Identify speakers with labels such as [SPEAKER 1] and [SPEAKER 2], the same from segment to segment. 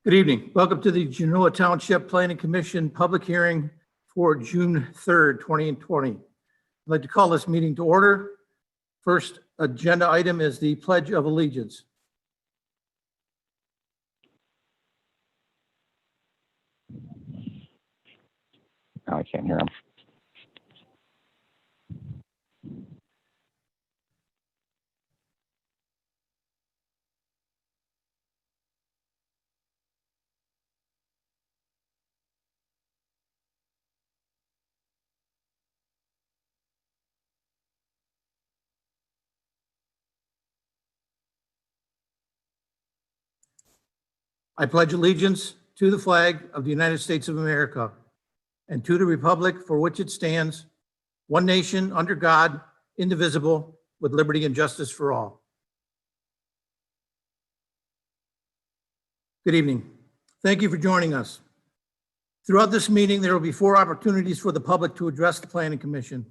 [SPEAKER 1] Good evening. Welcome to the Genoa Township Planning Commission public hearing for June 3rd, 2020. I'd like to call this meeting to order. First agenda item is the Pledge of Allegiance.
[SPEAKER 2] I can't hear him.
[SPEAKER 1] I pledge allegiance to the flag of the United States of America and to the republic for which it stands, one nation under God, indivisible, with liberty and justice for all. Good evening. Thank you for joining us. Throughout this meeting, there will be 4 opportunities for the public to address the Planning Commission.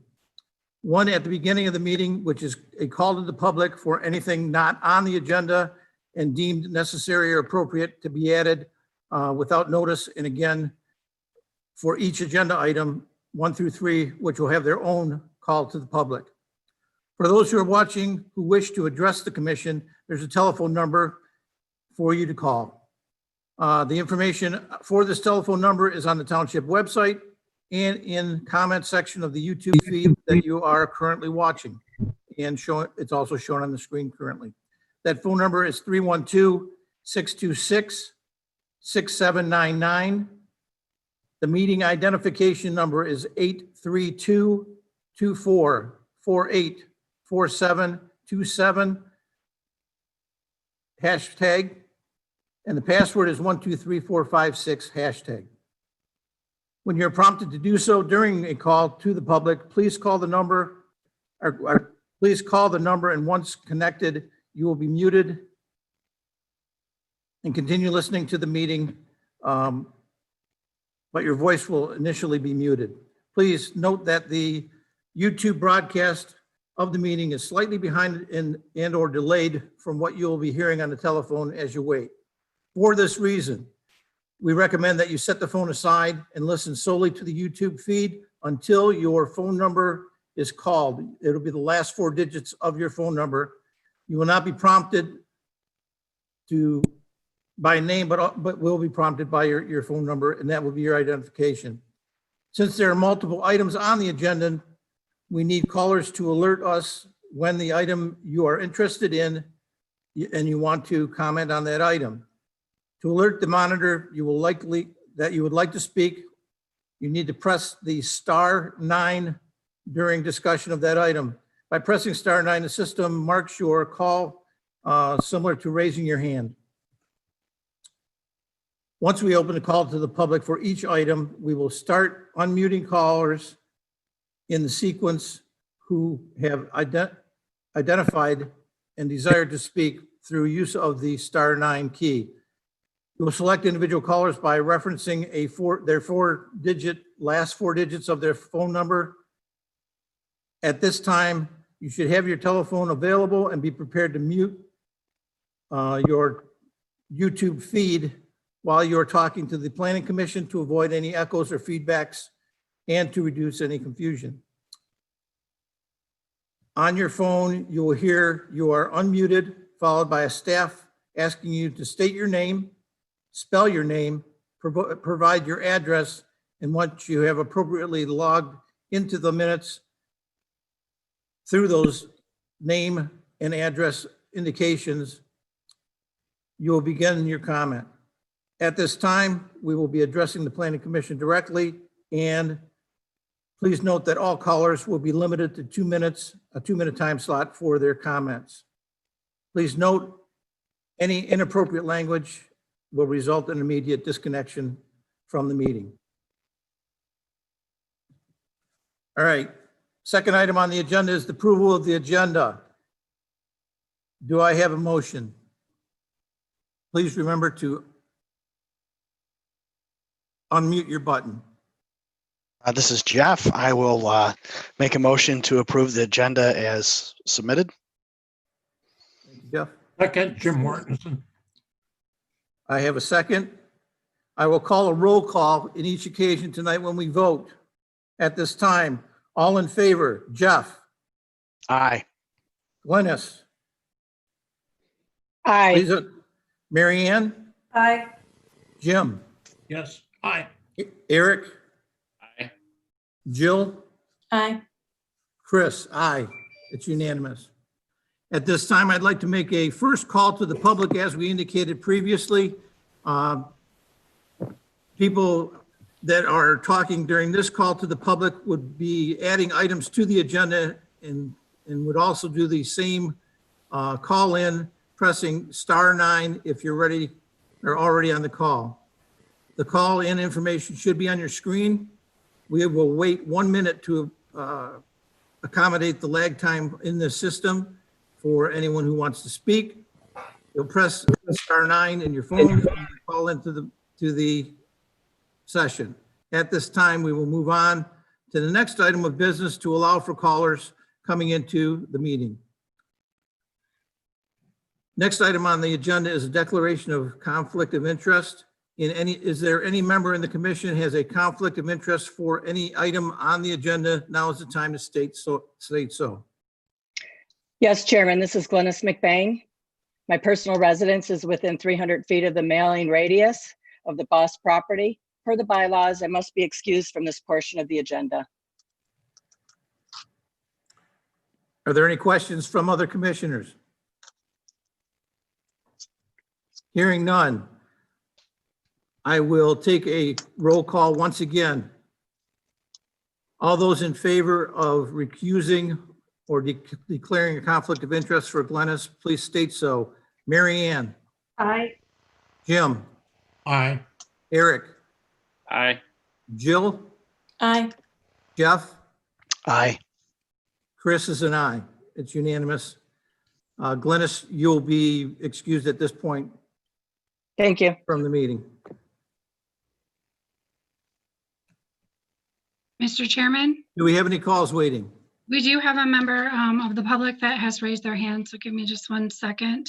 [SPEAKER 1] One at the beginning of the meeting, which is a call to the public for anything not on the agenda and deemed necessary or appropriate to be added without notice. And again, for each agenda item, 1 through 3, which will have their own call to the public. For those who are watching who wish to address the commission, there's a telephone number for you to call. The information for this telephone number is on the township website and in comment section of the YouTube feed that you are currently watching. And it's also shown on the screen currently. That phone number is 312-626-6799. The meeting identification number is 832-2448-4727. Hashtag, and the password is 123456 hashtag. When you're prompted to do so during a call to the public, please call the number, please call the number, and once connected, you will be muted and continue listening to the meeting, but your voice will initially be muted. Please note that the YouTube broadcast of the meeting is slightly behind and or delayed from what you will be hearing on the telephone as you wait. For this reason, we recommend that you set the phone aside and listen solely to the YouTube feed until your phone number is called. It'll be the last 4 digits of your phone number. You will not be prompted by name, but will be prompted by your phone number, and that will be your identification. Since there are multiple items on the agenda, we need callers to alert us when the item you are interested in and you want to comment on that item. To alert the monitor you would like to speak, you need to press the *9 during discussion of that item. By pressing *9, the system marks your call similar to raising your hand. Once we open the call to the public for each item, we will start unmuting callers in the sequence who have identified and desired to speak through use of the *9 key. We will select individual callers by referencing their last four digits of their phone number. At this time, you should have your telephone available and be prepared to mute your YouTube feed while you're talking to the Planning Commission to avoid any echoes or feedbacks and to reduce any confusion. On your phone, you will hear you are unmuted, followed by a staff asking you to state your name, spell your name, provide your address, and once you have appropriately logged into the minutes through those name and address indications, you will begin your comment. At this time, we will be addressing the Planning Commission directly, and please note that all callers will be limited to 2 minutes, a 2-minute time slot for their comments. Please note any inappropriate language will result in immediate disconnection from the meeting. All right, second item on the agenda is the approval of the agenda. Do I have a motion? Please remember to unmute your button.
[SPEAKER 3] This is Jeff. I will make a motion to approve the agenda as submitted.
[SPEAKER 1] Thank you, Jeff.
[SPEAKER 4] Second, Jim Mortensen.
[SPEAKER 1] I have a second. I will call a roll call in each occasion tonight when we vote. At this time, all in favor, Jeff,
[SPEAKER 3] Aye.
[SPEAKER 1] Glynis,
[SPEAKER 4] Aye.
[SPEAKER 1] Lisa, Mary Ann,
[SPEAKER 4] Aye.
[SPEAKER 1] Jim,
[SPEAKER 5] Yes. Aye.
[SPEAKER 1] Eric,
[SPEAKER 5] Aye.
[SPEAKER 1] Jill,
[SPEAKER 4] Aye.
[SPEAKER 1] Chris, aye. It's unanimous. At this time, I'd like to make a first call to the public, as we indicated previously. People that are talking during this call to the public would be adding items to the agenda and would also do the same call in, pressing *9 if you're ready or already on the call. The call in information should be on your screen. We will wait 1 minute to accommodate the lag time in the system for anyone who wants to speak. You'll press *9 in your phone and call into the session. At this time, we will move on to the next item of business to allow for callers coming into the meeting. Next item on the agenda is a declaration of conflict of interest. Is there any member in the commission has a conflict of interest for any item on the agenda? Now is the time to state so.
[SPEAKER 4] Yes, Chairman, this is Glynis McBain. My personal residence is within 300 feet of the mailing radius of the Boss property. Per the bylaws, I must be excused from this portion of the agenda.
[SPEAKER 1] Are there any questions from other commissioners? Hearing none. I will take a roll call once again. All those in favor of recusing or declaring a conflict of interest for Glynis, please state so. Mary Ann,
[SPEAKER 4] Aye.
[SPEAKER 1] Jim,
[SPEAKER 5] Aye.
[SPEAKER 1] Eric,
[SPEAKER 5] Aye.
[SPEAKER 1] Jill,
[SPEAKER 4] Aye.
[SPEAKER 1] Jeff,
[SPEAKER 3] Aye.
[SPEAKER 1] Chris is an aye. It's unanimous. Glynis, you'll be excused at this point
[SPEAKER 4] Thank you.
[SPEAKER 1] from the meeting.
[SPEAKER 6] Mr. Chairman,
[SPEAKER 1] Do we have any calls waiting?
[SPEAKER 6] we do have a member of the public that has raised their hand, so give me just 1 second.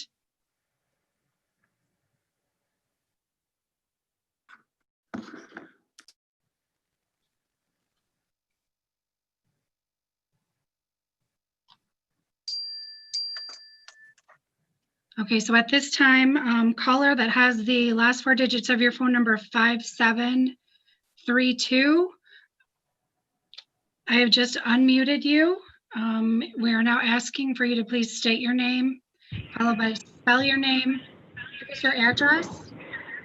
[SPEAKER 6] Okay, so at this time, caller that has the last 4 digits of your phone number 5732. I have just unmuted you. We are now asking for you to please state your name, followed by spell your name, give us your address.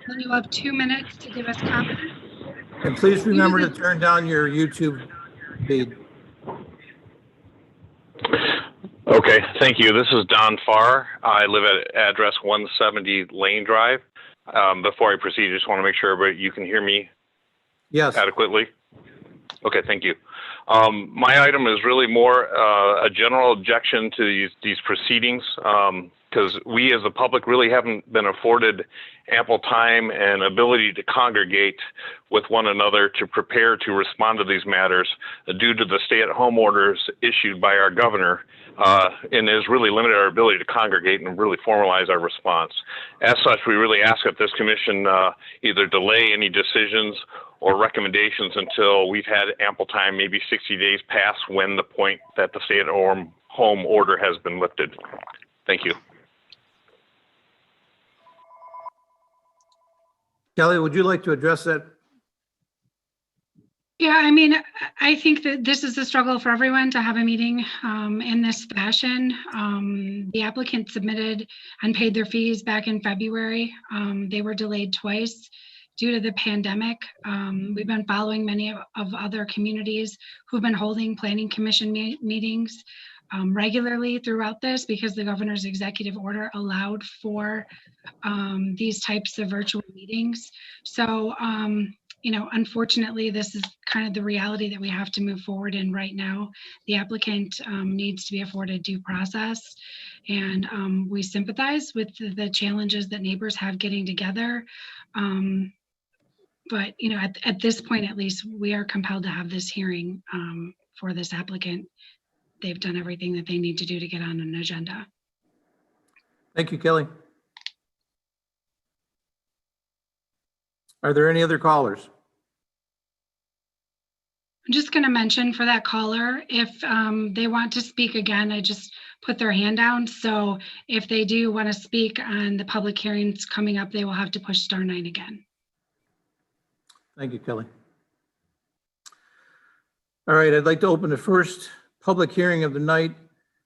[SPEAKER 6] Then you have 2 minutes to give us comment.
[SPEAKER 1] And please remember to turn down your YouTube feed.
[SPEAKER 7] Okay, thank you. This is Don Farr. I live at address 170 Lane Drive. Before I proceed, I just want to make sure you can hear me
[SPEAKER 1] Yes.
[SPEAKER 7] adequately. Okay, thank you. My item is really more a general objection to these proceedings, because we as the public really haven't been afforded ample time and ability to congregate with one another to prepare to respond to these matters due to the stay-at-home orders issued by our governor, and has really limited our ability to congregate and really formalize our response. As such, we really ask that this commission either delay any decisions or recommendations until we've had ample time, maybe 60 days past when the point that the stay-at-home order has been lifted. Thank you.
[SPEAKER 1] Kelly, would you like to address that?
[SPEAKER 6] Yeah, I mean, I think that this is a struggle for everyone to have a meeting in this fashion. The applicant submitted and paid their fees back in February. They were delayed twice due to the pandemic. We've been following many of other communities who've been holding planning commission meetings regularly throughout this because the governor's executive order allowed for these types of virtual meetings. So, unfortunately, this is kind of the reality that we have to move forward in right now. The applicant needs to be afforded due process. And we sympathize with the challenges that neighbors have getting together. But, at this point, at least, we are compelled to have this hearing for this applicant. They've done everything that they need to do to get on an agenda.
[SPEAKER 1] Thank you, Kelly. Are there any other callers?
[SPEAKER 6] I'm just going to mention for that caller, if they want to speak again, I just put their hand down. So if they do want to speak on the public hearings coming up, they will have to push *9 again.
[SPEAKER 1] Thank you, Kelly. All right, I'd like to open the first public hearing of the night.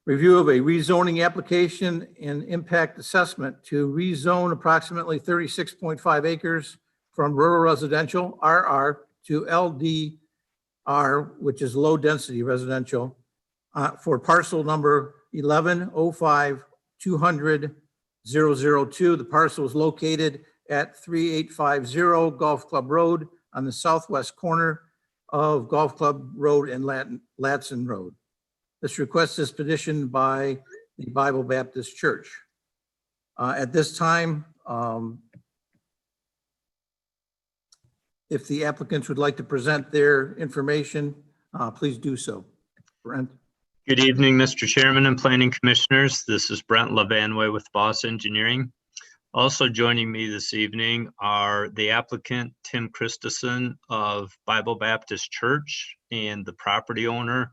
[SPEAKER 1] Review of a rezoning application and impact assessment to rezone approximately 36.5 acres from rural residential, RR, to LDR, which is low density residential, for parcel number 1105-200-002. The parcel is located at 3850 Golf Club Road on the southwest corner of Golf Club Road and Latson Road. This request is petitioned by the Bible Baptist Church. At this time, if the applicants would like to present their information, please do so. Brent.
[SPEAKER 8] Good evening, Mr. Chairman and Planning Commissioners. This is Brent Lavanway with Boss Engineering. Also joining me this evening are the applicant, Tim Christensen of Bible Baptist Church, and the property owner,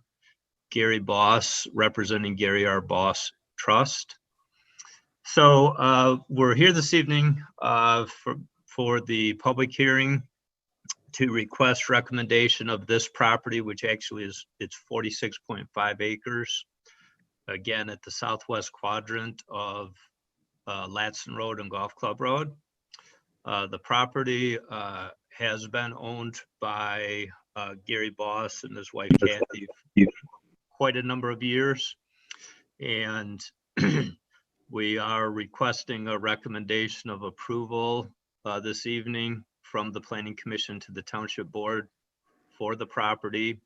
[SPEAKER 8] Gary Boss, representing Gary R. Boss Trust. So we're here this evening for the public hearing to request recommendation of this property, which actually is, it's 46.5 acres. Again, at the southwest quadrant of Latson Road and Golf Club Road. The property has been owned by Gary Boss and his wife Kathy for quite a number of years. And we are requesting a recommendation of approval this evening from the Planning Commission to the Township Board for the property.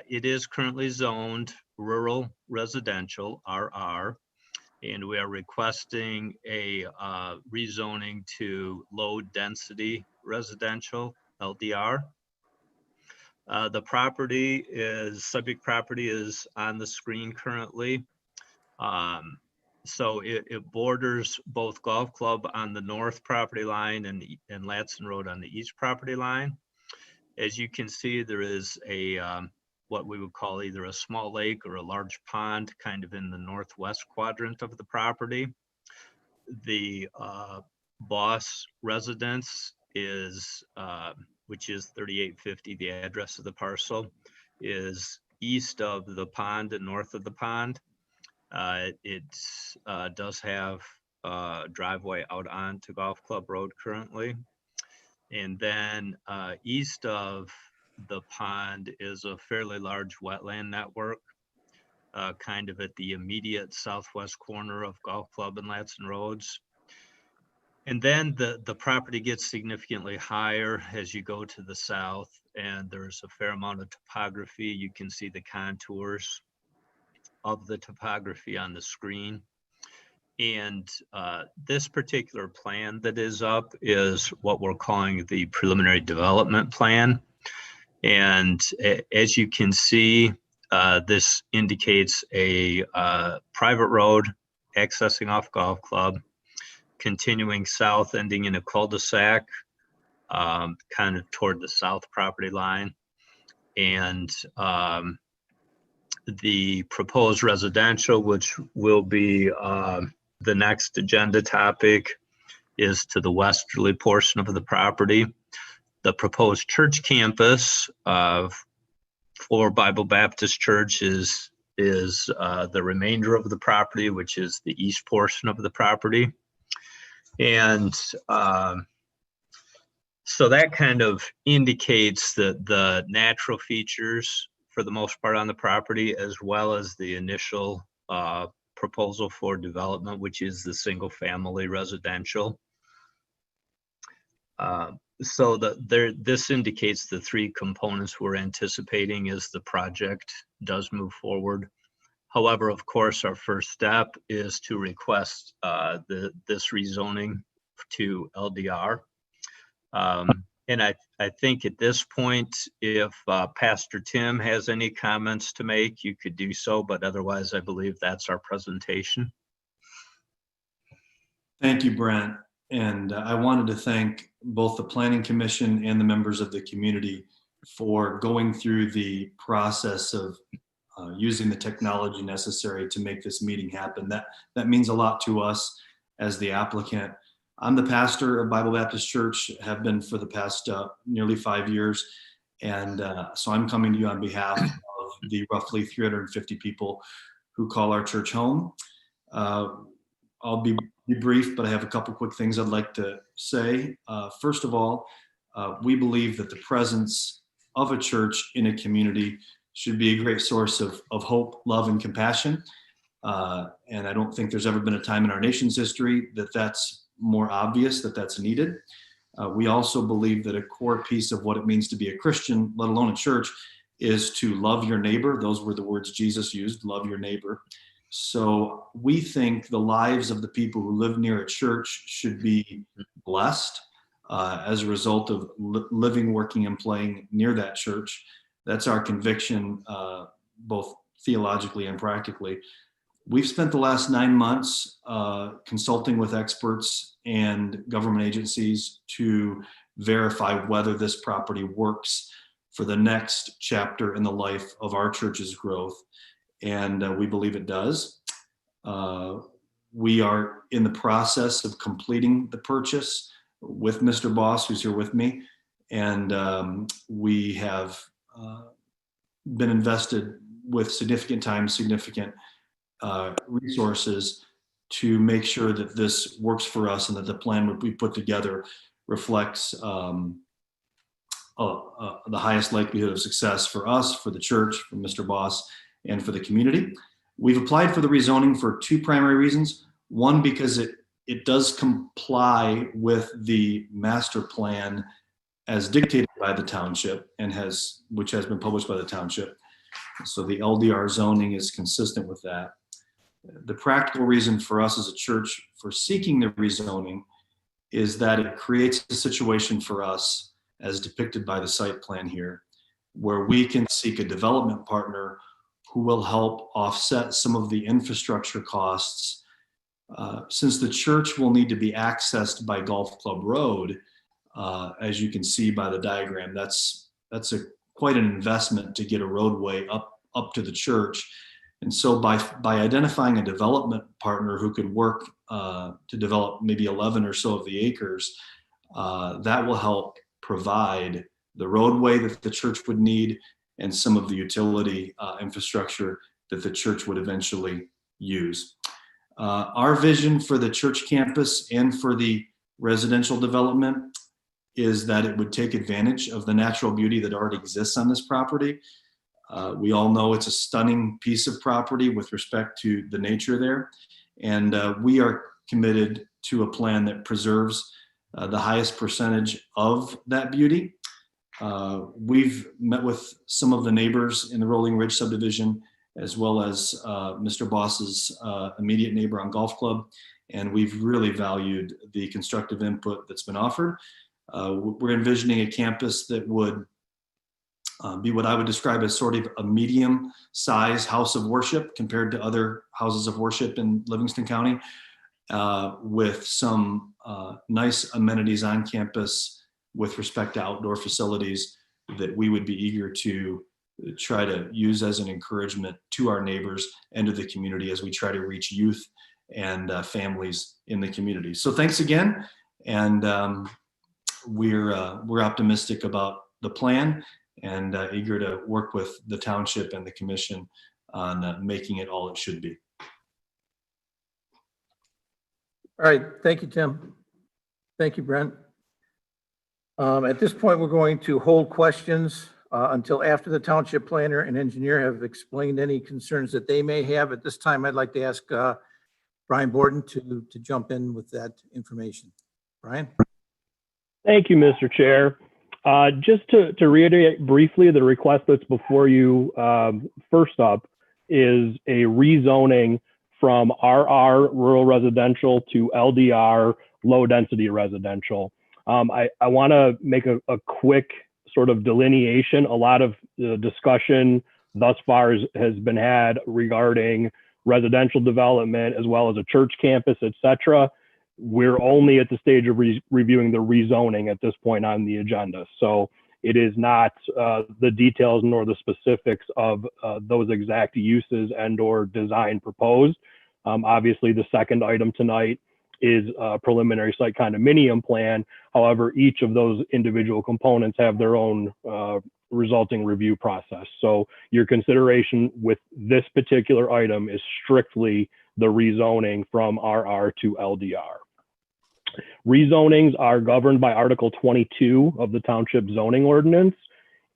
[SPEAKER 8] It is currently zoned rural residential, RR, and we are requesting a rezoning to low density residential, LDR. The property is, subject property is on the screen currently. So it borders both Golf Club on the north property line and Latson Road on the east property line. As you can see, there is a what we would call either a small lake or a large pond kind of in the northwest quadrant of the property. The Boss residence is, which is 3850, the address of the parcel, is east of the pond and north of the pond. It does have a driveway out onto Golf Club Road currently. And then east of the pond is a fairly large wetland network, kind of at the immediate southwest corner of Golf Club and Latson Roads. And then the property gets significantly higher as you go to the south, and there's a fair amount of topography. You can see the contours of the topography on the screen. And this particular plan that is up is what we're calling the preliminary development plan. And as you can see, this indicates a private road accessing off Golf Club, continuing south, ending in a cul-de-sac, kind of toward the south property line. And the proposed residential, which will be the next agenda topic, is to the westerly portion of the property. The proposed church campus for Bible Baptist Church is the remainder of the property, which is the east portion of the property. And so that kind of indicates the natural features for the most part on the property, as well as the initial proposal for development, which is the single family residential. So this indicates the three components we're anticipating as the project does move forward. However, of course, our first step is to request this rezoning to LDR. And I think at this point, if Pastor Tim has any comments to make, you could do so, but otherwise I believe that's our presentation.
[SPEAKER 9] Thank you, Brent. And I wanted to thank both the Planning Commission and the members of the community for going through the process of using the technology necessary to make this meeting happen. That means a lot to us as the applicant. I'm the pastor of Bible Baptist Church, have been for the past nearly 5 years. And so I'm coming to you on behalf of the roughly 350 people who call our church home. I'll be brief, but I have a couple quick things I'd like to say. First of all, we believe that the presence of a church in a community should be a great source of hope, love, and compassion. And I don't think there's ever been a time in our nation's history that that's more obvious, that that's needed. We also believe that a core piece of what it means to be a Christian, let alone a church, is to love your neighbor. Those were the words Jesus used, love your neighbor. So we think the lives of the people who live near a church should be blessed as a result of living, working, and playing near that church. That's our conviction, both theologically and practically. We've spent the last 9 months consulting with experts and government agencies to verify whether this property works for the next chapter in the life of our church's growth. And we believe it does. We are in the process of completing the purchase with Mr. Boss, who's here with me. And we have been invested with significant time, significant resources to make sure that this works for us and that the plan that we put together reflects the highest likelihood of success for us, for the church, for Mr. Boss, and for the community. We've applied for the rezoning for 2 primary reasons. One, because it does comply with the master plan as dictated by the township and which has been published by the township. So the LDR zoning is consistent with that. The practical reason for us as a church for seeking the rezoning is that it creates a situation for us, as depicted by the site plan here, where we can seek a development partner who will help offset some of the infrastructure costs. Since the church will need to be accessed by Golf Club Road, as you can see by the diagram, that's quite an investment to get a roadway up to the church. And so by identifying a development partner who could work to develop maybe 11 or so of the acres, that will help provide the roadway that the church would need and some of the utility infrastructure that the church would eventually use. Our vision for the church campus and for the residential development is that it would take advantage of the natural beauty that already exists on this property. We all know it's a stunning piece of property with respect to the nature there. And we are committed to a plan that preserves the highest percentage of that beauty. We've met with some of the neighbors in the Rolling Ridge subdivision, as well as Mr. Boss's immediate neighbor on Golf Club. And we've really valued the constructive input that's been offered. We're envisioning a campus that would be what I would describe as sort of a medium size house of worship compared to other houses of worship in Livingston County, with some nice amenities on campus with respect to outdoor facilities that we would be eager to try to use as an encouragement to our neighbors and to the community as we try to reach youth and families in the community. So thanks again. And we're optimistic about the plan and eager to work with the township and the commission on making it all it should be.
[SPEAKER 1] All right, thank you, Tim. Thank you, Brent. At this point, we're going to hold questions until after the township planner and engineer have explained any concerns that they may have. At this time, I'd like to ask Brian Borden to jump in with that information. Brian?
[SPEAKER 10] Thank you, Mr. Chair. Just to reiterate briefly, the request that's before you, first up, is a rezoning from RR, rural residential, to LDR, low density residential. I want to make a quick sort of delineation. A lot of the discussion thus far has been had regarding residential development as well as a church campus, et cetera. we're only at the stage of reviewing the rezoning at this point on the agenda. So it is not the details nor the specifics of those exact uses and or design proposed. Obviously, the second item tonight is a preliminary site condominium plan. However, each of those individual components have their own resulting review process. So your consideration with this particular item is strictly the rezoning from RR to LDR. Rezonings are governed by Article 22 of the Township Zoning Ordinance.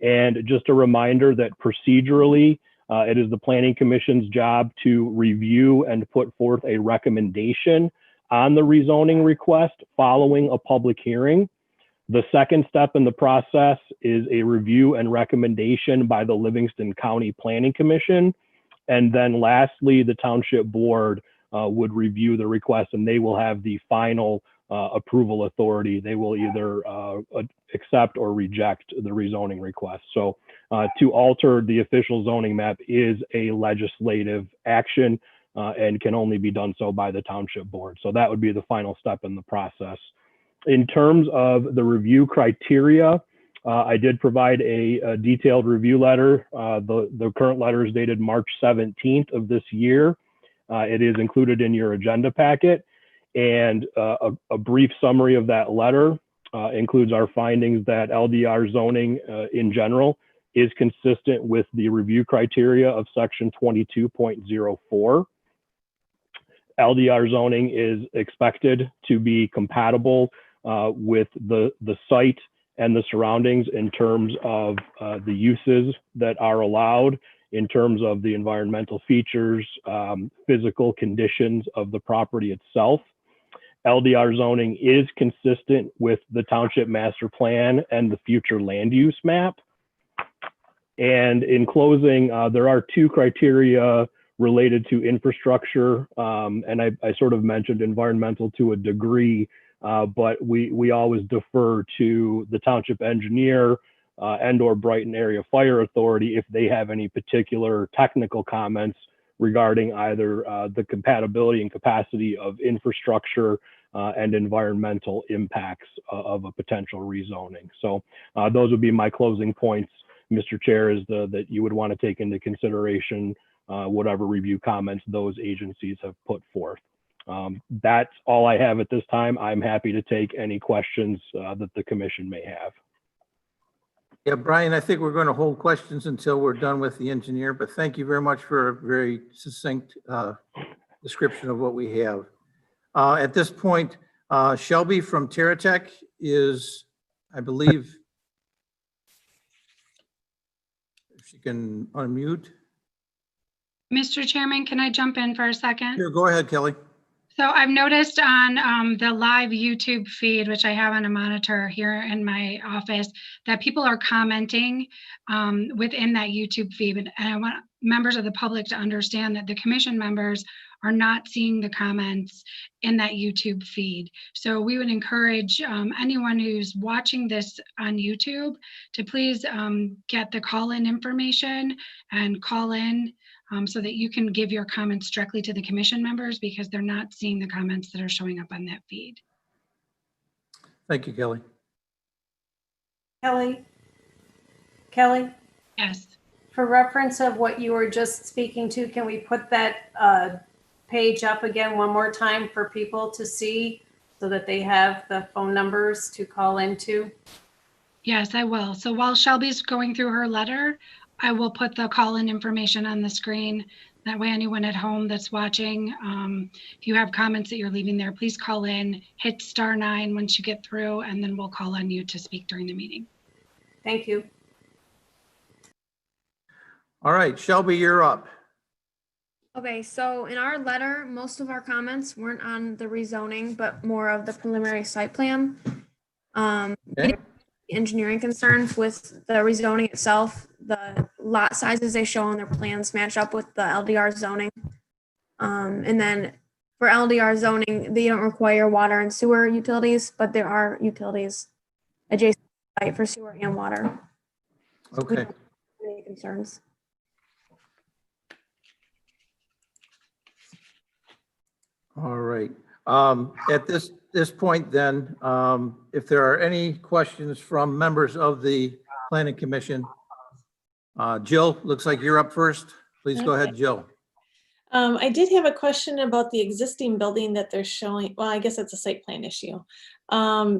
[SPEAKER 10] And just a reminder that procedurally, it is the Planning Commission's job to review and put forth a recommendation on the rezoning request following a public hearing. The second step in the process is a review and recommendation by the Livingston County Planning Commission. And then lastly, the Township Board would review the request and they will have the final approval authority. They will either accept or reject the rezoning request. So to alter the official zoning map is a legislative action and can only be done so by the Township Board. So that would be the final step in the process. In terms of the review criteria, I did provide a detailed review letter. The current letter is dated March 17th of this year. It is included in your agenda packet. And a brief summary of that letter includes our findings that LDR zoning in general is consistent with the review criteria of section 22.04. LDR zoning is expected to be compatible with the site and the surroundings in terms of the uses that are allowed, in terms of the environmental features, physical conditions of the property itself. LDR zoning is consistent with the Township Master Plan and the future land use map. And in closing, there are two criteria related to infrastructure. And I sort of mentioned environmental to a degree, but we always defer to the township engineer and or Brighton Area Fire Authority if they have any particular technical comments regarding either the compatibility and capacity of infrastructure and environmental impacts of a potential rezoning. So those would be my closing points, Mr. Chair, is that you would want to take into consideration whatever review comments those agencies have put forth. That's all I have at this time. I'm happy to take any questions that the commission may have.
[SPEAKER 1] Yeah, Brian, I think we're going to hold questions until we're done with the engineer, but thank you very much for a very succinct description of what we have. At this point, Shelby from TerraTech is, I believe, if she can unmute.
[SPEAKER 6] Mr. Chairman, can I jump in for a second?
[SPEAKER 1] Sure, go ahead, Kelly.
[SPEAKER 6] So I've noticed on the live YouTube feed, which I have on a monitor here in my office, that people are commenting within that YouTube feed. And I want members of the public to understand that the commission members are not seeing the comments in that YouTube feed. So we would encourage anyone who's watching this on YouTube to please get the call-in information and call in so that you can give your comments directly to the commission members, because they're not seeing the comments that are showing up on that feed.
[SPEAKER 1] Thank you, Kelly.
[SPEAKER 11] Kelly,
[SPEAKER 6] Yes.
[SPEAKER 11] for reference of what you were just speaking to, can we put that page up again one more time for people to see so that they have the phone numbers to call into?
[SPEAKER 6] Yes, I will. So while Shelby's going through her letter, I will put the call-in information on the screen. That way anyone at home that's watching, if you have comments that you're leaving there, please call in, hit *9 once you get through, and then we'll call on you to speak during the meeting.
[SPEAKER 11] Thank you.
[SPEAKER 1] All right, Shelby, you're up.
[SPEAKER 12] Okay, so in our letter, most of our comments weren't on the rezoning, but more of the preliminary site plan.
[SPEAKER 1] Okay.
[SPEAKER 12] Engineering concerns with the rezoning itself. The lot sizes they show on their plans match up with the LDR zoning. And then for LDR zoning, they don't require water and sewer utilities, but there are utilities adjacent to the site for sewer and water. So we
[SPEAKER 1] Okay.
[SPEAKER 12] don't have any concerns.
[SPEAKER 1] All right. At this point then, if there are any questions from members of the planning commission, Jill, looks like you're up first. Please go ahead, Jill.
[SPEAKER 11] I did have a question about the existing building that they're showing. Well, I guess it's a site plan issue. I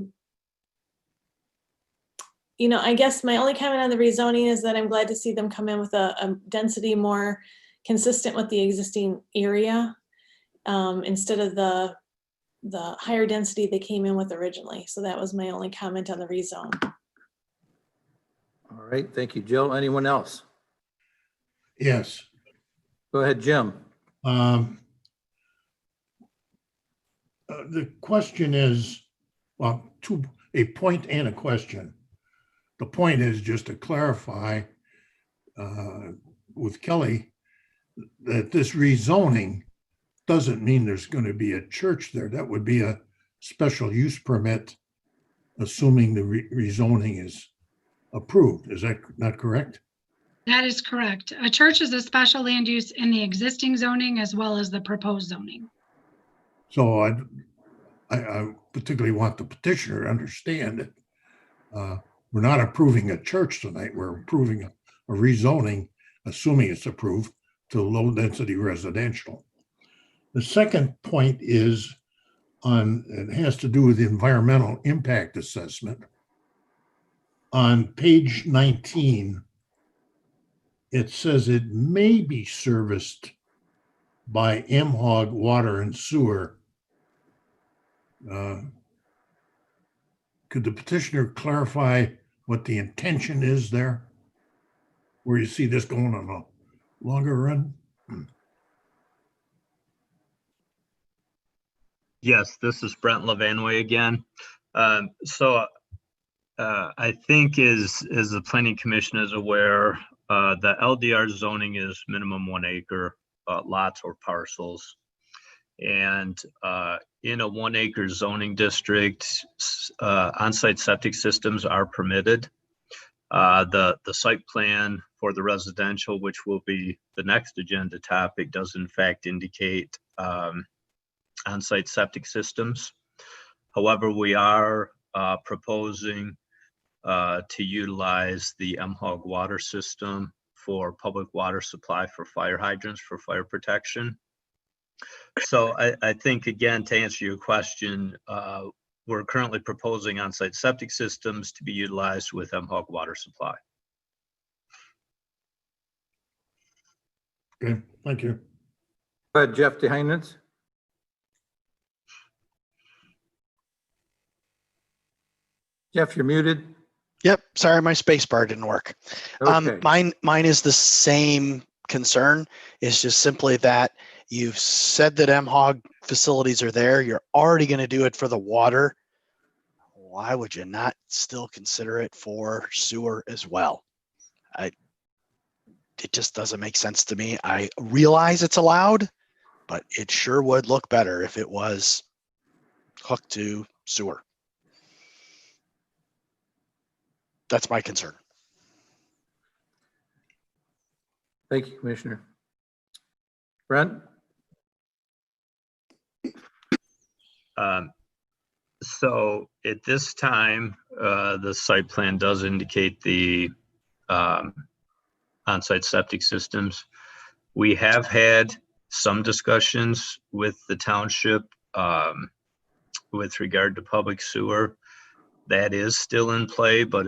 [SPEAKER 11] guess my only comment on the rezoning is that I'm glad to see them come in with a density more consistent with the existing area, instead of the higher density they came in with originally. So that was my only comment on the rezone.
[SPEAKER 1] All right, thank you, Jill. Anyone else?
[SPEAKER 5] Yes.
[SPEAKER 1] Go ahead, Jim.
[SPEAKER 5] The question is, well, a point and a question. The point is just to clarify with Kelly that this rezoning doesn't mean there's going to be a church there. That would be a special use permit, assuming the rezoning is approved. Is that not correct?
[SPEAKER 6] That is correct. A church is a special land use in the existing zoning as well as the proposed zoning.
[SPEAKER 5] So I particularly want the petitioner to understand that we're not approving a church tonight. We're approving a rezoning, assuming it's approved, to low-density residential. The second point is it has to do with the environmental impact assessment. On page 19, it says it may be serviced by MHOG Water and Sewer. Could the petitioner clarify what the intention is there? Where you see this going on a longer run?
[SPEAKER 8] Yes, this is Brent Levanway again. I think as the Planning Commission is aware, the LDR zoning is minimum 1 acre lots or parcels. And in a 1 acre zoning district, on-site septic systems are permitted. The site plan for the residential, which will be the next agenda topic, does in fact indicate on-site septic systems. However, we are proposing to utilize the MHOG water system for public water supply for fire hydrants for fire protection. So I think, again, to answer your question, we're currently proposing on-site septic systems to be utilized with MHOG water supply.
[SPEAKER 5] Okay, thank you.
[SPEAKER 1] Go ahead, Jeff DeHeinens. Jeff, you're muted.
[SPEAKER 3] Yep, sorry, my space bar didn't work.
[SPEAKER 1] Okay.
[SPEAKER 3] Mine is the same concern. It's just simply that you've said that MHOG facilities are there. You're already going to do it for the water. Why would you not still consider it for sewer as well? It just doesn't make sense to me. I realize it's allowed, but it sure would look better if it was hooked to sewer. That's my concern.
[SPEAKER 1] Thank you, Commissioner. Brent?
[SPEAKER 8] So at this time, the site plan does indicate the on-site septic systems. We have had some discussions with the township with regard to public sewer. That is still in play, but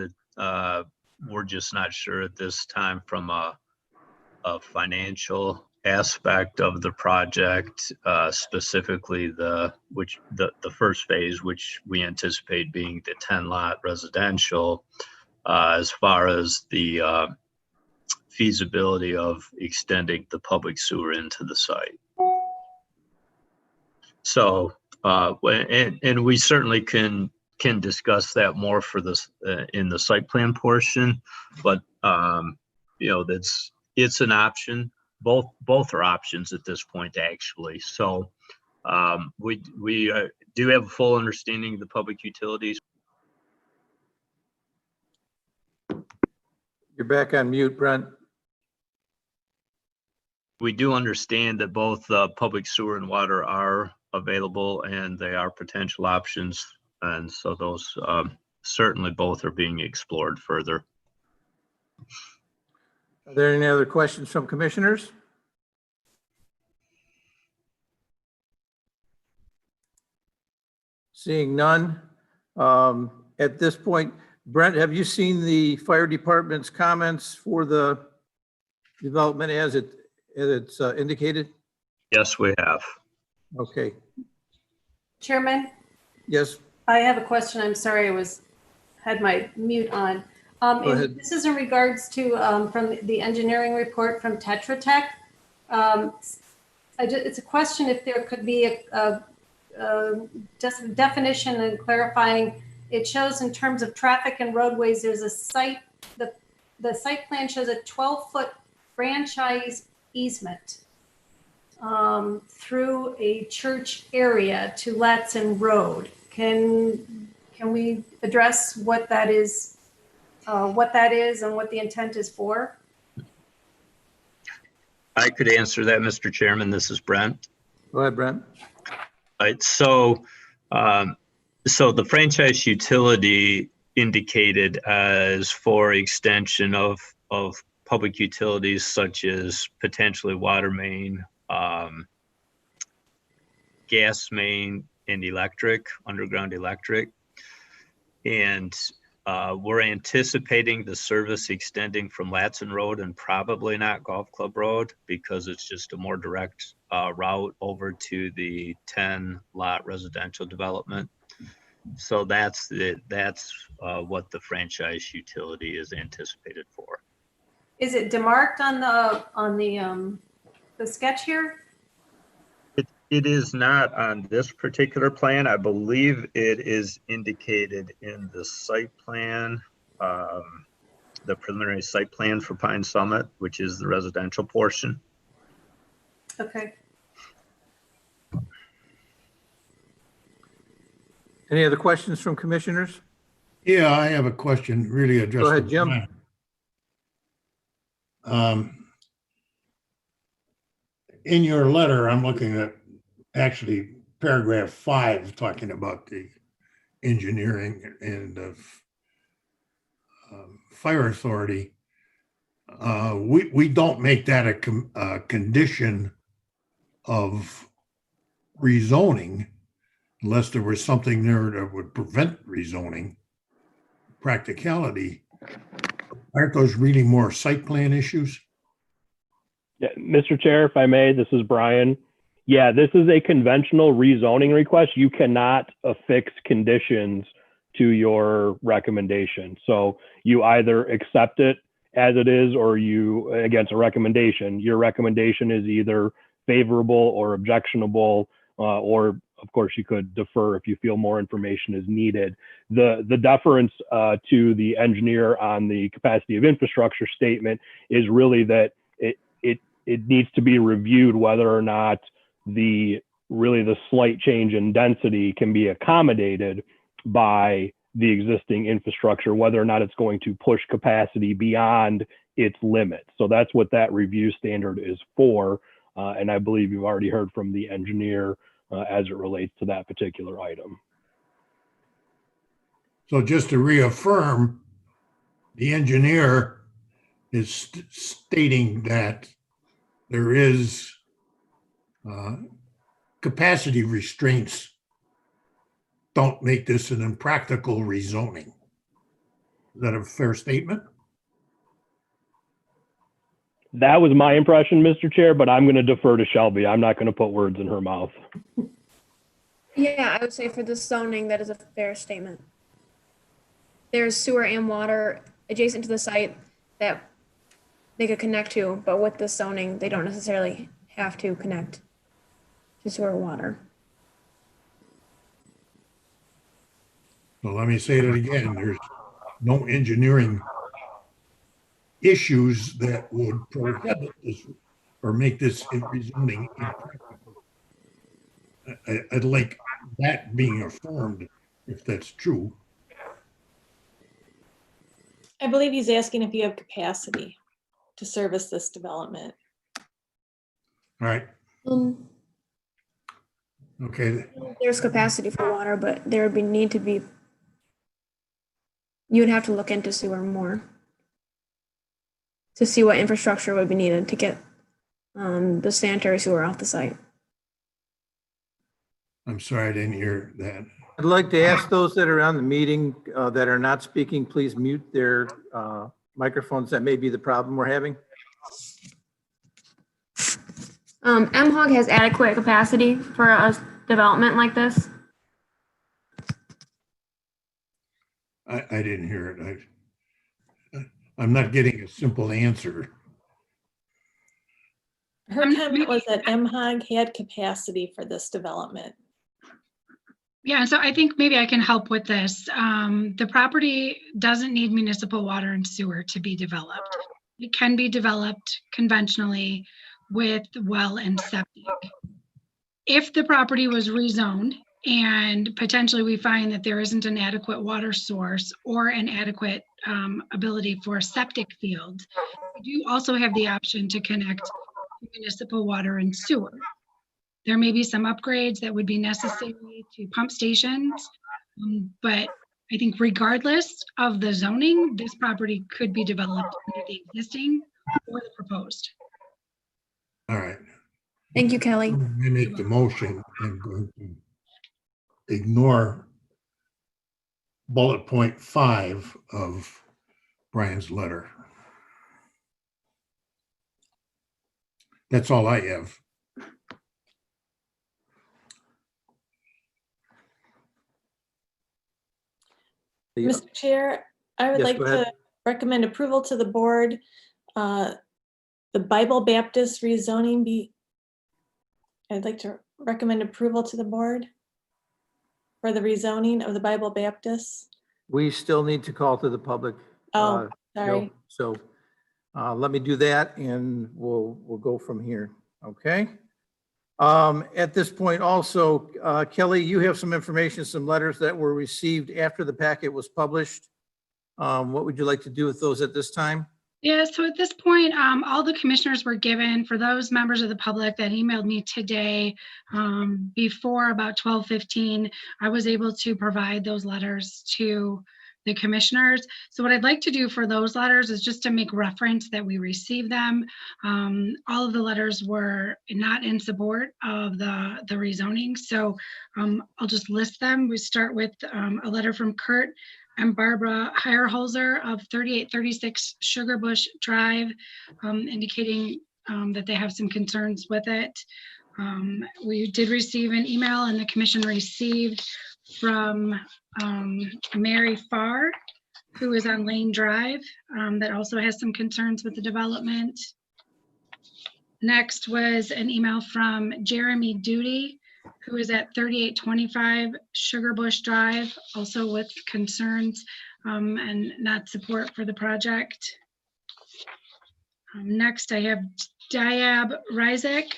[SPEAKER 8] we're just not sure at this time from a financial aspect of the project, specifically the first phase, which we anticipate being the 10-lot residential, as far as the feasibility of extending the public sewer into the site. So, and we certainly can discuss that more for this in the site plan portion, but it's an option. Both are options at this point, actually. So we do have a full understanding of the public utilities.
[SPEAKER 1] You're back on mute, Brent.
[SPEAKER 8] We do understand that both public sewer and water are available and they are potential options. And so those certainly both are being explored further.
[SPEAKER 1] Are there any other questions from commissioners? Seeing none. At this point, Brent, have you seen the fire department's comments for the development as it's indicated?
[SPEAKER 8] Yes, we have.
[SPEAKER 1] Okay,
[SPEAKER 11] Chairman,
[SPEAKER 1] yes,
[SPEAKER 11] I have a question. I'm sorry, had my mute on.
[SPEAKER 1] Go ahead.
[SPEAKER 11] And this is in regards to, from the engineering report from Tetra Tech. It's a question if there could be just a definition and clarifying. It shows in terms of traffic and roadways, there's a site, the site plan shows a 12-foot franchise easement through a church area to Latson Road. Can we address what that is and what the intent is for?
[SPEAKER 8] I could answer that, Mr. Chairman. This is Brent.
[SPEAKER 1] Go ahead, Brent.
[SPEAKER 8] Right. So the franchise utility indicated as for extension of public utilities such as potentially water main, gas main, and electric, underground electric. And we're anticipating the service extending from Latson Road and probably not Golf Club Road because it's just a more direct route over to the 10-lot residential development. So that's what the franchise utility is anticipated for.
[SPEAKER 11] Is it demarked on the sketch here?
[SPEAKER 8] It is not on this particular plan. I believe it is indicated in the site plan, the preliminary site plan for Pine Summit, which is the residential portion.
[SPEAKER 11] Okay.
[SPEAKER 1] Any other questions from commissioners?
[SPEAKER 5] Yeah, I have a question really addressed.
[SPEAKER 1] Go ahead,
[SPEAKER 5] to
[SPEAKER 1] Jim.
[SPEAKER 5] Brian. In your letter, I'm looking at actually paragraph 5, talking about the engineering and the fire authority. We don't make that a condition of rezoning unless there was something there that would prevent rezoning. Practicality, aren't those really more site plan issues?
[SPEAKER 10] Yeah, Mr. Chair, if I may, this is Brian. Yeah, this is a conventional rezoning request. You cannot affix conditions to your recommendation. So you either accept it as it is or you against a recommendation. Your recommendation is either favorable or objectionable, or of course you could defer if you feel more information is needed. The deference to the engineer on the capacity of infrastructure statement is really that it needs to be reviewed whether or not the slight change in density can be accommodated by the existing infrastructure, whether or not it's going to push capacity beyond its limits. So that's what that review standard is for. And I believe you've already heard from the engineer as it relates to that particular item.
[SPEAKER 5] So just to reaffirm, the engineer is stating that there is capacity restraints don't make this an impractical rezoning. Is that a fair statement?
[SPEAKER 10] That was my impression, Mr. Chair, but I'm going to defer to Shelby. I'm not going to put words in her mouth.
[SPEAKER 12] Yeah, I would say for the zoning, that is a fair statement. There's sewer and water adjacent to the site that they could connect to, but with the zoning, they don't necessarily have to connect to sewer or water.
[SPEAKER 5] So let me say that again. There's no engineering issues that would prohibit this or make this rezoning impractical. I'd like that being affirmed if that's true.
[SPEAKER 13] I believe he's asking if you have capacity to service this development.
[SPEAKER 5] All right. Okay.
[SPEAKER 12] There's capacity for water, but there would need to be, you would have to look into sewer more to see what infrastructure would be needed to get the sanitary sewer off the site.
[SPEAKER 5] I'm sorry, I didn't hear that.
[SPEAKER 1] I'd like to ask those that are on the meeting that are not speaking, please mute their microphones. That may be the problem we're having.
[SPEAKER 12] MHOG has adequate capacity for a development like this.
[SPEAKER 5] I didn't hear it. I'm not getting a simple answer.
[SPEAKER 13] Her comment was that MHOG had capacity for this development.
[SPEAKER 6] Yeah, so I think maybe I can help with this. The property doesn't need municipal water and sewer to be developed. It can be developed conventionally with well and septic. If the property was rezoned and potentially we find that there isn't an adequate water source or an adequate ability for septic fields, we do also have the option to connect to municipal water and sewer. There may be some upgrades that would be necessary to pump stations, but I think regardless of the zoning, this property could be developed under the existing or the proposed.
[SPEAKER 5] All right.
[SPEAKER 12] Thank you, Kelly.
[SPEAKER 5] I make the motion and going to ignore bullet point 5 of Brian's letter. That's all I have.
[SPEAKER 13] Mr. Chair, I would
[SPEAKER 1] Yes,
[SPEAKER 13] like
[SPEAKER 1] go ahead.
[SPEAKER 13] to recommend approval to the board. The Bible Baptist rezoning I'd like to recommend approval to the board for the rezoning of the Bible Baptist.
[SPEAKER 1] We still need to call to the public.
[SPEAKER 13] Oh, sorry.
[SPEAKER 1] So let me do that and we'll go from here. Okay. At this point also, Kelly, you have some information, some letters that were received after the packet was published. What would you like to do with those at this time?
[SPEAKER 6] Yeah, so at this point, all the commissioners were given, for those members of the public that emailed me today before about 12:15, I was able to provide those letters to the commissioners. So what I'd like to do for those letters is just to make reference that we received them. All of the letters were not in support of the rezoning. So I'll just list them. We start with a letter from Kurt and Barbara Heyerholzer of 3836 Sugar Bush Drive, indicating that they have some concerns with it. We did receive an email and the commission received from Mary Farr, who is on Lane Drive, that also has some concerns with the development. Next was an email from Jeremy Duty, who is at 3825 Sugar Bush Drive, also with concerns and not support for the project. Next, I have Diab Ryzik,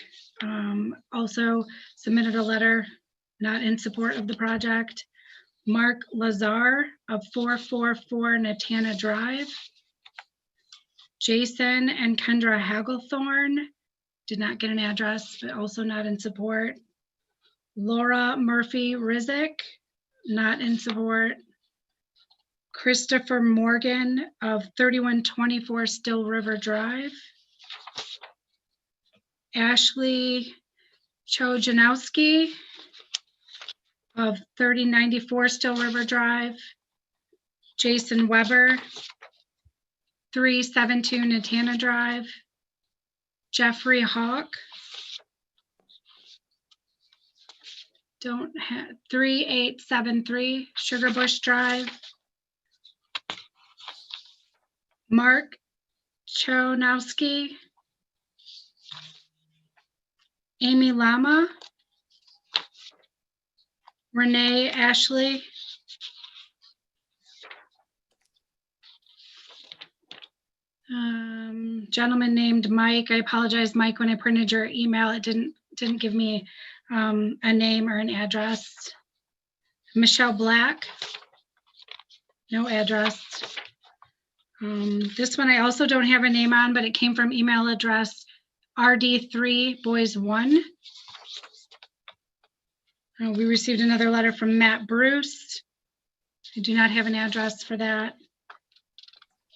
[SPEAKER 6] also submitted a letter not in support of the project. Mark Lazar of 444 Natana Drive. Jason and Kendra Hagglethorne, did not get an address, but also not in support. Laura Murphy Rizik, not in support. Christopher Morgan of 3124 Still River Drive. Ashley Chojanowski of 3094 Still River Drive. Jason Weber, 372 Natana Drive. Jeffrey Hawk, don't have 3873 Sugar Bush Drive. Mark Chonowski, Amy Lama, Renee Ashley, gentleman named Mike. I apologize, Mike, when I printed your email, it didn't give me a name or an address. Michelle Black, no address. This one I also don't have a name on, but it came from email address RD3 Boys 1. We received another letter from Matt Bruce. I do not have an address for that.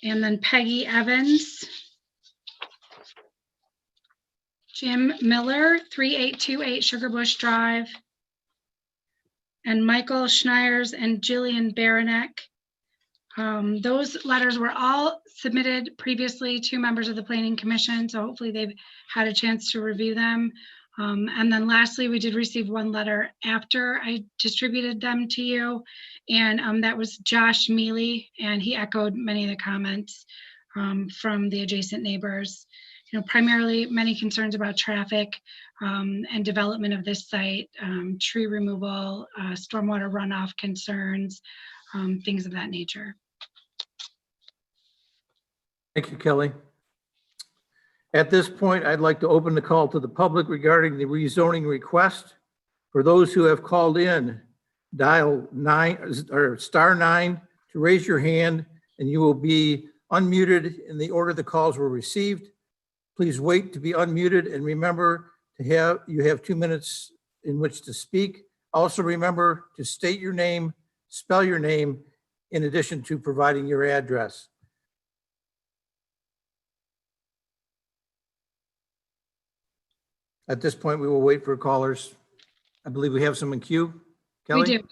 [SPEAKER 6] And then Peggy Evans. Jim Miller, 3828 Sugar Bush Drive. And Michael Schneers and Jillian Baranek. Those letters were all submitted previously to members of the Planning Commission, so hopefully they've had a chance to review them. And then lastly, we did receive one letter after I distributed them to you, and that was Josh Mealy, and he echoed many of the comments from the adjacent neighbors. You know, primarily many concerns about traffic and development of this site, tree removal, stormwater runoff concerns, things of that nature.
[SPEAKER 1] Thank you, Kelly. At this point, I'd like to open the call to the public regarding the rezoning request. For those who have called in, dial *9 to raise your hand, and you will be unmuted in the order the calls were received. Please wait to be unmuted, and remember you have 2 minutes in which to speak. Also remember to state your name, spell your name, in addition to providing your address. At this point, we will wait for callers. I believe we have some in queue. Kelly?
[SPEAKER 6] We do.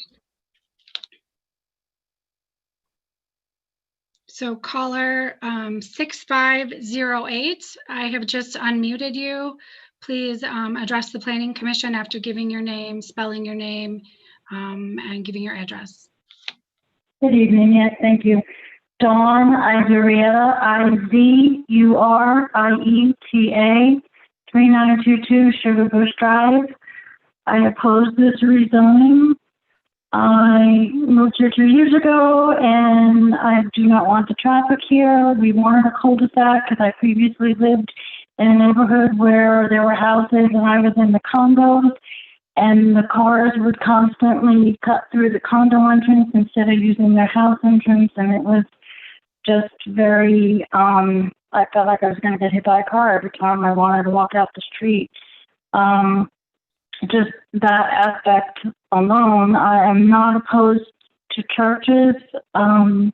[SPEAKER 6] So caller 6508, I have just unmuted you. Please address the Planning Commission after giving your name, spelling your name, and giving your address.
[SPEAKER 14] Good evening. Yes, thank you. Dawn Izurieta, Izurieta, 3922 Sugar Bush Drive. I oppose this rezoning. I moved here 2 years ago, and I do not want the traffic here. We wanted a cul-de-sac because I previously lived in a neighborhood where there were houses, and I was in the condos, and the cars would constantly cut through the condo entrance instead of using their house entrance, and it was just very, I felt like I was going to get hit by a car every time I wanted to walk out the street. Just that aspect alone, I am not opposed to churches. I'm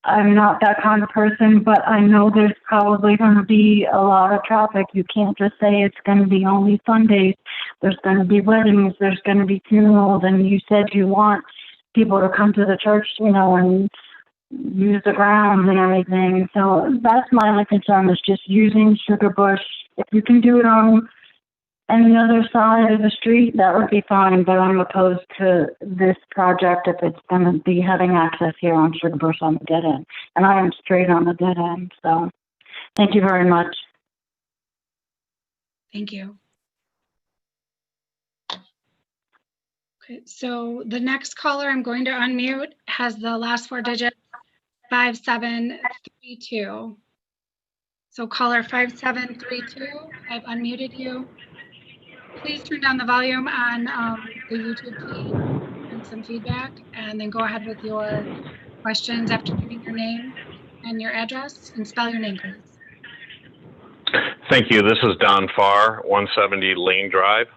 [SPEAKER 14] not that kind of person, but I know there's probably going to be a lot of traffic. You can't just say it's going to be only Sundays. There's going to be weddings, there's going to be funerals, and you said you want people to come to the church, you know, and use the grounds and everything. So that's my only concern, is just using Sugar Bush. If you can do it on any other side of the street, that would be fine, but I'm opposed to this project if it's going to be having access here on Sugar Bush on the dead end. And I am straight on the dead end, so thank you very much.
[SPEAKER 6] Thank you. Okay, so the next caller I'm going to unmute has the last four digits, 5732. So caller 5732, I've unmuted you. Please turn down the volume on the YouTube feed and some feedback, and then go ahead with your questions after giving your name and your address, and spell your name, please.
[SPEAKER 7] Thank you. This is Don Farr, 170 Lane Drive.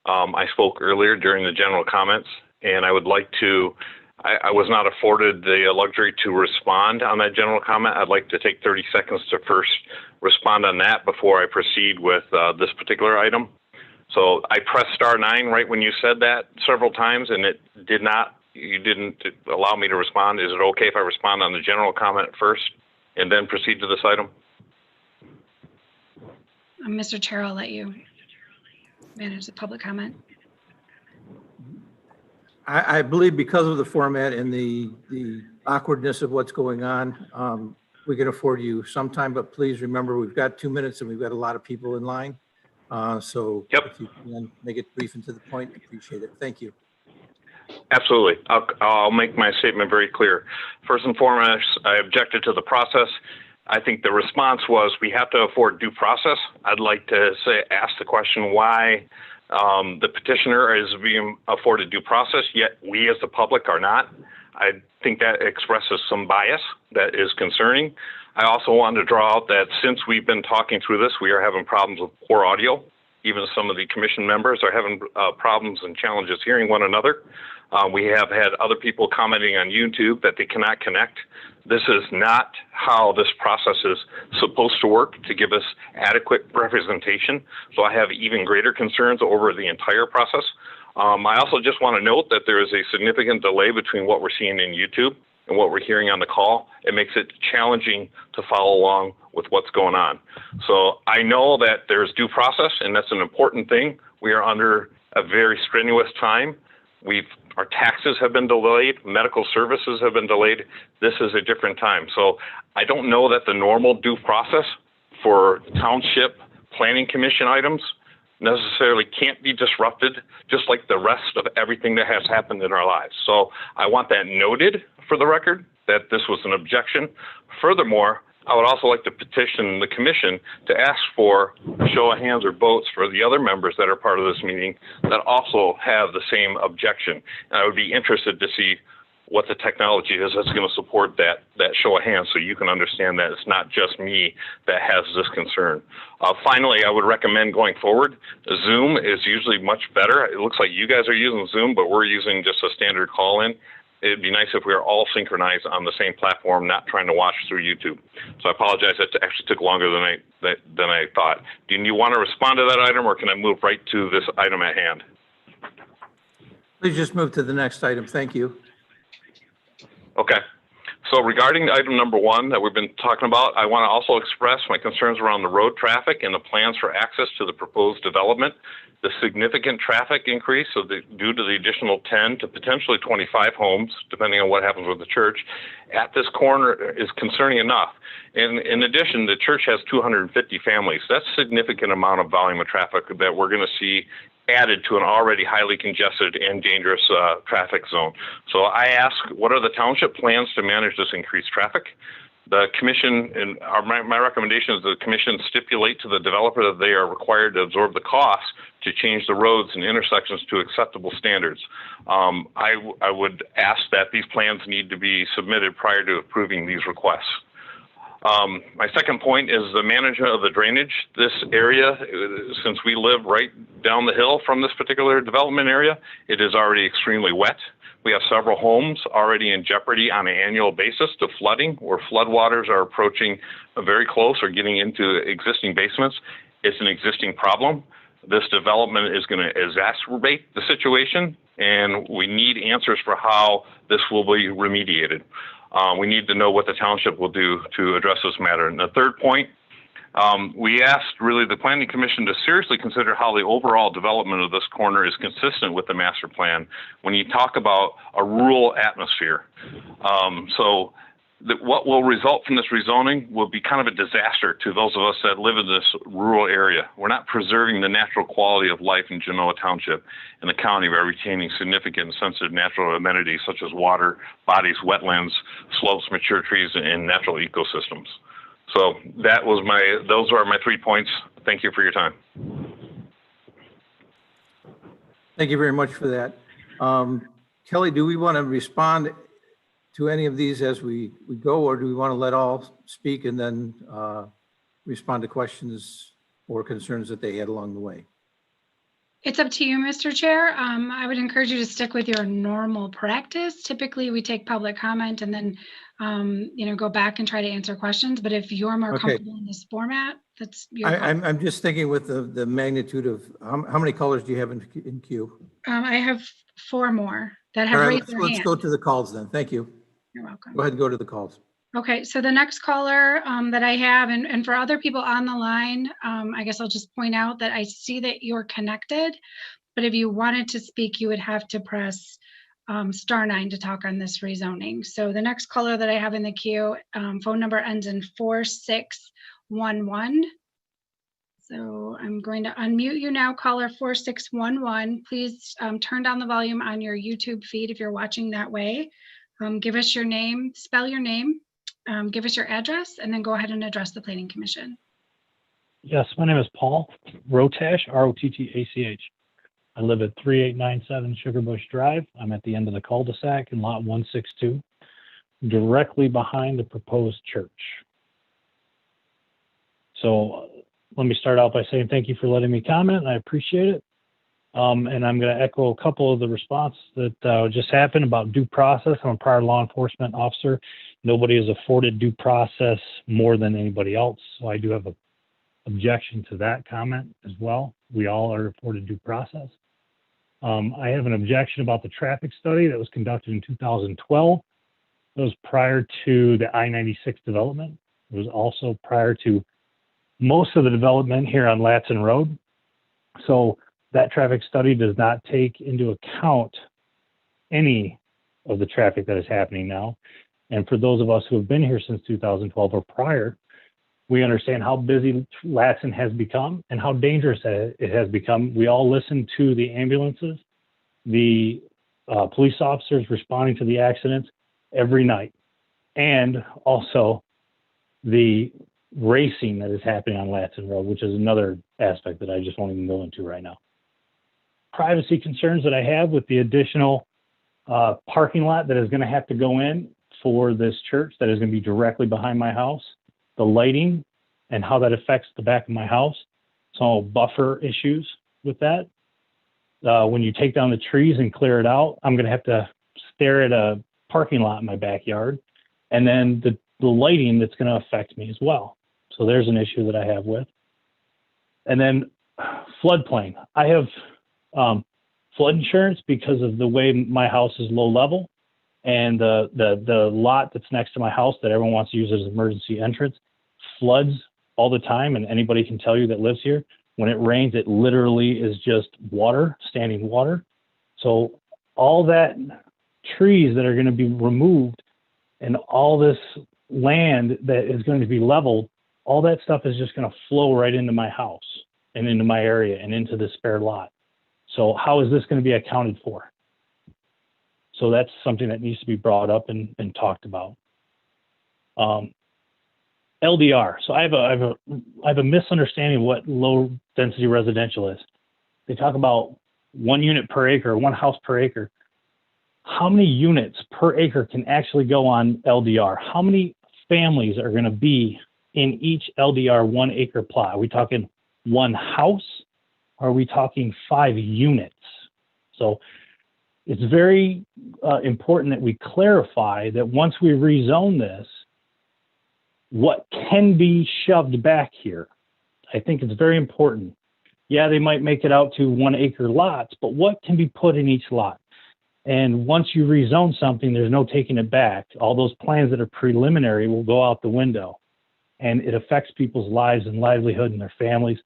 [SPEAKER 7] I spoke earlier during the general comments, and I would like to, I was not afforded the luxury to respond on that general comment. I'd like to take 30 seconds to first respond on that before I proceed with this particular item. So I pressed *9 right when you said that several times, and it did not, you didn't allow me to respond. Is it okay if I respond on the general comment first and then proceed to this item?
[SPEAKER 6] Mr. Chair, I'll let you manage the public comment.
[SPEAKER 1] I believe because of the format and the awkwardness of what's going on, we can afford you some time, but please remember we've got 2 minutes and we've got a lot of people in line. So if you can make it brief and to the point, appreciate it. Thank you.
[SPEAKER 7] Absolutely. I'll make my statement very clear. First and foremost, I objected to the process. I think the response was we have to afford due process. I'd like to ask the question why the petitioner is being afforded due process, yet we as the public are not. I think that expresses some bias that is concerning. I also wanted to draw out that since we've been talking through this, we are having problems with poor audio. Even some of the commission members are having problems and challenges hearing one another. We have had other people commenting on YouTube that they cannot connect. This is not how this process is supposed to work to give us adequate representation. So I have even greater concerns over the entire process. I also just want to note that there is a significant delay between what we're seeing in YouTube and what we're hearing on the call. It makes it challenging to follow along with what's going on. So I know that there's due process, and that's an important thing. We are under a very strenuous time. Our taxes have been delayed, medical services have been delayed. This is a different time. So I don't know that the normal due process for township planning commission items necessarily can't be disrupted, just like the rest of everything that has happened in our lives. So I want that noted for the record, that this was an objection. Furthermore, I would also like to petition the commission to ask for a show of hands or votes for the other members that are part of this meeting that also have the same objection. And I would be interested to see what the technology is that's going to support that show of hands, so you can understand that it's not just me that has this concern. Finally, I would recommend going forward, Zoom is usually much better. It looks like you guys are using Zoom, but we're using just a standard call-in. It'd be nice if we were all synchronized on the same platform, not trying to watch through YouTube. So I apologize, that actually took longer than I thought. Do you want to respond to that item, or can I move right to this item at hand?
[SPEAKER 1] Please just move to the next item. Thank you.
[SPEAKER 7] Okay. So regarding item number 1 that we've been talking about, I want to also express my concerns around the road traffic and the plans for access to the proposed development. The significant traffic increase due to the additional 10 to potentially 25 homes, depending on what happens with the church, at this corner is concerning enough. In addition, the church has 250 families. That's a significant amount of volume of traffic that we're going to see added to an already highly congested and dangerous traffic zone. So I ask, what are the township plans to manage this increased traffic? The commission, and my recommendation is the commission stipulate to the developer that they are required to absorb the costs to change the roads and intersections to acceptable standards. I would ask that these plans need to be submitted prior to approving these requests. My second point is the management of the drainage. This area, since we live right down the hill from this particular development area, it is already extremely wet. We have several homes already in jeopardy on an annual basis to flooding, where floodwaters are approaching very close or getting into existing basements. It's an existing problem. This development is going to exacerbate the situation, and we need answers for how this will be remediated. We need to know what the township will do to address this matter. And the third point, we asked really the Planning Commission to seriously consider how the overall development of this corner is consistent with the master plan when you talk about a rural atmosphere. What will result from this rezoning will be kind of a disaster to those of us that live in this rural area. We're not preserving the natural quality of life in Genoa Township and the county by retaining significant and sensitive natural amenities such as water, bodies, wetlands, slopes, mature trees, and natural ecosystems. So those are my 3 points. Thank you for your time.
[SPEAKER 1] Thank you very much for that. Kelly, do we want to respond to any of these as we go, or do we want to let all speak and then respond to questions or concerns that they had along the way?
[SPEAKER 6] It's up to you, Mr. Chair. I would encourage you to stick with your normal practice. Typically, we take public comment and then go back and try to answer questions. But if you're more comfortable in this format, that's your call.
[SPEAKER 1] I'm just thinking with the magnitude of how many colors do you have in queue?
[SPEAKER 6] I have 4 more that have raised their hand.
[SPEAKER 1] Let's go to the calls then. Thank you.
[SPEAKER 6] You're welcome.
[SPEAKER 1] Go ahead and go to the calls.
[SPEAKER 6] Okay, so the next caller that I have, and for other people on the line, I guess I'll just point out that I see that you're connected, but if you wanted to speak, you would have to press *9 to talk on this rezoning. So the next caller that I have in the queue, phone number ends in 4611. So I'm going to unmute you now, caller 4611. Please turn down the volume on your YouTube feed if you're watching that way. Give us your name, spell your name, give us your address, and then go ahead and address the Planning Commission.
[SPEAKER 15] Yes, my name is Paul Rotash, R-O-T-T-A-C-H. I live at 3897 Sugarbush Drive. I'm at the end of the cul-de-sac in lot 162, directly behind the proposed church. So let me start out by saying thank you for letting me comment. I appreciate it. And I'm going to echo a couple of the responses that just happened about due process. I'm a prior law enforcement officer. Nobody is afforded due process more than anybody else. So I do have an objection to that comment as well. We all are afforded due process. I have an objection about the traffic study that was conducted in 2012. It was prior to the I-96 development. It was also prior to most of the development here on Latson Road. So that traffic study does not take into account any of the traffic that is happening now. And for those of us who have been here since 2012 or prior, we understand how busy Latson has become and how dangerous it has become. We all listen to the ambulances, the police officers responding to the accidents every night, and also the racing that is happening on Latson Road, which is another aspect that I just won't even go into right now. Privacy concerns that I have with the additional parking lot that is going to have to go in for this church that is going to be directly behind my house, the lighting and how that affects the back of my house. So buffer issues with that. When you take down the trees and clear it out, I'm going to have to stare at a parking lot in my backyard, and then the lighting that's going to affect me as well. So there's an issue that I have with. And then floodplain. I have flood insurance because of the way my house is low level, and the lot that's next to my house that everyone wants to use as an emergency entrance floods all the time, and anybody can tell you that lives here. When it rains, it literally is just water, standing water. So all that trees that are going to be removed and all this land that is going to be leveled, all that stuff is just going to flow right into my house and into my area and into the spare lot. So how is this going to be accounted for? So that's something that needs to be brought up and talked about. LDR. So I have a misunderstanding of what low density residential is. They talk about 1 unit per acre, 1 house per acre. How many units per acre can actually go on LDR? How many families are going to be in each LDR 1 acre plot? Are we talking 1 house? Or are we talking 5 units? So it's very important that we clarify that once we rezone this, what can be shoved back here. I think it's very important. Yeah, they might make it out to 1 acre lots, but what can be put in each lot? And once you rezone something, there's no taking it back. All those plans that are preliminary will go out the window, and it affects people's lives and livelihood and their families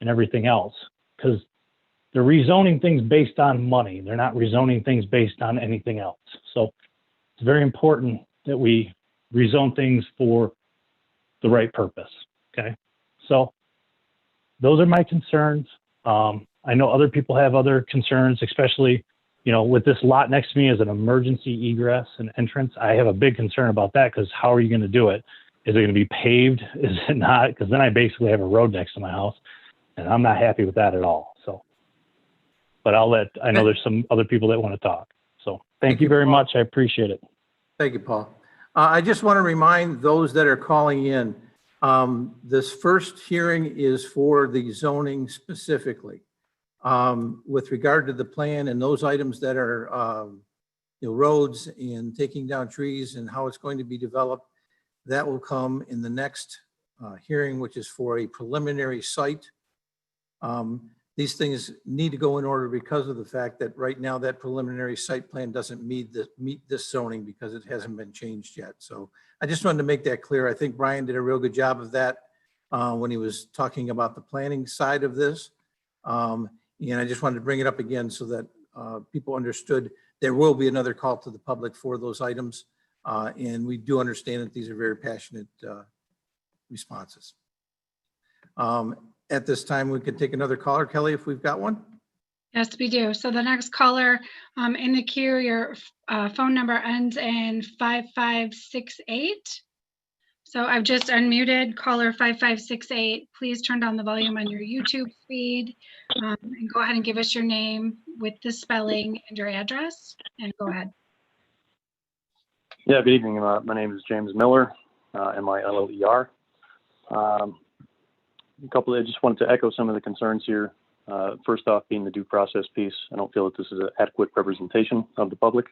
[SPEAKER 15] and everything else, because they're rezoning things based on money. They're not rezoning things based on anything else. So it's very important that we rezone things for the right purpose. Okay. So those are my concerns. I know other people have other concerns, especially, with this lot next to me as an emergency egress and entrance. I have a big concern about that, because how are you going to do it? Is it going to be paved? Is it not? Because then I basically have a road next to my house, and I'm not happy with that at all. So, but I know there's some other people that want to talk. So thank you very much. I appreciate it.
[SPEAKER 1] Thank you, Paul. I just want to remind those that are calling in, this first hearing is for the zoning specifically. With regard to the plan and those items that are roads and taking down trees and how it's going to be developed, that will come in the next hearing, which is for a preliminary site. These things need to go in order because of the fact that right now that preliminary site plan doesn't meet this zoning because it hasn't been changed yet. So I just wanted to make that clear. I think Brian did a real good job of that when he was talking about the planning side of this. And I just wanted to bring it up again so that people understood there will be another call to the public for those items. And we do understand that these are very passionate responses. At this time, we could take another caller. Kelly, if we've got one.
[SPEAKER 6] Yes, we do. So the next caller in the queue, your phone number ends in 5568. So I've just unmuted caller 5568. Please turn down the volume on your YouTube feed and go ahead and give us your name with the spelling and your address, and go ahead.
[SPEAKER 16] Yeah, good evening. My name is James Miller, M-I-L-L-E-R. I just wanted to echo some of the concerns here. First off, being the due process piece, I don't feel that this is an adequate representation of the public.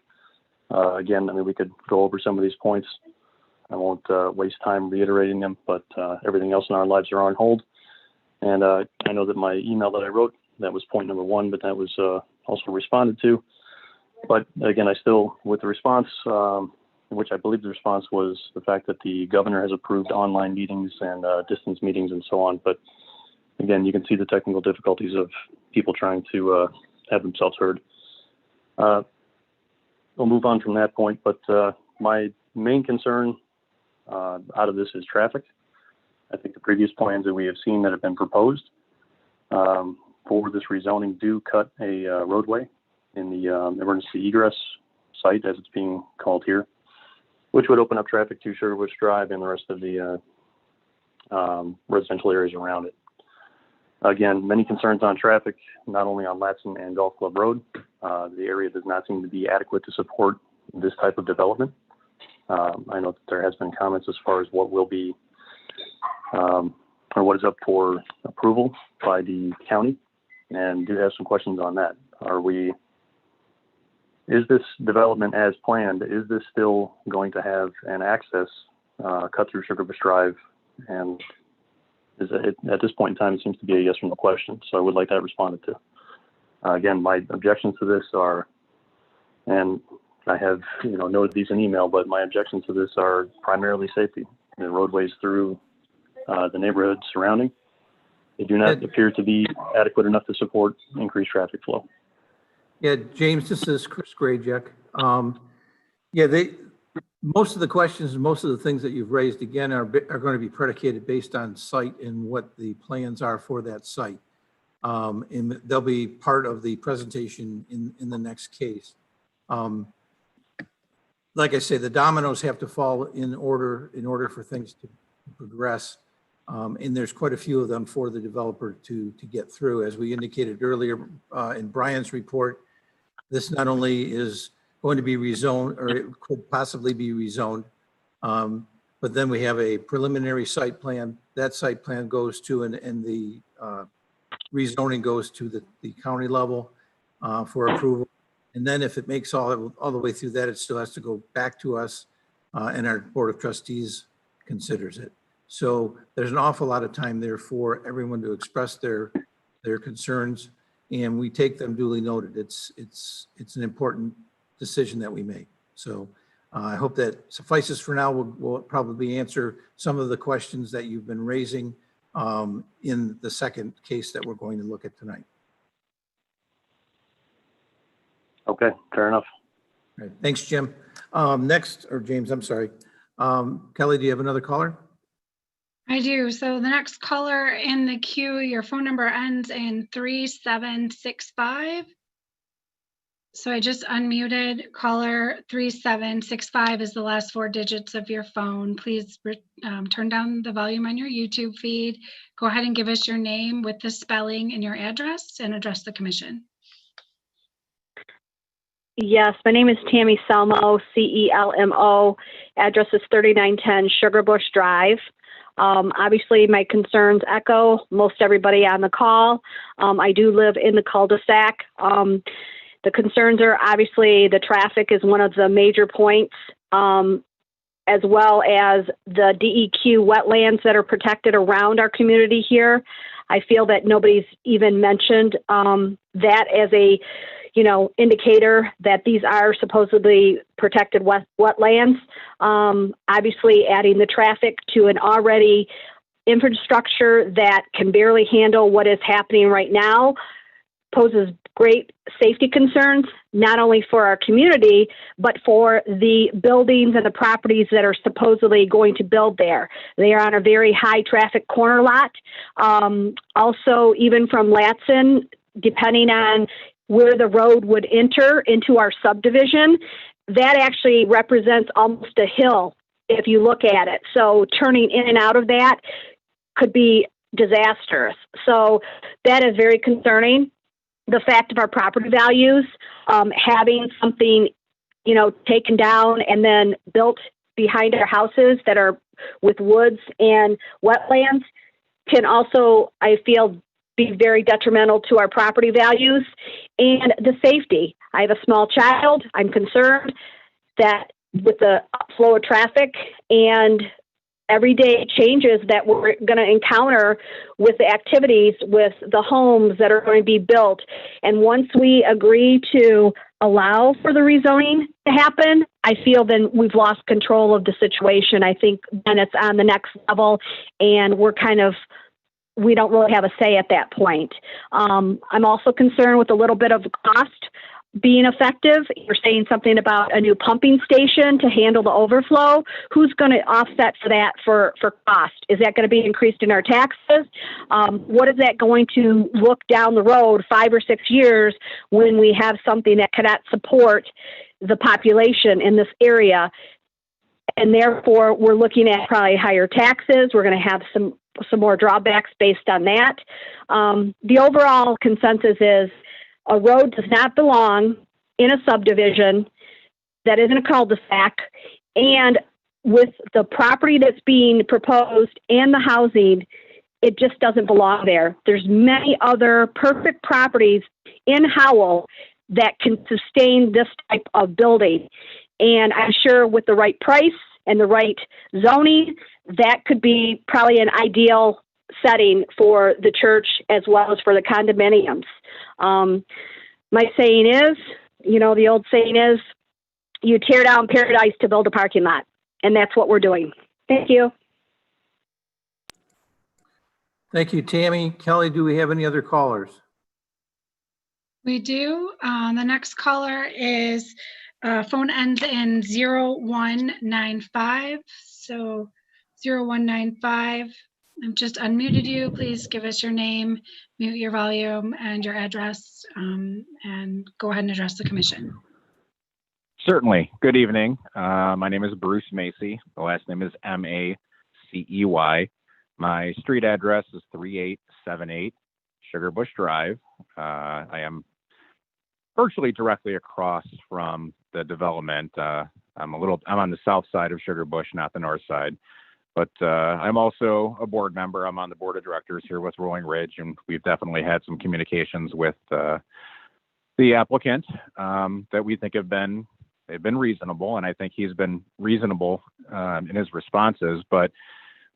[SPEAKER 16] Again, I mean, we could go over some of these points. I won't waste time reiterating them, but everything else in our lives are on hold. And I know that my email that I wrote, that was point number one, but that was also responded to. But again, I still, with the response, which I believe the response was the fact that the governor has approved online meetings and distance meetings and so on. But again, you can see the technical difficulties of people trying to have themselves heard. We'll move on from that point, but my main concern out of this is traffic. I think the previous plans that we have seen that have been proposed for this rezoning do cut a roadway in the emergency egress site, as it's being called here, which would open up traffic to Sugar Bush Drive and the rest of the residential areas around it. Again, many concerns on traffic, not only on Latson and Golf Club Road. The area does not seem to be adequate to support this type of development. I know that there has been comments as far as what will be or what is up for approval by the county, and do have some questions on that. Is this development as planned? Is this still going to have an access cut through Sugar Bush Drive? And at this point in time, it seems to be a yes or no question. So I would like that responded to. Again, my objections to this are, and I have noted these in email, but my objections to this are primarily safety. The roadways through the neighborhood surrounding, they do not appear to be adequate enough to support increased traffic flow.
[SPEAKER 1] Yeah, James, this is Chris Grayjack. Most of the questions and most of the things that you've raised, again, are going to be predicated based on site and what the plans are for that site. And they'll be part of the presentation in the next case. Like I say, the dominoes have to fall in order for things to progress. And there's quite a few of them for the developer to get through. As we indicated earlier in Brian's report, this not only is going to be rezoned, or it could possibly be rezoned, but then we have a preliminary site plan. That site plan goes to, and the rezoning goes to the county level for approval. And then if it makes all the way through that, it still has to go back to us, and our Board of Trustees considers it. So there's an awful lot of time there for everyone to express their concerns, and we take them duly noted. It's an important decision that we make. So I hope that suffices for now. We'll probably answer some of the questions that you've been raising in the second case that we're going to look at tonight.
[SPEAKER 16] Okay, fair enough.
[SPEAKER 1] All right, thanks, Jim. Next, or James, I'm sorry. Kelly, do you have another caller?
[SPEAKER 6] I do. So the next caller in the queue, your phone number ends in 3765. So I just unmuted. Caller 3765 is the last four digits of your phone. Please turn down the volume on your YouTube feed. Go ahead and give us your name with the spelling and your address, and address the commission.
[SPEAKER 17] Yes, my name is Tammy Selmo, CELMO. Address is 3910 Sugar Bush Drive. Obviously, my concerns echo most everybody on the call. I do live in the cul-de-sac. The concerns are obviously the traffic is one of the major points, as well as the DEQ wetlands that are protected around our community here. I feel that nobody's even mentioned that as a indicator that these are supposedly protected wetlands. Obviously, adding the traffic to an already infrastructure that can barely handle what is happening right now poses great safety concerns, not only for our community, but for the buildings and the properties that are supposedly going to build there. They are on a very high traffic corner lot. Also, even from Latson, depending on where the road would enter into our subdivision, that actually represents almost a hill if you look at it. So turning in and out of that could be disastrous. So that is very concerning. The fact of our property values, having something, taken down and then built behind our houses that are with woods and wetlands can also, I feel, be very detrimental to our property values and the safety. I have a small child. I'm concerned that with the flow of traffic and everyday changes that we're going to encounter with the activities, with the homes that are going to be built. And once we agree to allow for the rezoning to happen, I feel then we've lost control of the situation. I think then it's on the next level, and we don't really have a say at that point. I'm also concerned with a little bit of cost being effective. You're saying something about a new pumping station to handle the overflow. Who's going to offset for that for cost? Is that going to be increased in our taxes? What is that going to look down the road 5 or 6 years when we have something that cannot support the population in this area? And therefore, we're looking at probably higher taxes. We're going to have some more drawbacks based on that. The overall consensus is a road does not belong in a subdivision that isn't a cul-de-sac, and with the property that's being proposed and the housing, it just doesn't belong there. There's many other perfect properties in Howell that can sustain this type of building. And I'm sure with the right price and the right zoning, that could be probably an ideal setting for the church as well as for the condominiums. My saying is, the old saying is, you tear down paradise to build a parking lot. And that's what we're doing. Thank you.
[SPEAKER 1] Thank you, Tammy. Kelly, do we have any other callers?
[SPEAKER 6] We do. The next caller is phone ends in 0195. So 0195. I've just unmuted you. Please give us your name, mute your volume, and your address, and go ahead and address the commission.
[SPEAKER 2] Certainly. Good evening. My name is Bruce Macy. The last name is Macey. My street address is 3878 Sugar Bush Drive. I am virtually directly across from the development. I'm on the south side of Sugar Bush, not the north side. But I'm also a board member. I'm on the board of directors here with Rolling Ridge, and we've definitely had some communications with the applicant that we think they've been reasonable, and I think he's been reasonable in his responses. But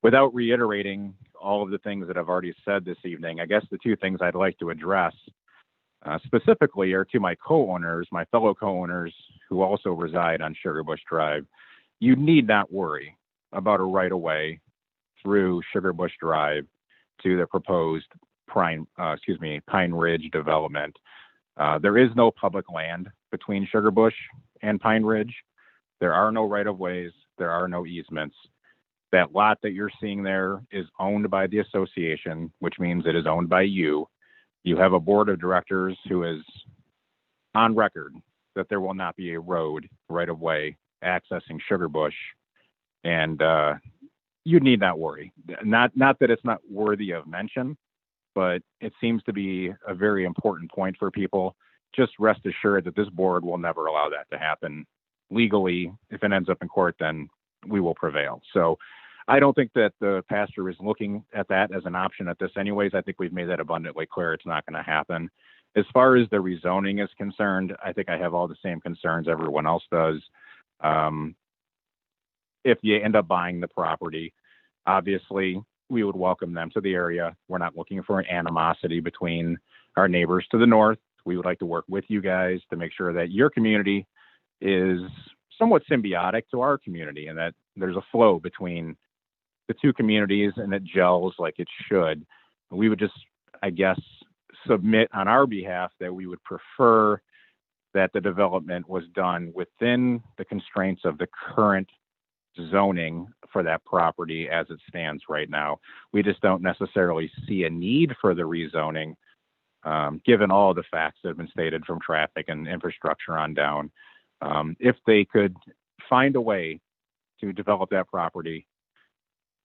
[SPEAKER 2] without reiterating all of the things that I've already said this evening, I guess the two things I'd like to address specifically are to my co-owners, my fellow co-owners who also reside on Sugar Bush Drive. You need not worry about a right-of-way through Sugar Bush Drive to the proposed Pine Ridge development. There is no public land between Sugar Bush and Pine Ridge. There are no right-of-ways. There are no easements. That lot that you're seeing there is owned by the association, which means it is owned by you. You have a board of directors who is on record that there will not be a road right-of-way accessing Sugar Bush. And you need not worry. Not that it's not worthy of mention, but it seems to be a very important point for people. Just rest assured that this board will never allow that to happen legally. If it ends up in court, then we will prevail. So I don't think that the pastor is looking at that as an option at this anyways. I think we've made that abundantly clear. It's not going to happen. As far as the rezoning is concerned, I think I have all the same concerns everyone else does. If you end up buying the property, obviously we would welcome them to the area. We're not looking for an animosity between our neighbors to the north. We would like to work with you guys to make sure that your community is somewhat symbiotic to our community and that there's a flow between the two communities and it gels like it should. We would just, I guess, submit on our behalf that we would prefer that the development was done within the constraints of the current zoning for that property as it stands right now. We just don't necessarily see a need for the rezoning, given all the facts that have been stated from traffic and infrastructure on down. If they could find a way to develop that property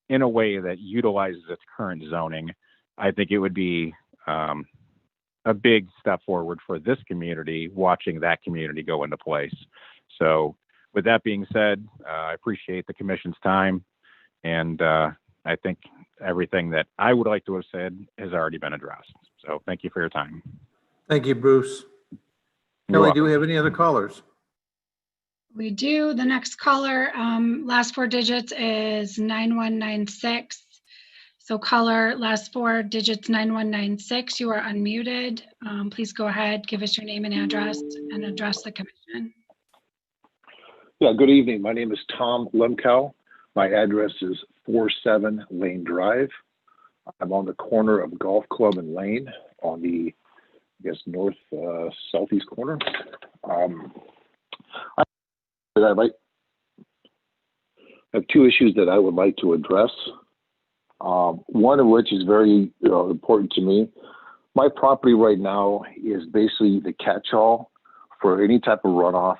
[SPEAKER 2] in a way that utilizes its current zoning, I think it would be a big step forward for this community, watching that community go into place. So with that being said, I appreciate the commission's time, and I think everything that I would like to have said has already been addressed. So thank you for your time.
[SPEAKER 1] Thank you, Bruce.
[SPEAKER 2] You're
[SPEAKER 1] Kelly,
[SPEAKER 2] welcome.
[SPEAKER 1] do we have any other callers?
[SPEAKER 6] We do. The next caller, last four digits is 9196. So caller, last four digits 9196. You are unmuted. Please go ahead, give us your name and address and address the commission.
[SPEAKER 18] Yeah, good evening. My name is Tom Lemkow. My address is 47 Lane Drive. I'm on the corner of Golf Club and Lane on the, I guess, north southeast corner. I have two issues that I would like to address. One of which is very important to me. My property right now is basically the catch-all for any type of runoff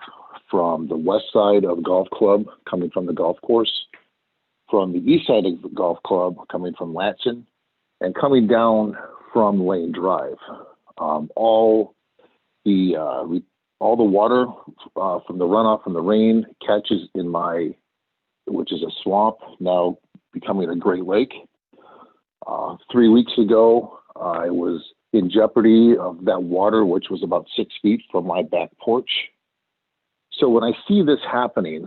[SPEAKER 18] from the west side of the golf club coming from the golf course, from the east side of the golf club coming from Latson, and coming down from Lane Drive. All the water from the runoff from the rain catches in my, which is a swamp, now becoming a Great Lake. 3 weeks ago, I was in jeopardy of that water, which was about 6 feet from my back porch. So when I see this happening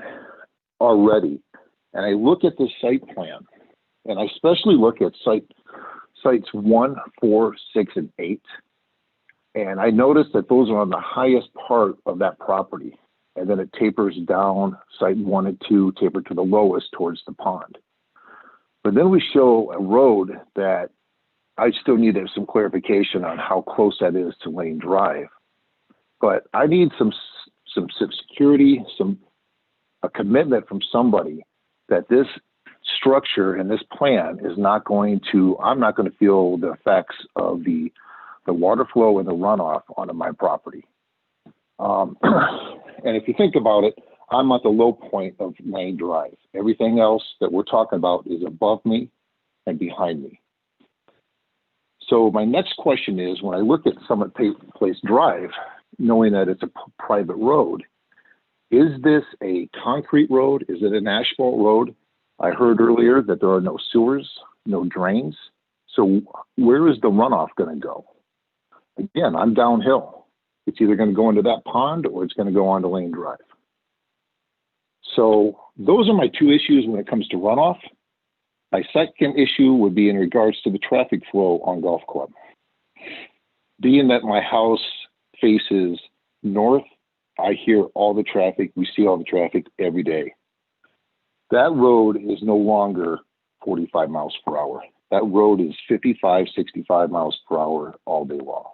[SPEAKER 18] already, and I look at this site plan, and I especially look at sites 1, 4, 6, and 8, and I notice that those are on the highest part of that property, and then it tapers down, site 1 and 2 taper to the lowest towards the pond. But then we show a road that I still need some clarification on how close that is to Lane Drive. But I need some security, a commitment from somebody that this structure and this plan is not going to, I'm not going to feel the effects of the water flow and the runoff onto my property. And if you think about it, I'm at the low point of Lane Drive. Everything else that we're talking about is above me and behind me. So my next question is, when I look at Summit Place Drive, knowing that it's a private road, is this a concrete road? Is it an asphalt road? I heard earlier that there are no sewers, no drains. So where is the runoff going to go? Again, I'm downhill. It's either going to go into that pond or it's going to go onto Lane Drive. So those are my two issues when it comes to runoff. My second issue would be in regards to the traffic flow on Golf Club. Being that my house faces north, I hear all the traffic. We see all the traffic every day. That road is no longer 45 miles per hour. That road is 55, 65 miles per hour all day long.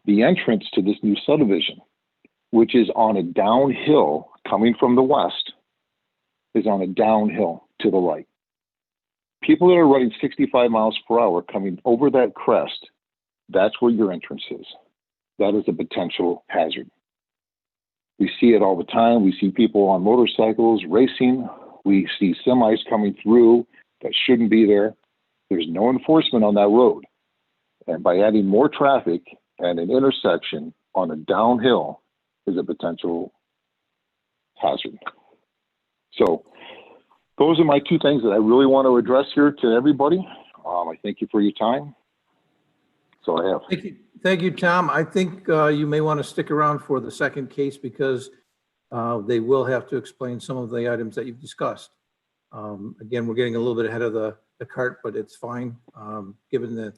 [SPEAKER 18] The entrance to this new subdivision, which is on a downhill coming from the west, is on a downhill to the right. People that are running 65 miles per hour coming over that crest, that's where your entrance is. That is a potential hazard. We see it all the time. We see people on motorcycles racing. We see semis coming through that shouldn't be there. There's no enforcement on that road. And by adding more traffic and an intersection on a downhill is a potential hazard. So those are my two things that I really want to address here to everybody. I thank you for your time. That's all I have.
[SPEAKER 1] Thank you, Tom. I think you may want to stick around for the second case because they will have to explain some of the items that you've discussed. Again, we're getting a little bit ahead of the cart, but it's fine given the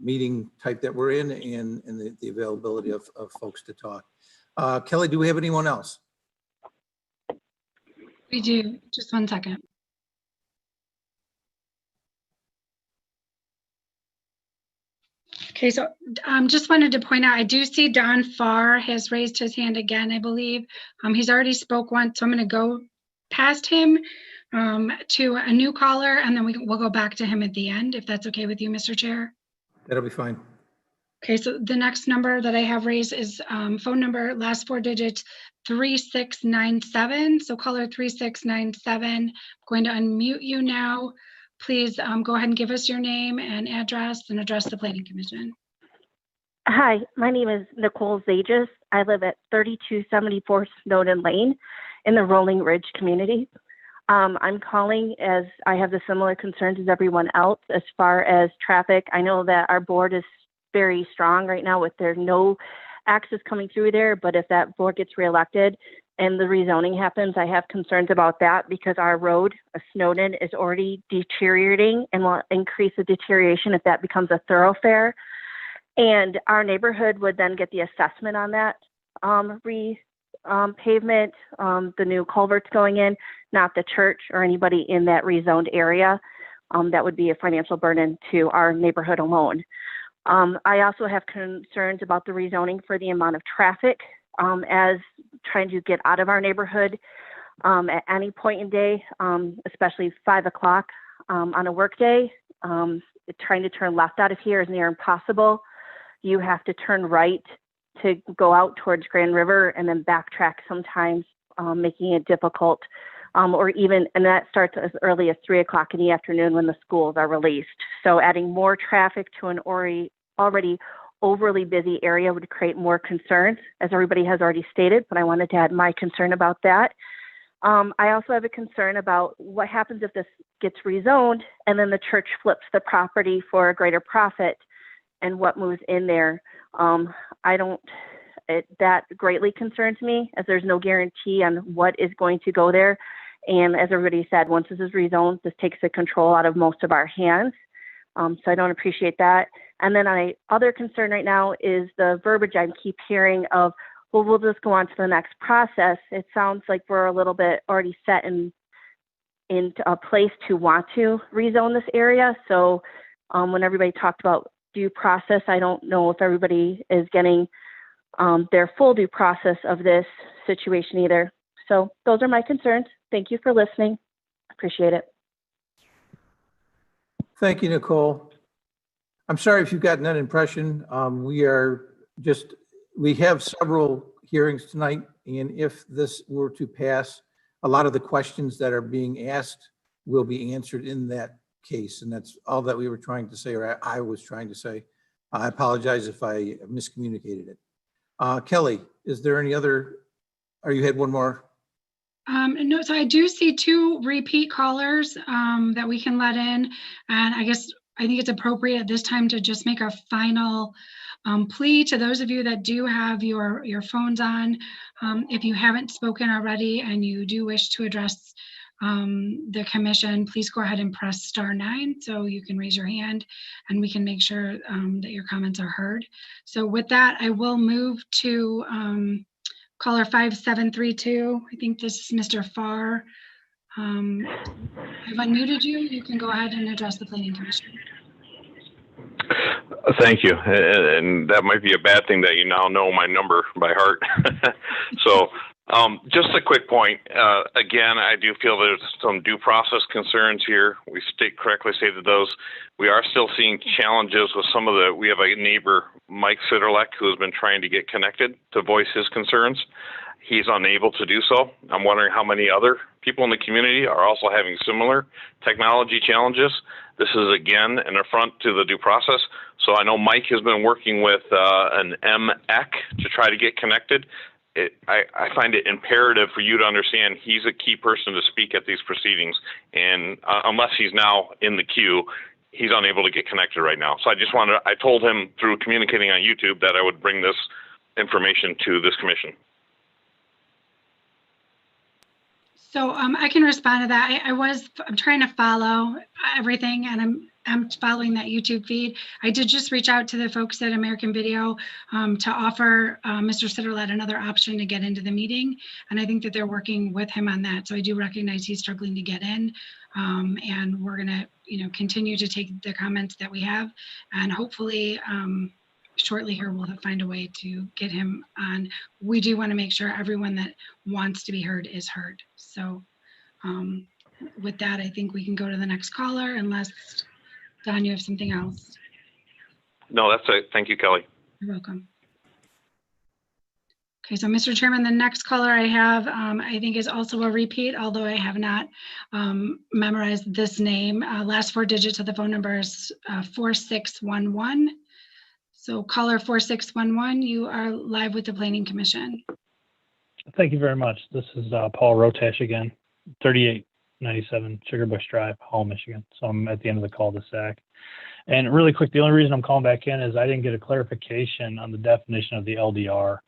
[SPEAKER 1] meeting type that we're in and the availability of folks to talk. Kelly, do we have anyone else?
[SPEAKER 6] We do. Just 1 second. Okay, so just wanted to point out, I do see Don Farr has raised his hand again, I believe. He's already spoke once, so I'm going to go past him to a new caller, and then we'll go back to him at the end, if that's okay with you, Mr. Chair.
[SPEAKER 1] That'll be fine.
[SPEAKER 6] Okay, so the next number that I have raised is phone number, last four digits, 3697. So caller 3697, I'm going to unmute you now. Please go ahead and give us your name and address and address the Planning Commission.
[SPEAKER 19] Hi, my name is Nicole Zages. I live at 3274 Snowden Lane in the Rolling Ridge community. I'm calling as I have the similar concerns as everyone else as far as traffic. I know that our board is very strong right now with there no access coming through there, but if that board gets reelected and the rezoning happens, I have concerns about that because our road, Snowden, is already deteriorating and will increase the deterioration if that becomes a thoroughfare. And our neighborhood would then get the assessment on that pavement, the new culverts going in, not the church or anybody in that rezoned area. That would be a financial burden to our neighborhood alone. I also have concerns about the rezoning for the amount of traffic as trying to get out of our neighborhood at any point in day, especially 5 o'clock on a work day. Trying to turn left out of here is near impossible. You have to turn right to go out towards Grand River and then backtrack sometimes, making it difficult. And that starts as early as 3 o'clock in the afternoon when the schools are released. So adding more traffic to an already overly busy area would create more concerns, as everybody has already stated, but I wanted to add my concern about that. I also have a concern about what happens if this gets rezoned and then the church flips the property for a greater profit and what moves in there. That greatly concerns me as there's no guarantee on what is going to go there. And as everybody said, once this is rezoned, this takes the control out of most of our hands. So I don't appreciate that. And then other concern right now is the verbiage I keep hearing of, well, we'll just go on to the next process. It sounds like we're a little bit already set into a place to want to rezone this area. So when everybody talked about due process, I don't know if everybody is getting their full due process of this situation either. So those are my concerns. Thank you for listening. Appreciate it.
[SPEAKER 1] Thank you, Nicole. I'm sorry if you've gotten that impression. We have several hearings tonight, and if this were to pass, a lot of the questions that are being asked will be answered in that case, and that's all that we were trying to say, or I was trying to say. I apologize if I miscommunicated it. Kelly, is there any other, or you had one more?
[SPEAKER 6] No, so I do see 2 repeat callers that we can let in. And I think it's appropriate at this time to just make a final plea to those of you that do have your phones on. If you haven't spoken already and you do wish to address the commission, please go ahead and press *9 so you can raise your hand and we can make sure that your comments are heard. So with that, I will move to caller 5732. I think this is Mr. Farr. I've unmuted you. You can go ahead and address the Planning Commission.
[SPEAKER 7] Thank you. And that might be a bad thing that you now know my number by heart. So just a quick point. Again, I do feel there's some due process concerns here. We correctly stated those. We are still seeing challenges with we have a neighbor, Mike Sitterleck, who has been trying to get connected to voice his concerns. He's unable to do so. I'm wondering how many other people in the community are also having similar technology challenges. This is, again, an affront to the due process. So I know Mike has been working with an MEC to try to get connected. I find it imperative for you to understand he's a key person to speak at these proceedings. And unless he's now in the queue, he's unable to get connected right now. So I told him through communicating on YouTube that I would bring this information to this commission.
[SPEAKER 6] So I can respond to that. I'm trying to follow everything, and I'm following that YouTube feed. I did just reach out to the folks at American Video to offer Mr. Sitterlett another option to get into the meeting, and I think that they're working with him on that. So I do recognize he's struggling to get in, and we're gonna, continue to take the comments that we have, and hopefully shortly here we'll find a way to get him on. We do want to make sure everyone that wants to be heard is heard. So with that, I think we can go to the next caller, unless Don, you have something else.
[SPEAKER 7] No, that's it. Thank you, Kelly.
[SPEAKER 6] You're welcome. Okay, so Mr. Chairman, the next caller I have, I think is also a repeat, although I have not memorized this name. Last 4 digits of the phone number is 4611. So caller 4611, you are live with the Planning Commission.
[SPEAKER 15] Thank you very much. This is Paul Rotash again, 97 Sugar Bush Drive, Hall, Michigan. So I'm at the end of the cul-de-sac. And really quick, the only reason I'm calling back in is I didn't get a clarification on the definition of the LDR,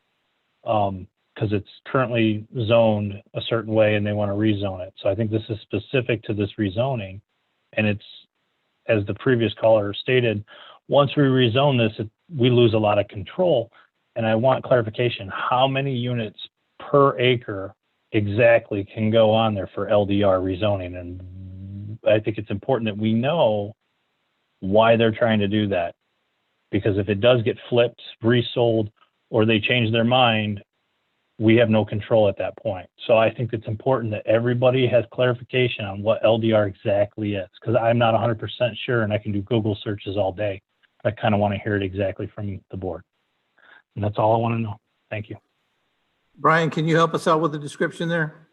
[SPEAKER 15] because it's currently zoned a certain way and they want to rezone it. So I think this is specific to this rezoning. And it's, as the previous caller stated, once we rezone this, we lose a lot of control. And I want clarification, how many units per acre exactly can go on there for LDR rezoning? And I think it's important that we know why they're trying to do that. Because if it does get flipped, resold, or they change their mind, we have no control at that point. So I think it's important that everybody has clarification on what LDR exactly is, because I'm not 100% sure, and I can do Google searches all day. I kind of want to hear it exactly from the board. And that's all I want to know. Thank you.
[SPEAKER 1] Brian, can you help us out with the description there,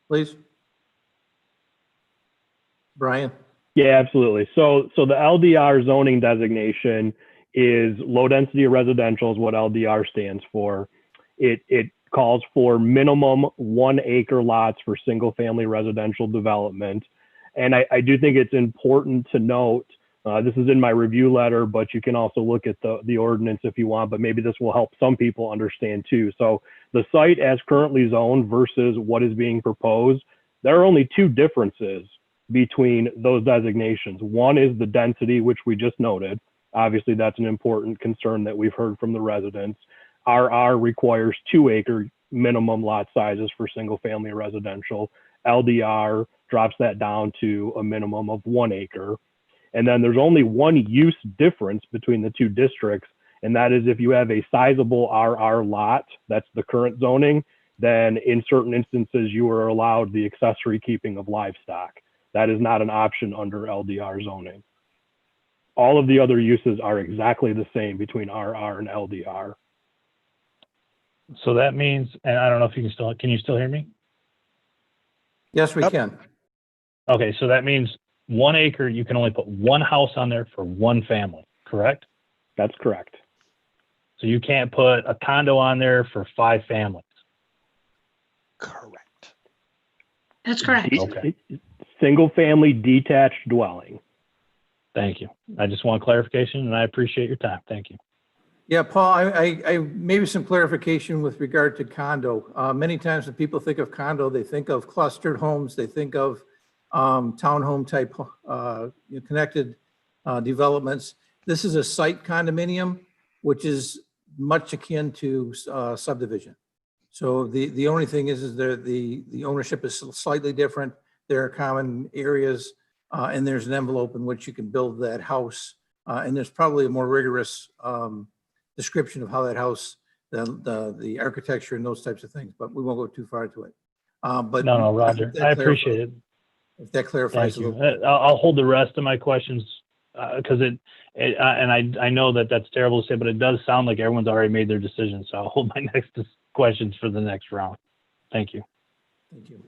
[SPEAKER 1] please? Brian?
[SPEAKER 10] Yeah, absolutely. So the LDR zoning designation is low density residential is what LDR stands for. It calls for minimum 1 acre lots for single family residential development. And I do think it's important to note, this is in my review letter, but you can also look at the ordinance if you want, but maybe this will help some people understand too. So the site as currently zoned versus what is being proposed, there are only two differences between those designations. One is the density, which we just noted. Obviously, that's an important concern that we've heard from the residents. RR requires 2 acre minimum lot sizes for single family residential. LDR drops that down to a minimum of 1 acre. And then there's only one use difference between the two districts, and that is if you have a sizable RR lot, that's the current zoning, then in certain instances you are allowed the accessory keeping of livestock. That is not an option under LDR zoning. All of the other uses are exactly the same between RR and LDR.
[SPEAKER 15] So that means, and I don't know if you can you still hear me?
[SPEAKER 1] Yes, we can.
[SPEAKER 15] Okay, so that means 1 acre, you can only put one house on there for one family, correct?
[SPEAKER 10] That's correct.
[SPEAKER 15] So you can't put a condo on there for 5 families.
[SPEAKER 3] Correct.
[SPEAKER 6] That's correct.
[SPEAKER 15] Okay.
[SPEAKER 10] Single family detached dwelling.
[SPEAKER 15] Thank you. I just want clarification and I appreciate your time. Thank you.
[SPEAKER 1] Yeah, Paul, I maybe some clarification with regard to condo. Many times when people think of condo, they think of clustered homes, they think of townhome type connected developments. This is a site condominium, which is much akin to subdivision. So the only thing is the ownership is slightly different. There are common areas and there's an envelope in which you can build that house. And there's probably a more rigorous description of how that house, the architecture and those types of things, but we won't go too far into it. But
[SPEAKER 15] No, Roger, I appreciate it.
[SPEAKER 1] If that clarifies a
[SPEAKER 15] Thank
[SPEAKER 1] little.
[SPEAKER 15] you. I'll hold the rest of my questions because and I know that that's terrible to say, but it does sound like everyone's already made their decision. So I'll hold my next questions for the next round. Thank you.
[SPEAKER 1] Thank you.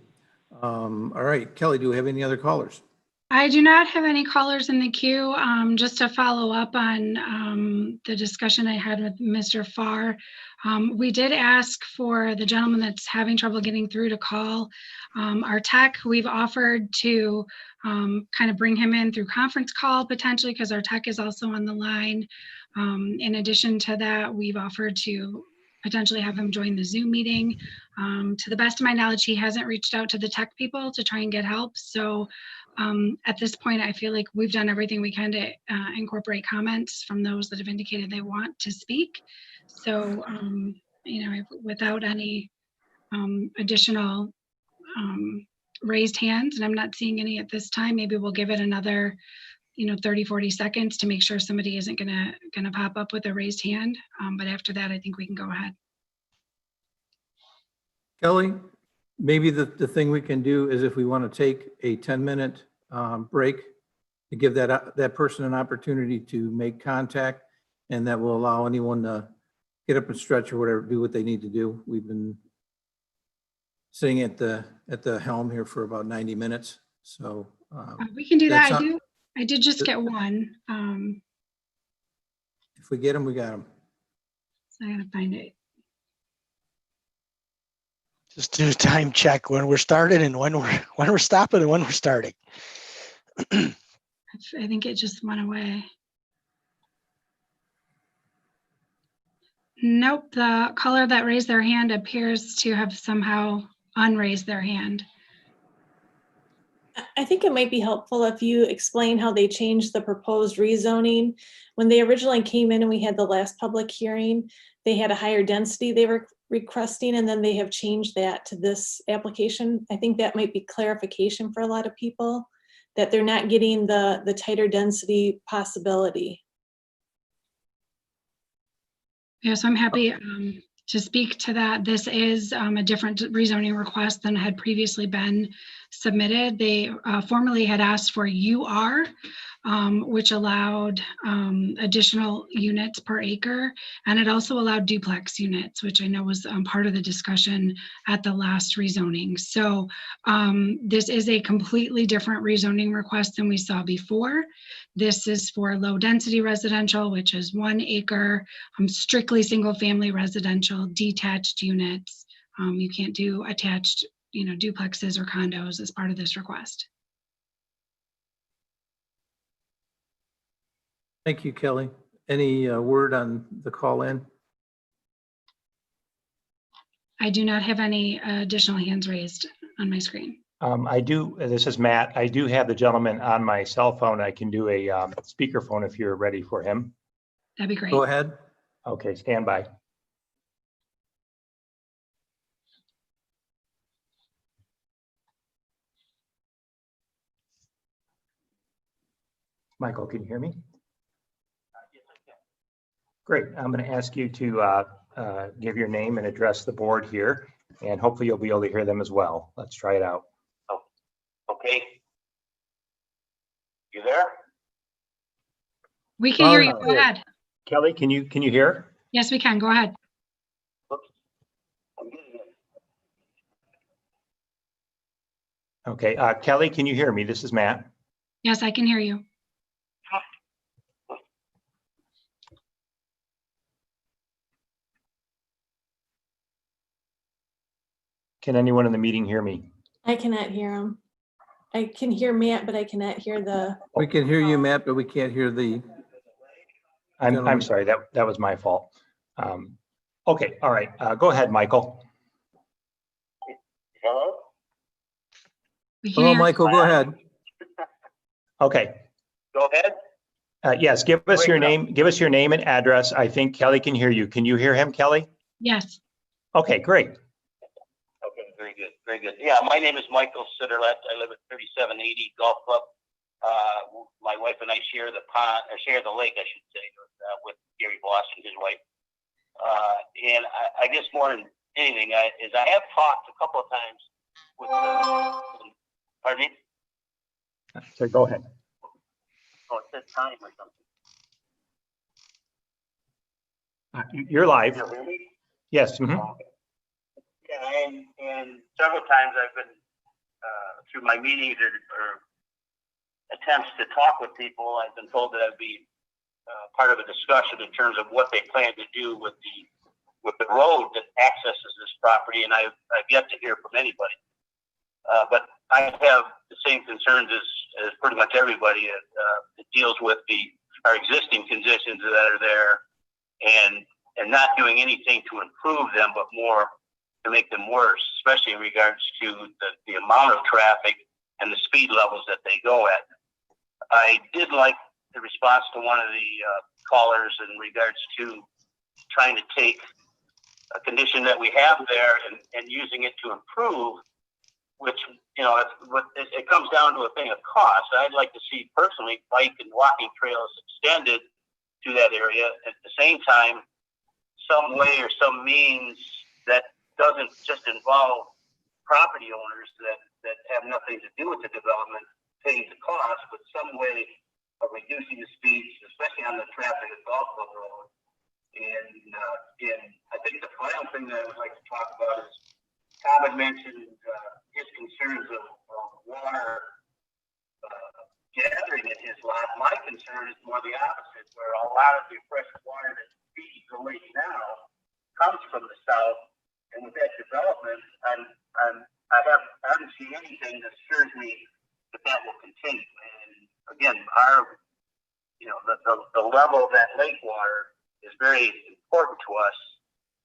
[SPEAKER 1] All right, Kelly, do we have any other callers?
[SPEAKER 6] I do not have any callers in the queue. Just to follow up on the discussion I had with Mr. Farr, we did ask for the gentleman that's having trouble getting through to call our tech. We've offered to kind of bring him in through conference call potentially because our tech is also on the line. In addition to that, we've offered to potentially have him join the Zoom meeting. To the best of my knowledge, he hasn't reached out to the tech people to try and get help. So at this point, I feel like we've done everything we can to incorporate comments from those that have indicated they want to speak. So, you know, without any additional raised hands, and I'm not seeing any at this time, maybe we'll give it another, 30, 40 seconds to make sure somebody isn't gonna pop up with a raised hand. But after that, I think we can go ahead.
[SPEAKER 1] Kelly, maybe the thing we can do is if we want to take a 10-minute break to give that person an opportunity to make contact, and that will allow anyone to get up and stretch or whatever, do what they need to do. We've been sitting at the helm here for about 90 minutes. So
[SPEAKER 6] we can do that. I did just get one.
[SPEAKER 1] If we get them, we got them.
[SPEAKER 6] So I gotta find it.
[SPEAKER 3] Just do a time check when we're starting and when we're stopping and when we're starting.
[SPEAKER 6] I think it just went away. Nope, the caller that raised their hand appears to have somehow unraised their hand.
[SPEAKER 13] I think it might be helpful if you explain how they changed the proposed rezoning. When they originally came in and we had the last public hearing, they had a higher density they were requesting, and then they have changed that to this application. I think that might be clarification for a lot of people, that they're not getting the tighter density possibility.
[SPEAKER 6] Yes, I'm happy to speak to that. This is a different rezoning request than had previously been submitted. They formerly had asked for UR, which allowed additional units per acre, and it also allowed duplex units, which I know was part of the discussion at the last rezoning. So this is a completely different rezoning request than we saw before. This is for low density residential, which is 1 acre, strictly single family residential, detached units. You can't do attached, duplexes or condos as part of this request.
[SPEAKER 1] Thank you, Kelly. Any word on the call in?
[SPEAKER 6] I do not have any additional hands raised on my screen.
[SPEAKER 20] I do, this is Matt. I do have the gentleman on my cell phone. I can do a speakerphone if you're ready for him.
[SPEAKER 6] That'd be great.
[SPEAKER 1] Go ahead.
[SPEAKER 20] Okay, stand by. Michael, can you hear me? Great. I'm going to ask you to give your name and address the board here, and hopefully you'll be able to hear them as well. Let's try it out.
[SPEAKER 21] Okay. You there?
[SPEAKER 6] We can hear you. Go ahead.
[SPEAKER 20] Kelly, can you hear?
[SPEAKER 6] Yes, we can. Go ahead.
[SPEAKER 20] Okay. Kelly, can you hear me? This is Matt.
[SPEAKER 6] Yes, I can hear you.
[SPEAKER 20] Can anyone in the meeting hear me?
[SPEAKER 13] I cannot hear him. I can hear Matt, but I cannot hear the.
[SPEAKER 1] We can hear you, Matt, but we can't hear the.
[SPEAKER 20] I'm sorry. That was my fault. Okay. All right. Go ahead, Michael.
[SPEAKER 21] Hello?
[SPEAKER 1] Hello, Michael. Go ahead.
[SPEAKER 20] Okay.
[SPEAKER 21] Go ahead.
[SPEAKER 20] Yes. Give us your name. Give us your name and address. I think Kelly can hear you. Can you hear him, Kelly?
[SPEAKER 6] Yes.
[SPEAKER 20] Okay. Great.
[SPEAKER 21] Okay, very good, very good. Yeah, my name is Michael Sitterlet. I live at 3780 Golf Club. My wife and I share the pond, or share the lake, I should say, with Gary Bloss and his wife. And I guess more than anything, I have talked a couple of times with pardon me?
[SPEAKER 20] So go ahead.
[SPEAKER 21] Oh, it says time or something.
[SPEAKER 20] You're live.
[SPEAKER 21] You hear me?
[SPEAKER 20] Yes. Mm-hmm.
[SPEAKER 21] Yeah, and several times I've been through my meetings or attempts to talk with people, I've been told that I'd be part of a discussion in terms of what they plan to do with the road that accesses this property, and I've yet to hear from anybody. But I have the same concerns as pretty much everybody. It deals with our existing conditions that are there, and not doing anything to improve them, but more to make them worse, especially in regards to the amount of traffic and the speed levels that they go at. I did like the response to one of the callers in regards to trying to take a condition that we have there and using it to improve, which, it comes down to a thing of cost. I'd like to see personally bike and walking trails extended to that area. At the same time, some way or some means that doesn't just involve property owners that have nothing to do with the development paying the cost, but some way of reducing the speeds, especially on the traffic at Golf Club Road. And I think the final thing that I would like to talk about is Tom had mentioned his concerns of water gathering in his lot. My concern is more the opposite, where a lot of the fresh water that feeds the lake now comes from the south. And with that development, I'm see anything that assures me that that will continue. And again, the level of that lake water is very important to us.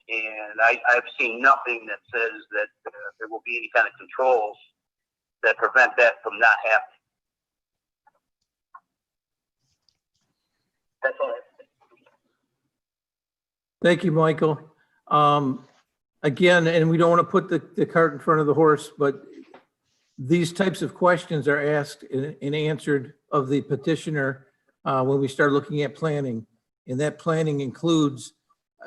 [SPEAKER 21] And I've seen nothing that says that there will be any kind of controls that prevent that from not happening. That's all I have to say.
[SPEAKER 1] Thank you, Michael. Again, and we don't want to put the cart in front of the horse, but these types of questions are asked and answered of the petitioner when we start looking at planning. And that planning includes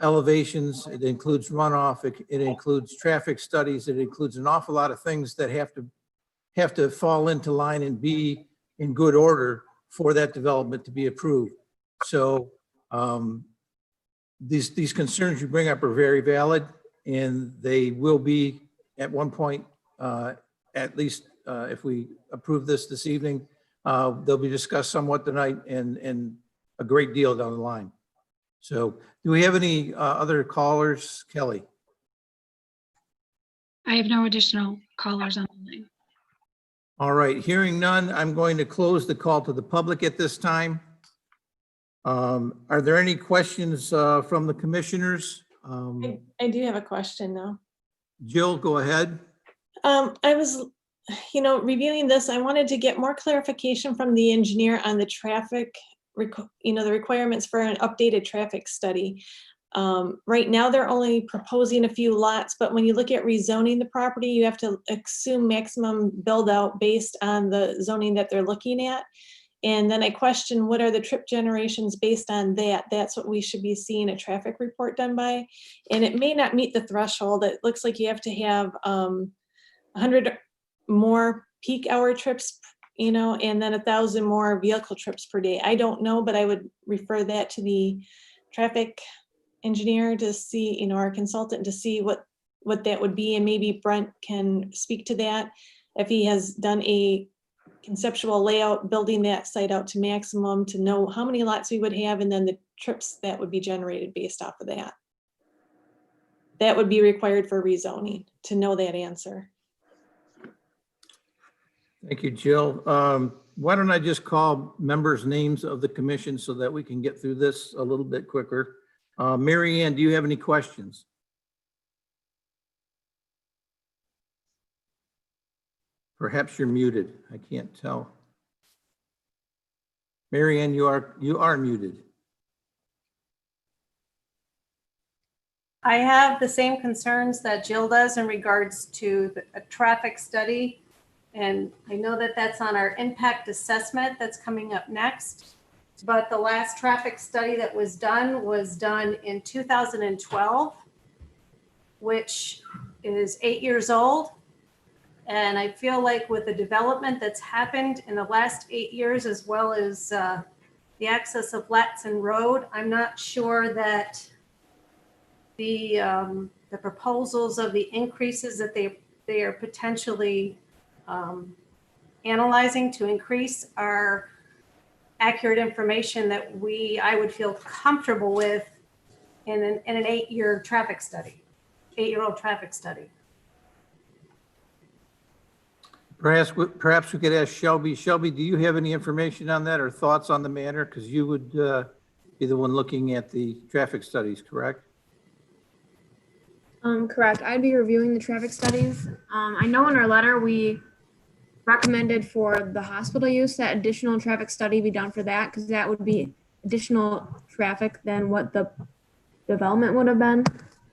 [SPEAKER 1] elevations, it includes runoff, it includes traffic studies, it includes an awful lot of things that have to fall into line and be in good order for that development to be approved. So these concerns you bring up are very valid, and they will be at one point, at least if we approve this evening, they'll be discussed somewhat tonight and a great deal down the line. So do we have any other callers? Kelly?
[SPEAKER 6] I have no additional callers on the line.
[SPEAKER 1] All right, hearing none, I'm going to close the call to the public at this time. Are there any questions from the commissioners?
[SPEAKER 13] I do have a question though.
[SPEAKER 1] Jill, go ahead.
[SPEAKER 13] I was, reviewing this, I wanted to get more clarification from the engineer on the traffic, the requirements for an updated traffic study. Right now, they're only proposing a few lots, but when you look at rezoning the property, you have to assume maximum build out based on the zoning that they're looking at. And then I question, what are the trip generations based on that? That's what we should be seeing a traffic report done by. And it may not meet the threshold. It looks like you have to have 100 more peak hour trips, and then 1,000 more vehicle trips per day. I don't know, but I would refer that to the traffic engineer to see, our consultant to see what that would be. And maybe Brent can speak to that if he has done a conceptual layout, building that site out to maximum to know how many lots we would have, and then the trips that would be generated based off of that. That would be required for rezoning to know that answer.
[SPEAKER 1] Thank you, Jill. Why don't I just call members' names of the commission so that we can get through this a little bit quicker. Mary Ann, do you have any questions? Perhaps you're muted. I can't tell. Mary Ann, you are muted.
[SPEAKER 11] I have the same concerns that Jill does in regards to a traffic study. And I know that that's on our impact assessment that's coming up next. But the last traffic study that was done in 2012, which is 8 years old. And I feel like with the development that's happened in the last 8 years, as well as the access of Latson Road, I'm not sure that the proposals of the increases that they are potentially analyzing to increase are accurate information that I would feel comfortable with in an 8-year traffic study, 8-year-old traffic study.
[SPEAKER 1] Perhaps we could ask Shelby. Shelby, do you have any information on that or thoughts on the matter? Because you would be the one looking at the traffic studies, correct?
[SPEAKER 12] Correct. I'd be reviewing the traffic studies. I know in our letter we recommended for the hospital use that additional traffic study be done for that, because that would be additional traffic than what the development would have been,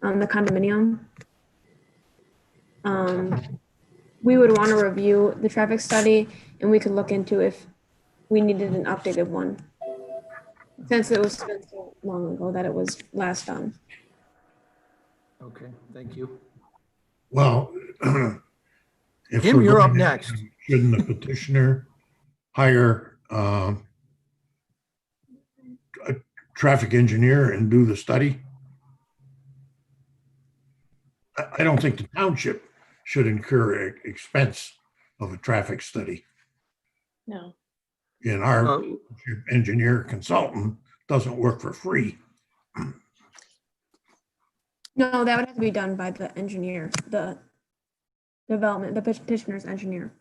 [SPEAKER 12] the condominium. We would want to review the traffic study, and we could look into if we needed an updated one, since it was spent so long ago that it was last done.
[SPEAKER 1] Okay, thank you.
[SPEAKER 5] Well, if
[SPEAKER 1] Jim,
[SPEAKER 5] we're
[SPEAKER 1] you're up
[SPEAKER 5] going
[SPEAKER 1] next.
[SPEAKER 5] Shouldn't the petitioner hire a traffic engineer and do the study? I don't think the township should incur expense of a traffic study.
[SPEAKER 13] No.
[SPEAKER 5] And our engineer consultant doesn't work for free.
[SPEAKER 12] No, that would have to be done by the engineer. development, the petitioner's engineer.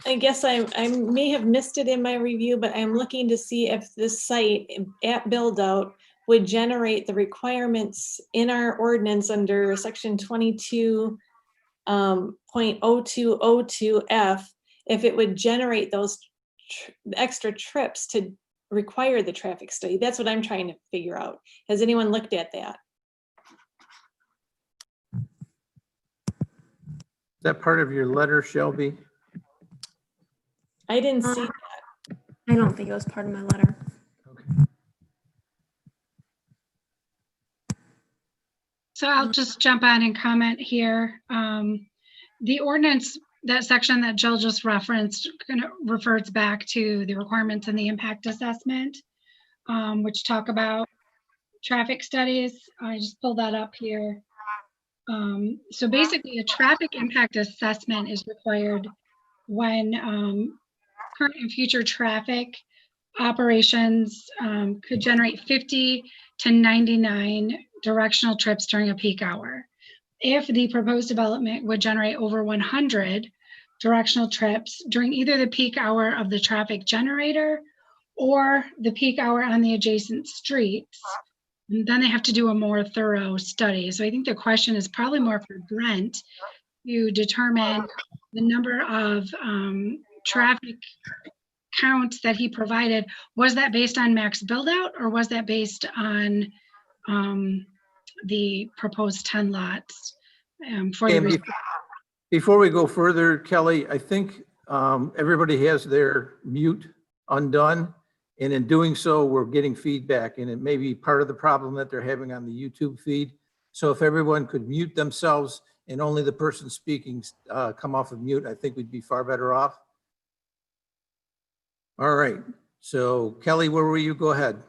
[SPEAKER 13] I guess I may have missed it in my review, but I'm looking to see if this site at build out would generate the requirements in our ordinance under section 22.0202F, if it would generate those extra trips to require the traffic study. That's what I'm trying to figure out. Has anyone looked at that?
[SPEAKER 1] Is that part of your letter, Shelby?
[SPEAKER 13] I didn't see
[SPEAKER 12] that. I don't think it was part of my letter.
[SPEAKER 6] So I'll just jump on and comment here. The ordinance, that section that Jill just referenced, kind of refers back to the requirements in the impact assessment, which talk about traffic studies. I just pulled that up here. So basically, a traffic impact assessment is required when current and future traffic operations could generate 50 to 99 directional trips during a peak hour. If the proposed development would generate over 100 directional trips during either the peak hour of the traffic generator or the peak hour on the adjacent streets, then they have to do a more thorough study. So I think the question is probably more for Brent to determine the number of traffic counts that he provided. Was that based on max build out, or was that based on the proposed 10 lots for the
[SPEAKER 1] Before we go further, Kelly, I think everybody has their mute undone. And in doing so, we're getting feedback, and it may be part of the problem that they're having on the YouTube feed. So if everyone could mute themselves and only the person speaking come off of mute, I think we'd be far better off. All right. So Kelly, where were you? Go ahead.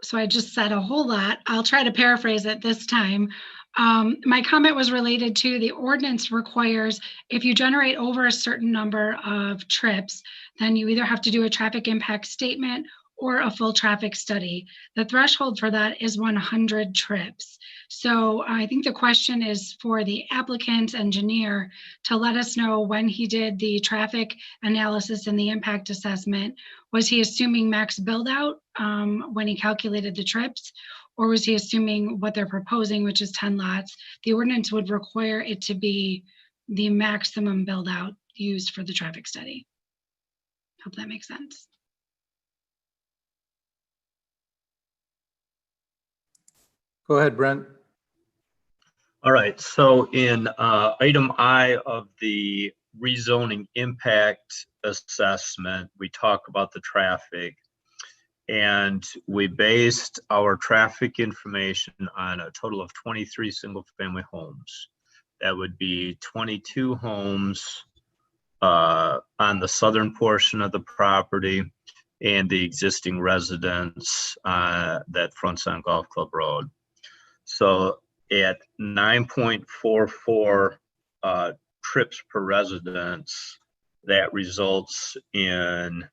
[SPEAKER 6] So I just said a whole lot. I'll try to paraphrase it this time. My comment was related to the ordinance requires if you generate over a certain number of trips, then you either have to do a traffic impact statement or a full traffic study. The threshold for that is 100 trips. So I think the question is for the applicant engineer to let us know when he did the traffic analysis and the impact assessment. Was he assuming max build out when he calculated the trips? Or was he assuming what they're proposing, which is 10 lots? The ordinance would require it to be the maximum build out used for the traffic study. Hope that makes sense.
[SPEAKER 1] Go ahead, Brent.
[SPEAKER 8] All right, so in item I of the rezoning impact assessment, we talk about the traffic, and we based our traffic information on a total of 23 single-family homes. That would be 22 homes on the southern portion of the property and the existing residence that fronts on Golf Club Road. So at 9.44 trips per residence, that results in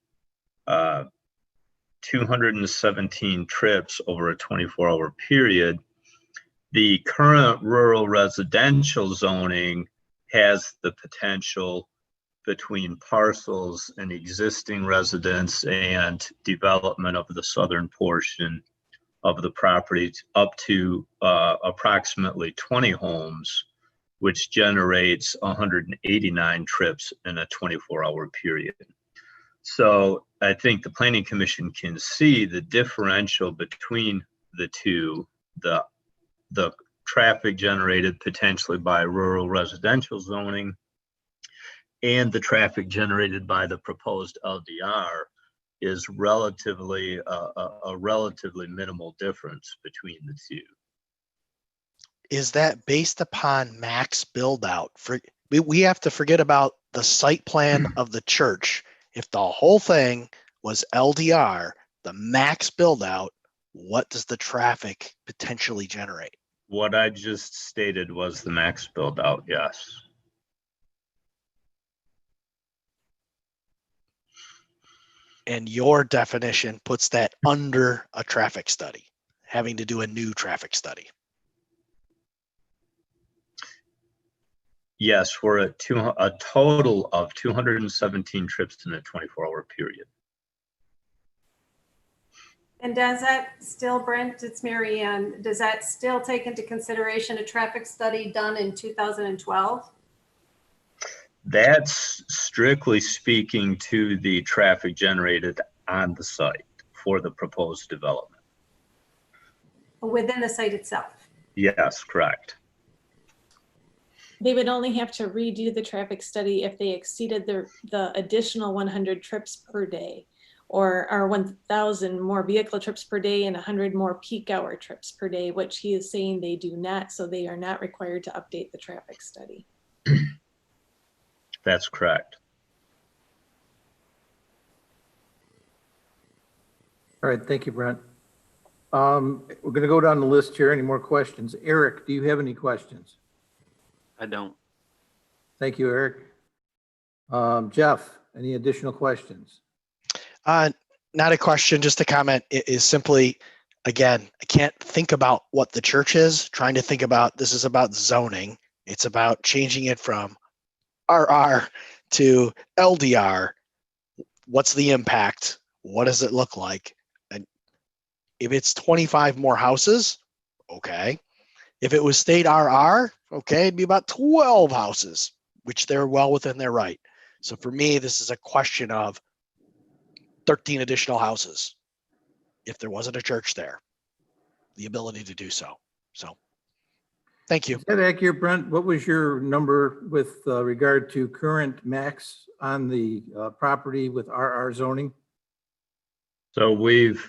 [SPEAKER 8] 217 trips over a 24-hour period. The current rural residential zoning has the potential between parcels and existing residents and development of the southern portion of the property up to approximately 20 homes, which generates 189 trips in a 24-hour period. So I think the Planning Commission can see the differential between the two, the traffic generated potentially by rural residential zoning and the traffic generated by the proposed LDR is relatively a relatively minimal difference between the two.
[SPEAKER 3] Is that based upon max build out? We have to forget about the site plan of the church. If the whole thing was LDR, the max build out, what does the traffic potentially generate?
[SPEAKER 8] What I just stated was the max build out, yes.
[SPEAKER 3] And your definition puts that under a traffic study, having to do a new traffic study.
[SPEAKER 8] Yes, we're at a total of 217 trips in a 24-hour period.
[SPEAKER 11] And does that still, Brent, it's Mary Ann, does that still take into consideration a traffic study done in 2012?
[SPEAKER 8] That's strictly speaking to the traffic generated on the site for the proposed development.
[SPEAKER 11] Within the site itself?
[SPEAKER 8] Yes, correct.
[SPEAKER 13] They would only have to redo the traffic study if they exceeded the additional 100 trips per day, or 1,000 more vehicle trips per day and 100 more peak hour trips per day, which he is saying they do not, so they are not required to update the traffic study.
[SPEAKER 8] That's correct.
[SPEAKER 1] All right, thank you, Brent. We're going to go down the list here. Any more questions? Eric, do you have any questions?
[SPEAKER 4] I don't.
[SPEAKER 1] Thank you, Eric. Jeff, any additional questions?
[SPEAKER 3] Not a question, just a comment. It is simply, again, I can't think about what the church is, trying to think about, this is about zoning. It's about changing it from RR to LDR. What's the impact? What does it look like? And if it's 25 more houses, okay. If it was state RR, okay, it'd be about 12 houses, which they're well within their right. So for me, this is a question of 13 additional houses. If there wasn't a church there, the ability to do so. So thank you.
[SPEAKER 1] Is that accurate, Brent? What was your number with regard to current max on the property with RR zoning?
[SPEAKER 8] So we've,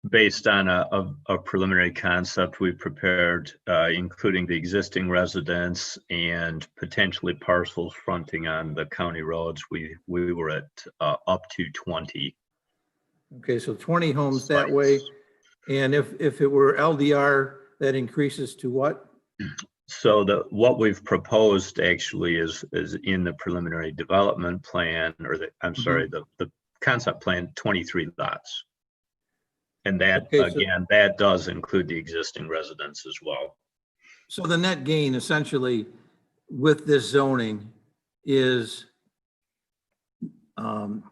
[SPEAKER 8] based on a preliminary concept we prepared, including the existing residents and potentially parcels fronting on the county roads, we were at up to 20.
[SPEAKER 1] Okay, so 20 homes that way. And if it were LDR, that increases to what?
[SPEAKER 8] So what we've proposed actually is in the preliminary development plan, or the concept plan, 23 lots. And that,
[SPEAKER 1] Okay,
[SPEAKER 8] again, that does include the existing residents as well.
[SPEAKER 1] So the net gain essentially with this zoning is, in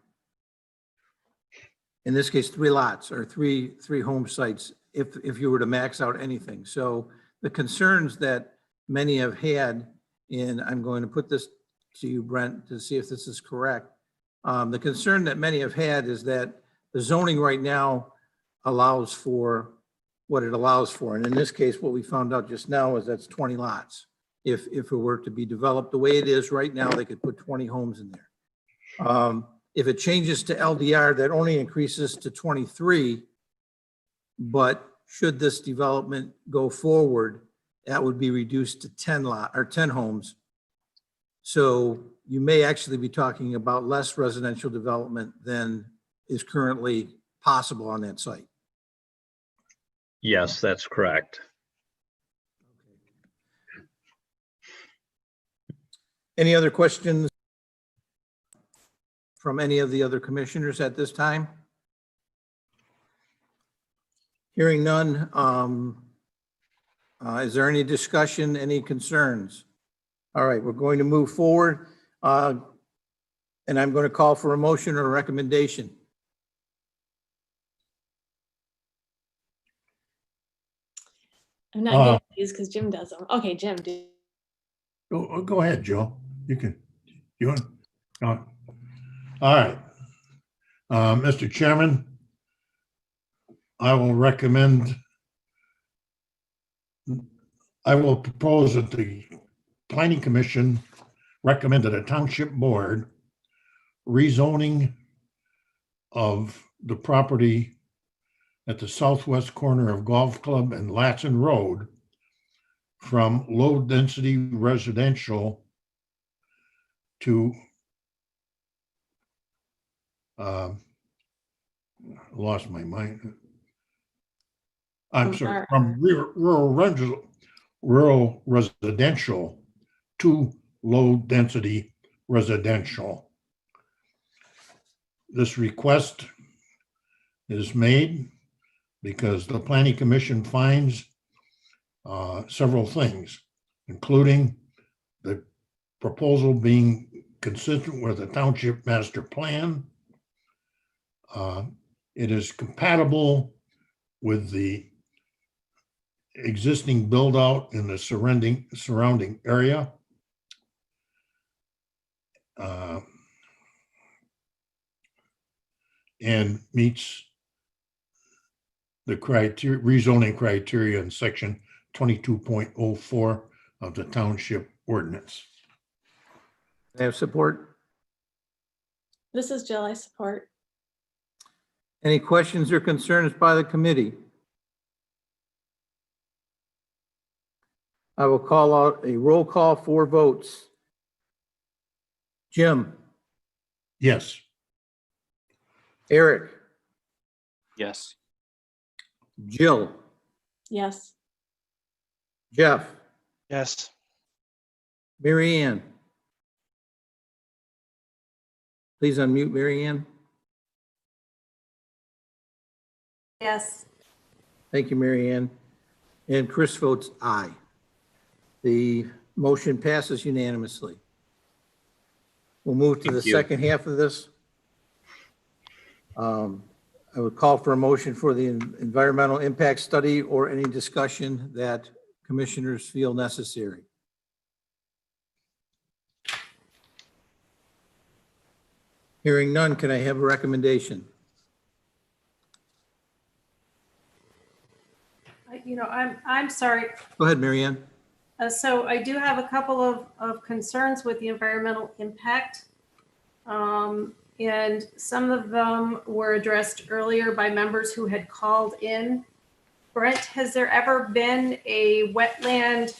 [SPEAKER 1] this case, 3 lots or three home sites if you were to max out anything. So the concerns that many have had, and I'm going to put this to you, Brent, to see if this is correct. The concern that many have had is that the zoning right now allows for what it allows for. And in this case, what we found out just now is that's 20 lots. If it were to be developed the way it is right now, they could put 20 homes in there. If it changes to LDR, that only increases to 23. But should this development go forward, that would be reduced to 10 homes. So you may actually be talking about less residential development than is currently possible on that site.
[SPEAKER 8] Yes, that's correct.
[SPEAKER 1] Any other questions from any of the other commissioners at this time? Hearing none, is there any discussion, any concerns? All right, we're going to move forward, and I'm going to call for a motion or a recommendation.
[SPEAKER 13] I'm not getting these because Jim does them. Okay, Jim.
[SPEAKER 5] Go ahead, Joe. You can. You want? All right. Mr. Chairman, I will propose that the Planning Commission recommend that a township board rezoning of the property at the southwest corner of Golf Club and Latson Road from low density residential to lost my mind. I'm sorry, from rural residential to low density residential. This request is made because the Planning Commission finds several things, including the proposal being consistent with the township master plan. It is compatible with the existing build out in the surrounding area. And meets the criteria, rezoning criteria in section 22.04 of the township ordinance.
[SPEAKER 1] I have support.
[SPEAKER 13] This is Jill, I support.
[SPEAKER 1] Any questions or concerns by the committee? I will call out a roll call for votes. Jim,
[SPEAKER 5] Yes.
[SPEAKER 1] Eric,
[SPEAKER 4] Yes.
[SPEAKER 1] Jill,
[SPEAKER 13] Yes.
[SPEAKER 1] Jeff,
[SPEAKER 3] Yes.
[SPEAKER 1] Mary Ann. Please unmute Mary Ann.
[SPEAKER 11] Yes.
[SPEAKER 1] Thank you, Mary Ann. And Chris votes aye. The motion passes unanimously. We'll move to the
[SPEAKER 8] Thank you.
[SPEAKER 1] second half of this. I would call for a motion for the environmental impact study or any discussion that commissioners feel necessary. Hearing none, can I have a recommendation?
[SPEAKER 11] I'm sorry.
[SPEAKER 1] Go ahead, Mary Ann.
[SPEAKER 11] So I do have a couple of concerns with the environmental impact. And some of them were addressed earlier by members who had called in. Brent, has there ever been a wetland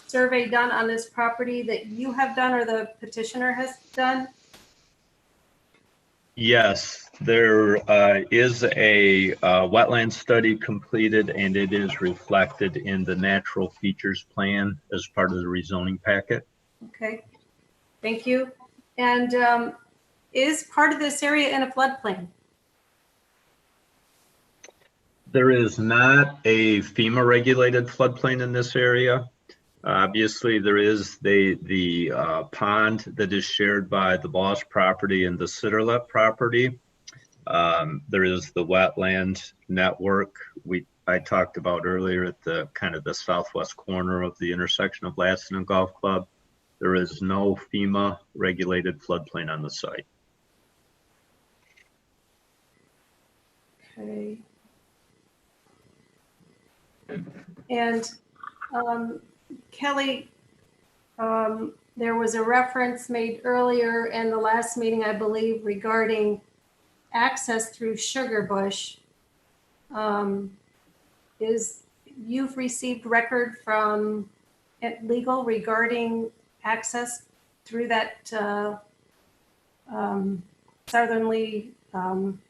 [SPEAKER 11] survey done on this property that you have done or the petitioner has done?
[SPEAKER 8] Yes, there is a wetland study completed, and it is reflected in the natural features plan as part of the rezoning packet.
[SPEAKER 11] Okay, thank you. And is part of this area in a floodplain?
[SPEAKER 8] There is not a FEMA regulated floodplain in this area. Obviously, there is the pond that is shared by the Boss property and the Sitterlet property. There is the wetland network I talked about earlier at the kind of the southwest corner of the intersection of Latson and Golf Club. There is no FEMA regulated floodplain on the site.
[SPEAKER 11] Okay. And Kelly, there was a reference made earlier in the last meeting, I believe, regarding access through Sugar Bush. You've received record from legal regarding access through that southerly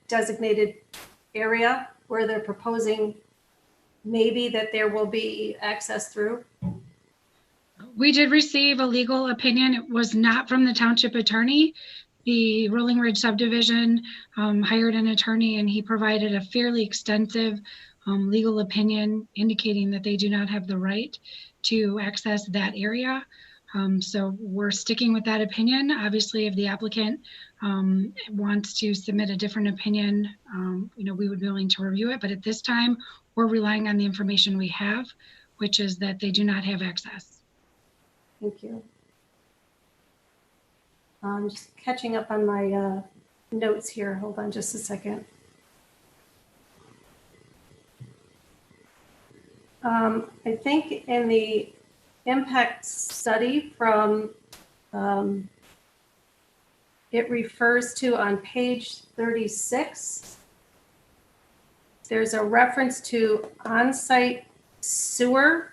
[SPEAKER 11] designated area where they're proposing maybe that there will be access through?
[SPEAKER 6] We did receive a legal opinion. It was not from the township attorney. The Rolling Ridge subdivision hired an attorney, and he provided a fairly extensive legal opinion indicating that they do not have the right to access that area. So we're sticking with that opinion. Obviously, if the applicant wants to submit a different opinion, we would be willing to review it. But at this time, we're relying on the information we have, which is that they do not have access.
[SPEAKER 11] Thank you. I'm just catching up on my notes here. Hold on just a second. I think in the impact study from, it refers to on page 36, there's a reference to on-site sewer.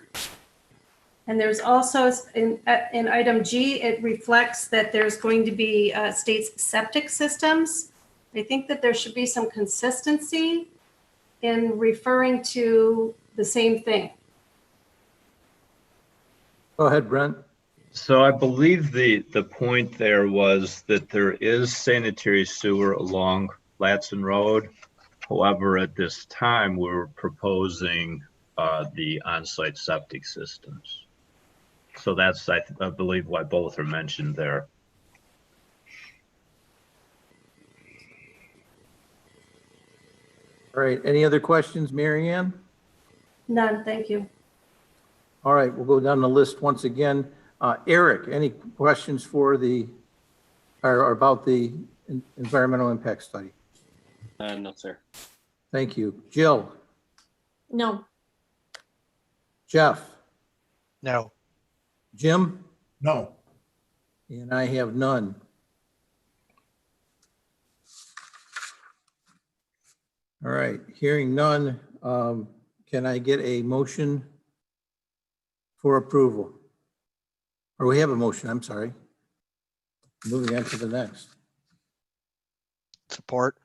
[SPEAKER 11] And there's also in item G, it reflects that there's going to be state's septic systems. I think that there should be some consistency in referring to the same thing.
[SPEAKER 1] Go ahead, Brent.
[SPEAKER 8] So I believe the point there was that there is sanitary sewer along Latson Road. However, at this time, we're proposing the on-site septic systems. So that's, I believe, why both are mentioned there.
[SPEAKER 1] All right, any other questions, Mary Ann?
[SPEAKER 11] None, thank you.
[SPEAKER 1] All right, we'll go down the list once again. Eric, any questions for or about the environmental impact study?
[SPEAKER 4] No, sir.
[SPEAKER 1] Thank you. Jill,
[SPEAKER 13] No.
[SPEAKER 1] Jeff,
[SPEAKER 3] No.
[SPEAKER 1] Jim,
[SPEAKER 5] No.
[SPEAKER 1] and I have none. All right, hearing none, can I get a motion for approval? Or we have a motion, I'm sorry. Moving on to the next.
[SPEAKER 3] Support.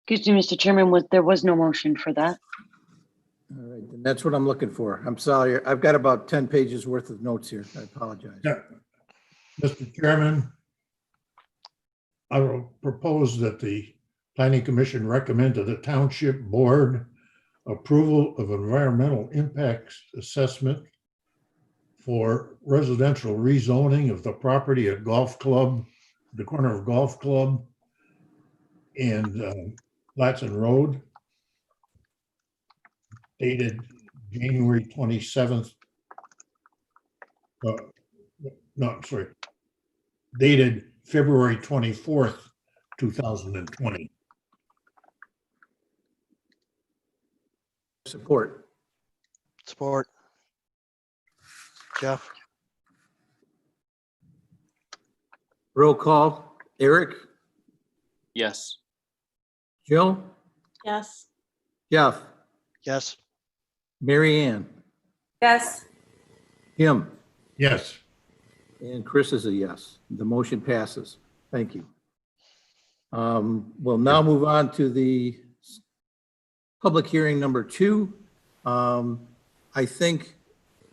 [SPEAKER 9] Excuse me, Mr. Chairman, there was no motion for that.
[SPEAKER 1] All right, then that's what I'm looking for. I'm sorry, I've got about 10 pages worth of notes here. I apologize.
[SPEAKER 5] Yeah. Mr. Chairman, I will propose that the Planning Commission recommend to the Township Board approval of environmental impacts assessment for residential rezoning of the property at Golf Club, the corner of Golf Club and Latson Road, dated January 27th. No, I'm sorry. Dated February 24th, 2020.
[SPEAKER 1] Support.
[SPEAKER 3] Support. Jeff?
[SPEAKER 1] Roll call. Eric,
[SPEAKER 4] Yes.
[SPEAKER 1] Jill,
[SPEAKER 13] Yes.
[SPEAKER 1] Jeff,
[SPEAKER 3] Yes.
[SPEAKER 1] Mary Ann,
[SPEAKER 11] Yes,
[SPEAKER 1] Jim,
[SPEAKER 5] Yes.
[SPEAKER 1] and Chris is a yes. The motion passes. Thank you. We'll now move on to the public hearing number 2. I think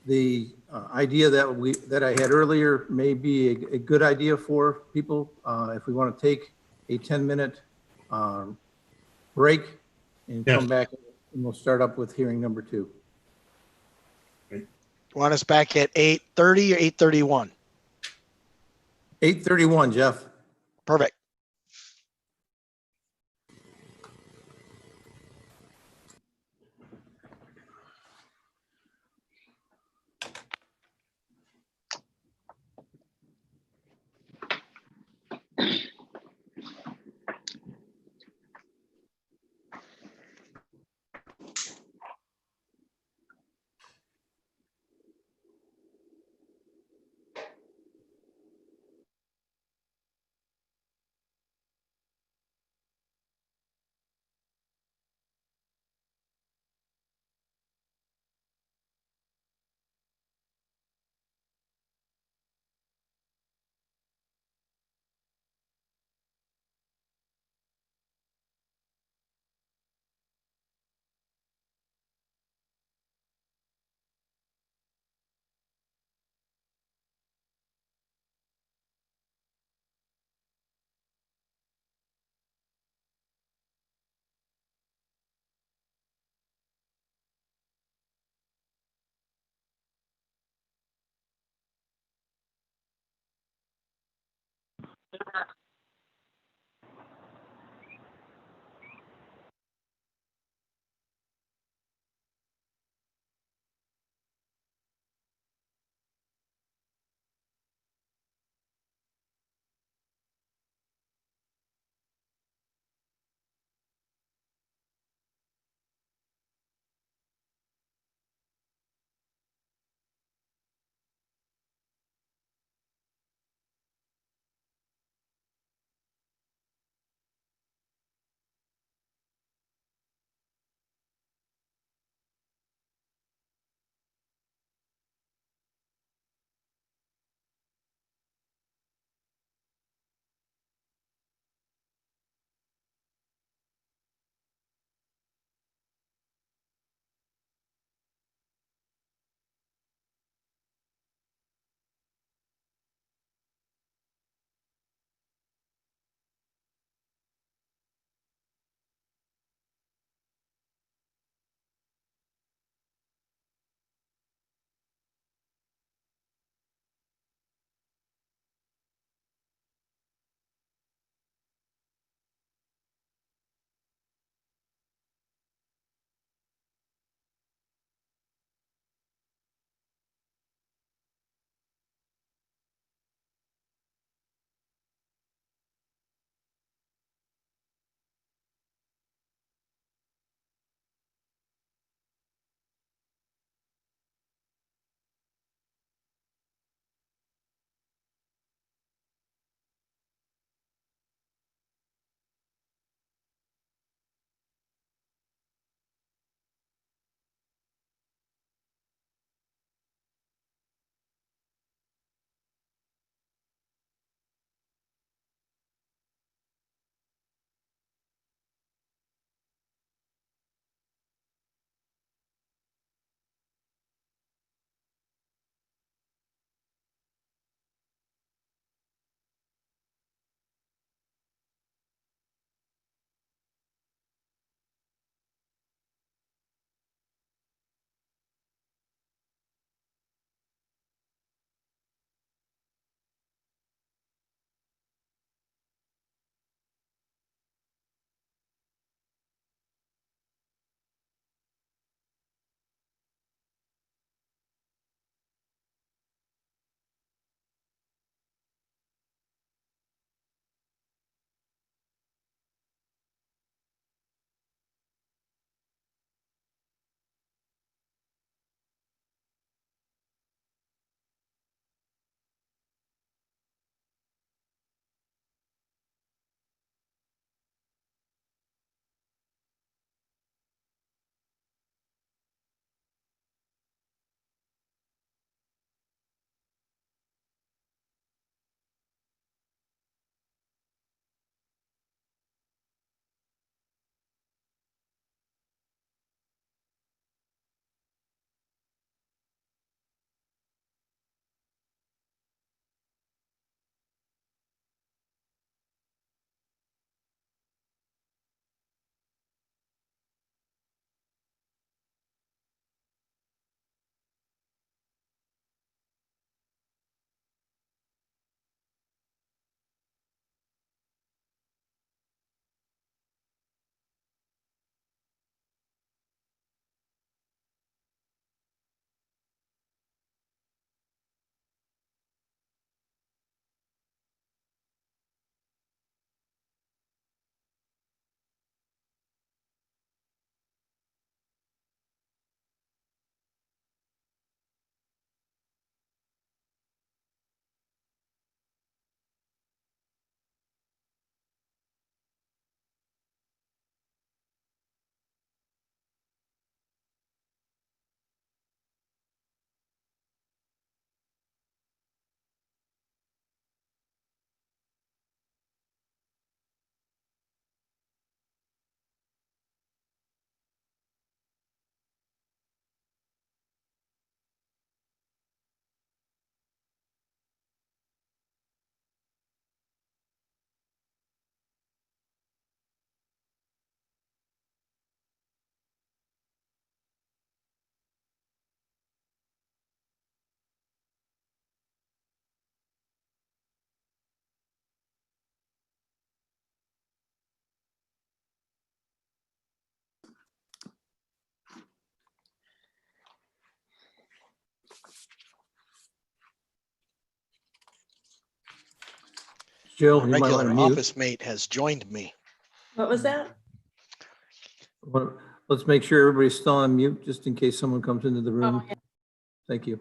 [SPEAKER 1] the idea that I had earlier may be a good idea for people. If we want to take a 10-minute break and come back, and we'll start up with hearing number 2.
[SPEAKER 3] Want us back at 8:30 or 8:31?
[SPEAKER 1] 8:31, Jeff.
[SPEAKER 3] Perfect.
[SPEAKER 1] Jill,
[SPEAKER 3] My
[SPEAKER 1] you might want
[SPEAKER 3] regular
[SPEAKER 1] to mute.
[SPEAKER 3] office mate has joined me.
[SPEAKER 13] What was that?
[SPEAKER 1] Let's make sure everybody's still on mute, just in case someone comes into the room.
[SPEAKER 13] Oh, yeah.
[SPEAKER 1] Thank you.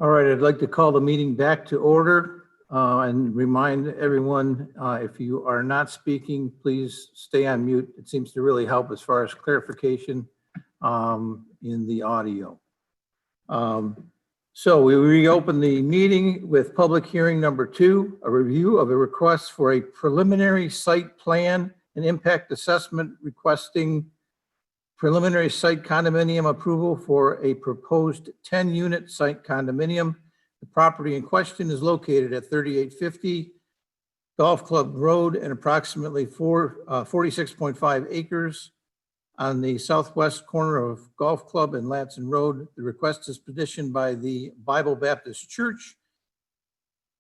[SPEAKER 1] All right, I'd like to call the meeting back to order and remind everyone, if you are not speaking, please stay on mute. It seems to really help as far as clarification in the audio. So we reopen the meeting with public hearing number 2, a review of a request for a preliminary site plan and impact assessment requesting preliminary site condominium approval for a proposed 10-unit site condominium. The property in question is located at 3850 Golf Club Road and approximately 46.5 acres on the southwest corner of Golf Club and Latson Road. The request is petitioned by the Bible Baptist Church.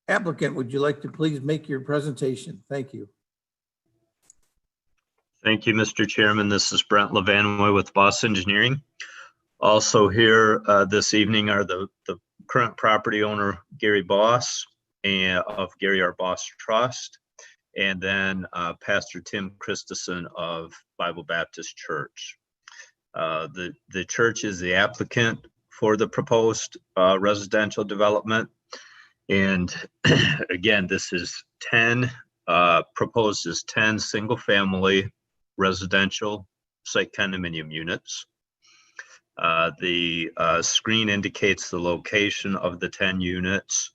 [SPEAKER 1] Applicant, would you like to please make your presentation? Thank you.
[SPEAKER 8] Thank you, Mr. Chairman. This is Brent Levanway with Boss Engineering. Also here this evening are the current property owner, Gary Boss, and of Gary R. Boss Trust, and then Pastor Tim Christensen of Bible Baptist Church. The church is the applicant for the proposed residential development. And again, this is 10, proposed as 10 single-family residential site condominium units. The screen indicates the location of the 10 units.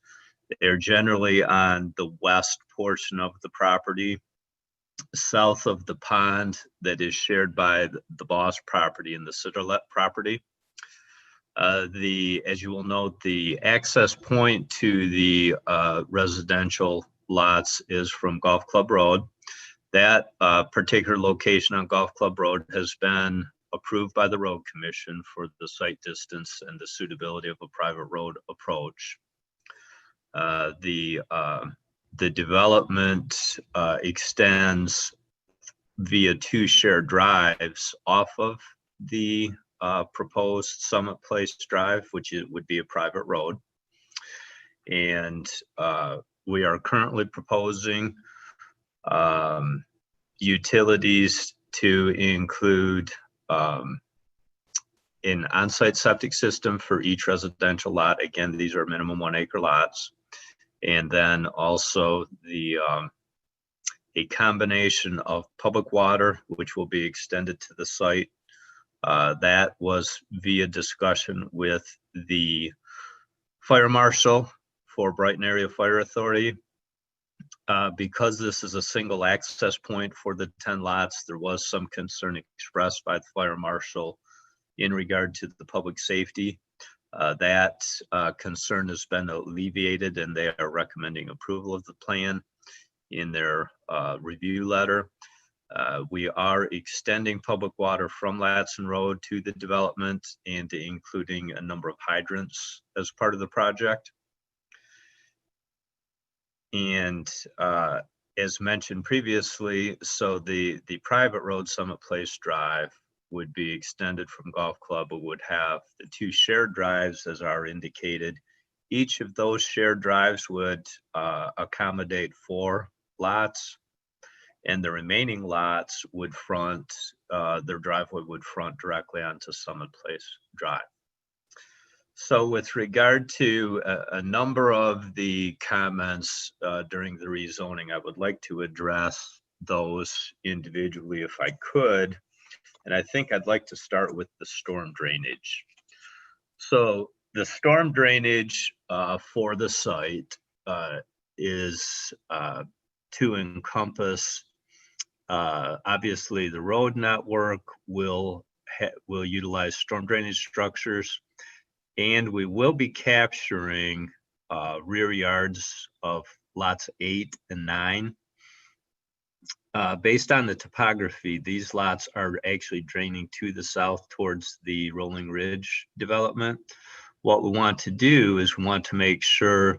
[SPEAKER 8] They're generally on the west portion of the property, south of the pond that is shared by the Boss property and the Sitterlet property. As you will note, the access point to the residential lots is from Golf Club Road. That particular location on Golf Club Road has been approved by the road commission for the site distance and the suitability of a private road approach. The development extends via 2 shared drives off of the proposed Summit Place Drive, which would be a private road. And we are currently proposing utilities to include an on-site septic system for each residential lot. Again, these are minimum 1 acre lots. And then also a combination of public water, which will be extended to the site. That was via discussion with the fire marshal for Brighton Area Fire Authority. Because this is a single access point for the 10 lots, there was some concern expressed by the fire marshal in regard to the public safety. That concern has been alleviated, and they are recommending approval of the plan in their review letter. We are extending public water from Latson Road to the development and including a number of hydrants as part of the project. And as mentioned previously, so the private road Summit Place Drive would be extended from Golf Club, but would have the 2 shared drives as are indicated. Each of those shared drives would accommodate 4 lots, and the remaining lots would front, their driveway would front directly onto Summit Place Drive. So with regard to a number of the comments during the rezoning, I would like to address those individually if I could. And I think I'd like to start with the storm drainage. So the storm drainage for the site is to encompass, obviously the road network will utilize storm drainage structures, and we will be capturing rear yards of lots 8 and 9. Based on the topography, these lots are actually draining to the south towards the Rolling Ridge development. What we want to do is we want to make sure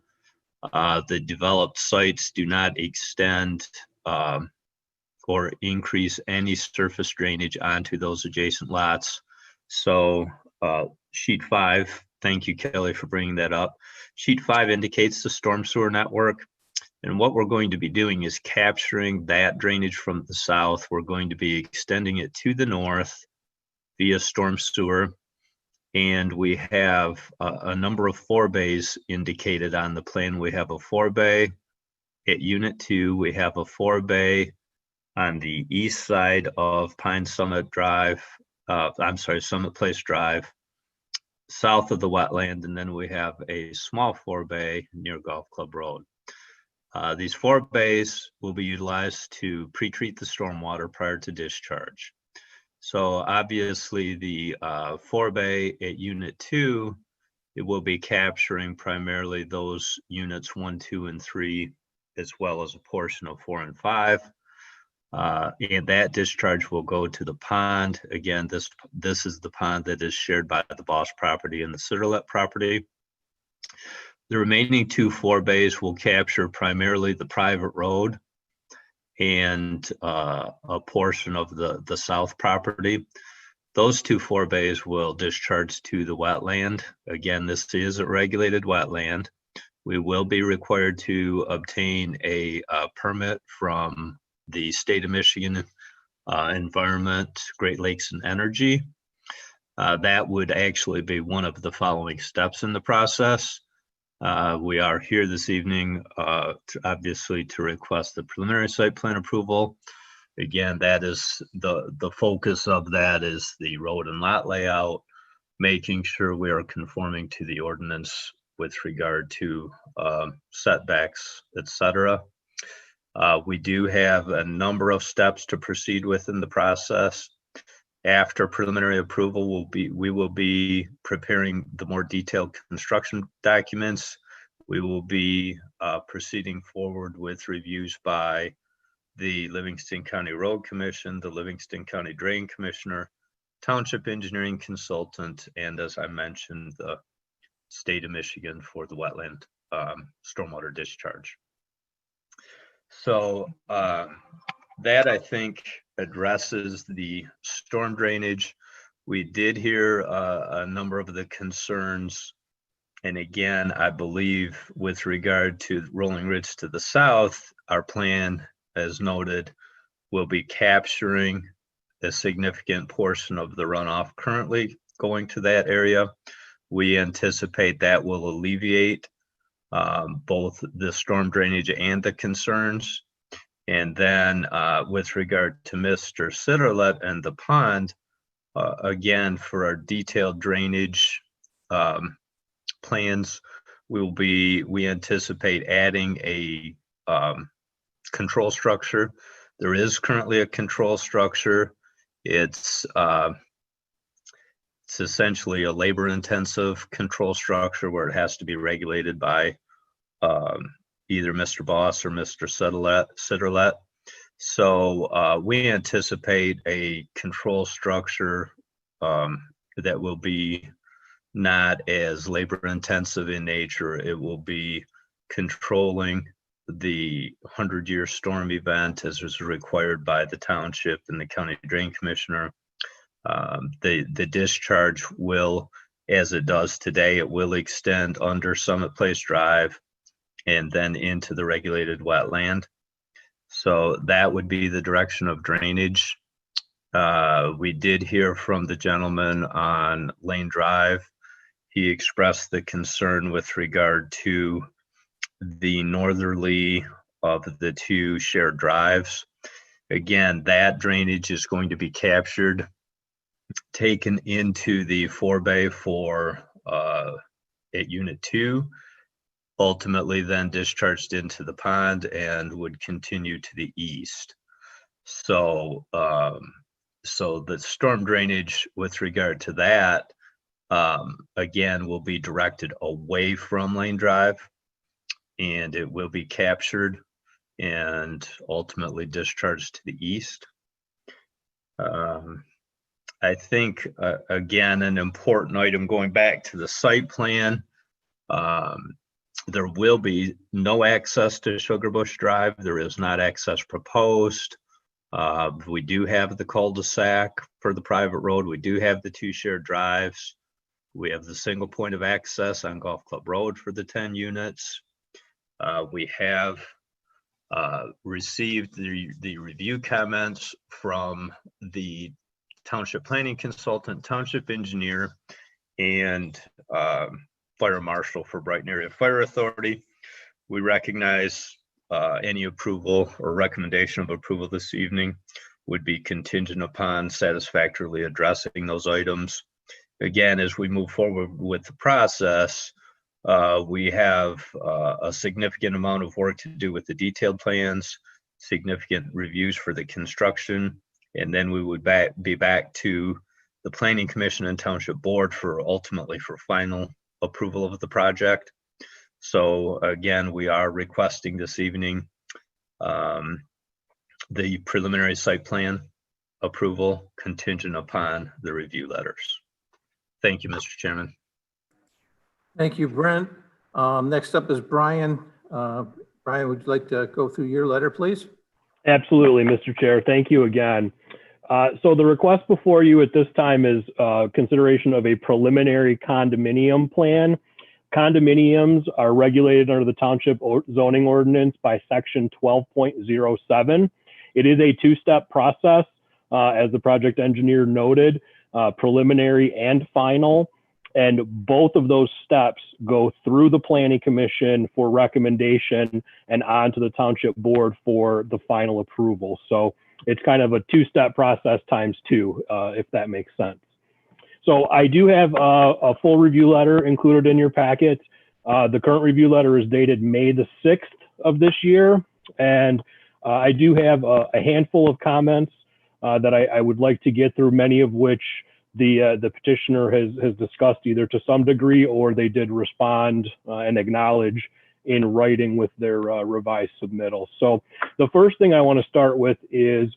[SPEAKER 8] the developed sites do not extend or increase any surface drainage onto those adjacent lots. So sheet 5, thank you, Kelly, for bringing that up. Sheet 5 indicates the storm sewer network. And what we're going to be doing is capturing that drainage from the south. We're going to be extending it to the north via storm sewer. And we have a number of forebays indicated on the plan. We have a forebay at Unit 2. We have a forebay on the east side of Summit Place Drive, south of the wetland. And then we have a small forebay near Golf Club Road. These forebays will be utilized to pre-treat the stormwater prior to discharge. So obviously the forebay at Unit 2, it will be capturing primarily those units 1, 2, and 3, as well as a portion of 4 and 5. And that discharge will go to the pond. Again, this is the pond that is shared by the Boss property and the Citterlet property. The remaining 2 forebays will capture primarily the private road and a portion of the south property. Those 2 forebays will discharge to the wetland. Again, this is a regulated wetland. We will be required to obtain a permit from the state of Michigan Environment, Great Lakes and Energy. That would actually be one of the following steps in the process. We are here this evening, obviously, to request the preliminary site plan approval. Again, that is the focus of that is the road and lot layout, making sure we are conforming to the ordinance with regard to setbacks, etc. We do have a number of steps to proceed with in the process. After preliminary approval, we will be preparing the more detailed construction documents. We will be proceeding forward with reviews by the Livingston County Road Commission, the Livingston County Drain Commissioner, township engineering consultant, and as I mentioned, the state of Michigan for the wetland stormwater discharge. So that, I think, addresses the storm drainage. We did hear a number of the concerns. And again, I believe with regard to Rolling Ridge to the south, our plan, as noted, will be capturing a significant portion of the runoff currently going to that area. We anticipate that will alleviate both the storm drainage and the concerns. And then with regard to Mr. Sitterlet and the pond, again, for our detailed drainage plans, we anticipate adding a control structure. There is currently a control structure. It's essentially a labor-intensive control structure where it has to be regulated by either Mr. Boss or Mr. Sitterlet. So we anticipate a control structure that will be not as labor-intensive in nature. It will be controlling the 100-year storm event as is required by the township and the county drain commissioner. The discharge will, as it does today, it will extend under Summit Place Drive and then into the regulated wetland. So that would be the direction of drainage. We did hear from the gentleman on Lane Drive. He expressed the concern with regard to the northerly of the two shared drives. Again, that drainage is going to be captured, taken into the forebay for at Unit 2, ultimately then discharged into the pond and would continue to the east. So, so the storm drainage with regard to that, again, will be directed away from Lane Drive, and it will be captured and ultimately discharged to the east. I think, again, an important item going back to the site plan, there will be no access to Sugar Bush Drive. There is not access proposed. We do have the cul-de-sac for the private road. We do have the two shared drives. We have the single point of access on Golf Club Road for the 10 units. We have received the review comments from the township planning consultant, township engineer, and fire marshal for Brighton Area Fire Authority. We recognize any approval or recommendation of approval this evening would be contingent upon satisfactorily addressing those items. Again, as we move forward with the process, we have a significant amount of work to do with the detailed plans, significant reviews for the construction, and then we would be back to the Planning Commission and Township Board for ultimately for final approval of the project. So again, we are requesting this evening the preliminary site plan approval contingent upon the review letters. Thank you, Mr. Chairman.
[SPEAKER 1] Thank you, Brent. Next up is Brian. Brian, would you like to go through your letter, please?
[SPEAKER 10] Absolutely, Mr. Chair. Thank you again. So the request before you at this time is consideration of a preliminary condominium plan. Condominiums are regulated under the Township Zoning Ordinance by Section 12.07. It is a two-step process, as the project engineer noted, preliminary and final. And both of those steps go through the Planning Commission for recommendation and on to the Township Board for the final approval. So it's kind of a two-step process times two, if that makes sense. So I do have a full review letter included in your packet. The current review letter is dated May the 6th of this year. And I do have a handful of comments that I would like to get through, many of which the petitioner has discussed either to some degree or they did respond and acknowledge in writing with their revised submittal. So the first thing I want to start with is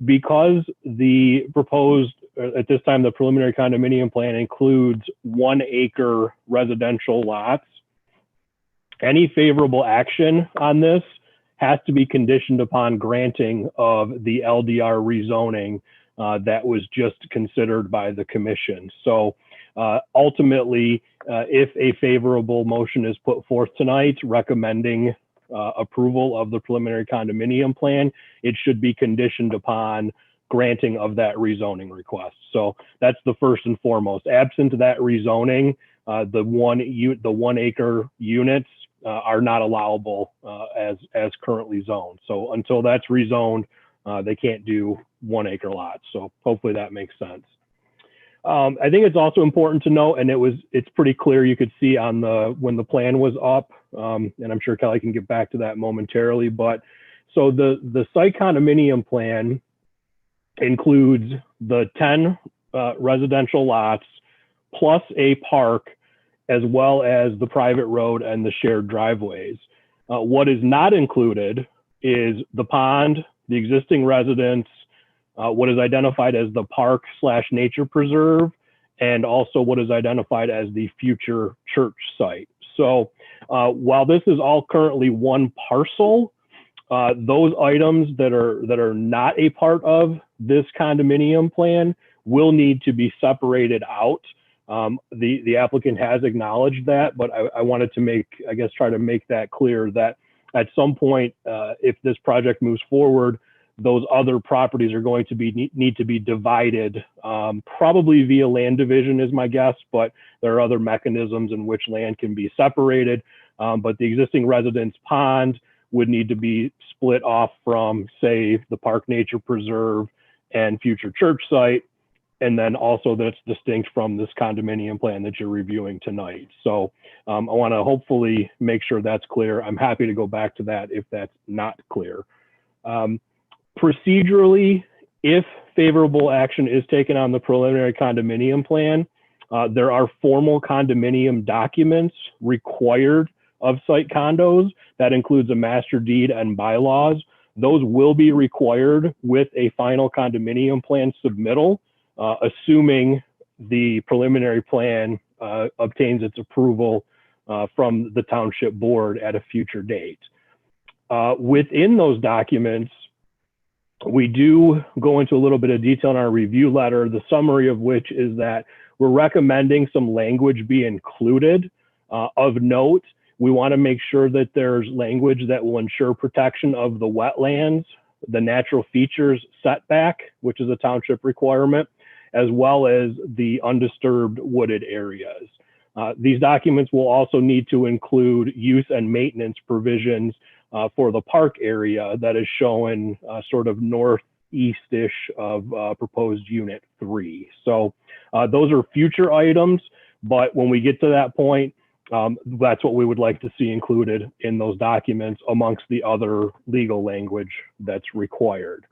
[SPEAKER 10] because the proposed at this time, the preliminary condominium plan includes 1 acre residential lots. Any favorable action on this has to be conditioned upon granting of the LDR rezoning that was just considered by the commission. So ultimately, if a favorable motion is put forth tonight recommending approval of the preliminary condominium plan, it should be conditioned upon granting of that rezoning request. So that's the first and foremost. Absent that rezoning, the 1 acre units are not allowable as currently zoned. So until that's rezoned, they can't do 1 acre lots. So hopefully that makes sense. I think it's also important to note, and it's pretty clear, you could see on when the plan was up, and I'm sure Kelly can get back to that momentarily, but so the site condominium plan includes the 10 residential lots plus a park, as well as the private road and the shared driveways. What is not included is the pond, the existing residence, what is identified as the park/nature preserve, and also what is identified as the future church site. So while this is all currently one parcel, those items that are not a part of this condominium plan will need to be separated out. The applicant has acknowledged that, but I wanted to try to make that clear that at some point, if this project moves forward, those other properties are going to need to be divided, probably via land division is my guess, but there are other mechanisms in which land can be separated. But the existing residence pond would need to be split off from, say, the Park Nature Preserve and future church site, and then also that's distinct from this condominium plan that you're reviewing tonight. So I want to hopefully make sure that's clear. I'm happy to go back to that if that's not clear. Procedurally, if favorable action is taken on the preliminary condominium plan, there are formal condominium documents required of site condos. That includes a master deed and bylaws. Those will be required with a final condominium plan submittal, assuming the preliminary plan obtains its approval from the township board at a future date. Within those documents, we do go into a little bit of detail in our review letter, the summary of which is that we're recommending some language be included. Of note, we want to make sure that there's language that will ensure protection of the wetlands, the natural features setback, which is a township requirement, as well as the undisturbed wooded areas. These documents will also need to include use and maintenance provisions for the park area that is shown sort of northeast-ish of proposed unit 3. So those are future items, but when we get to that point, that's what we would like to see included in those documents amongst the other legal language that's required.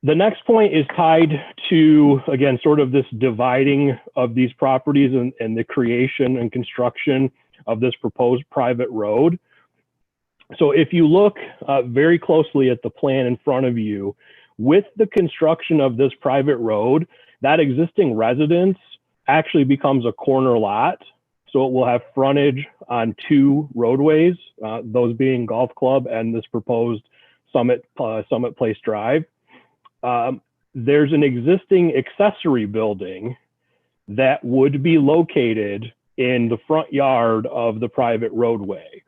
[SPEAKER 10] The next point is tied to, again, sort of this dividing of these properties and the creation and construction of this proposed private road. So if you look very closely at the plan in front of you, with the construction of this private road, that existing residence actually becomes a corner lot. So it will have frontage on 2 roadways, those being Golf Club and this proposed Summit Place Drive. There's an existing accessory building that would be located in the front yard of the private roadway.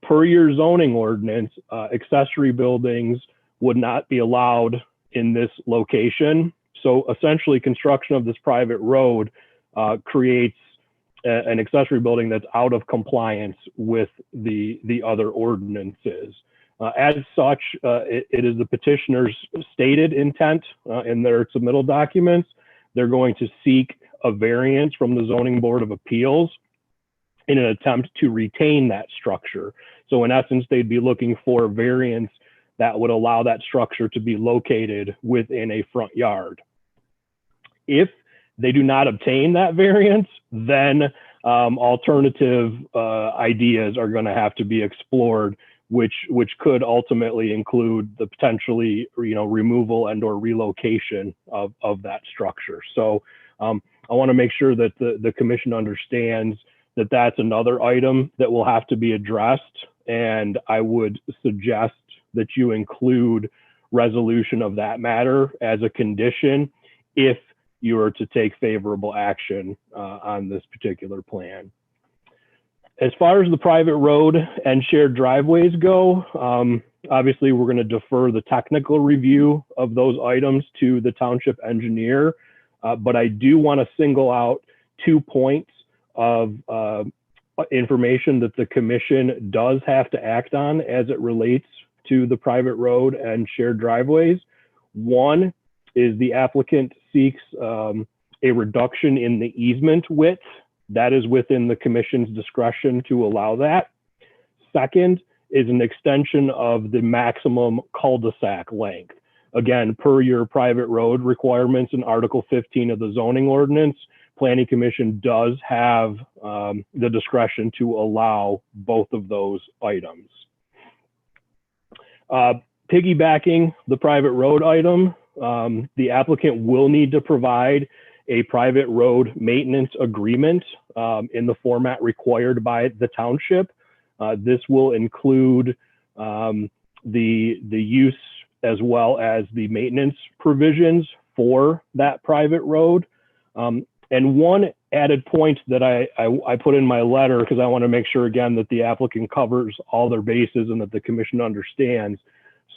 [SPEAKER 10] Per your zoning ordinance, accessory buildings would not be allowed in this location. So essentially, construction of this private road creates an accessory building that's out of compliance with the other ordinances. As such, it is the petitioner's stated intent in their submittal documents. They're going to seek a variance from the Zoning Board of Appeals in an attempt to retain that structure. So in essence, they'd be looking for a variance that would allow that structure to be located within a front yard. If they do not obtain that variance, then alternative ideas are going to have to be explored which could ultimately include the potentially, removal and or relocation of that structure. So I want to make sure that the commission understands that that's another item that will have to be addressed. And I would suggest that you include resolution of that matter as a condition if you were to take favorable action on this particular plan. As far as the private road and shared driveways go, obviously we're going to defer the technical review of those items to the township engineer, but I do want to single out 2 points of information that the commission does have to act on as it relates to the private road and shared driveways. One is the applicant seeks a reduction in the easement width. That is within the commission's discretion to allow that. Second is an extension of the maximum cul-de-sac length. Again, per your private road requirements in Article 15 of the zoning ordinance, Planning Commission does have the discretion to allow both of those items. Piggybacking the private road item, the applicant will need to provide a private road maintenance agreement in the format required by the township. This will include the use as well as the maintenance provisions for that private road. And one added point that I put in my letter, because I want to make sure again that the applicant covers all their bases and that the commission understands.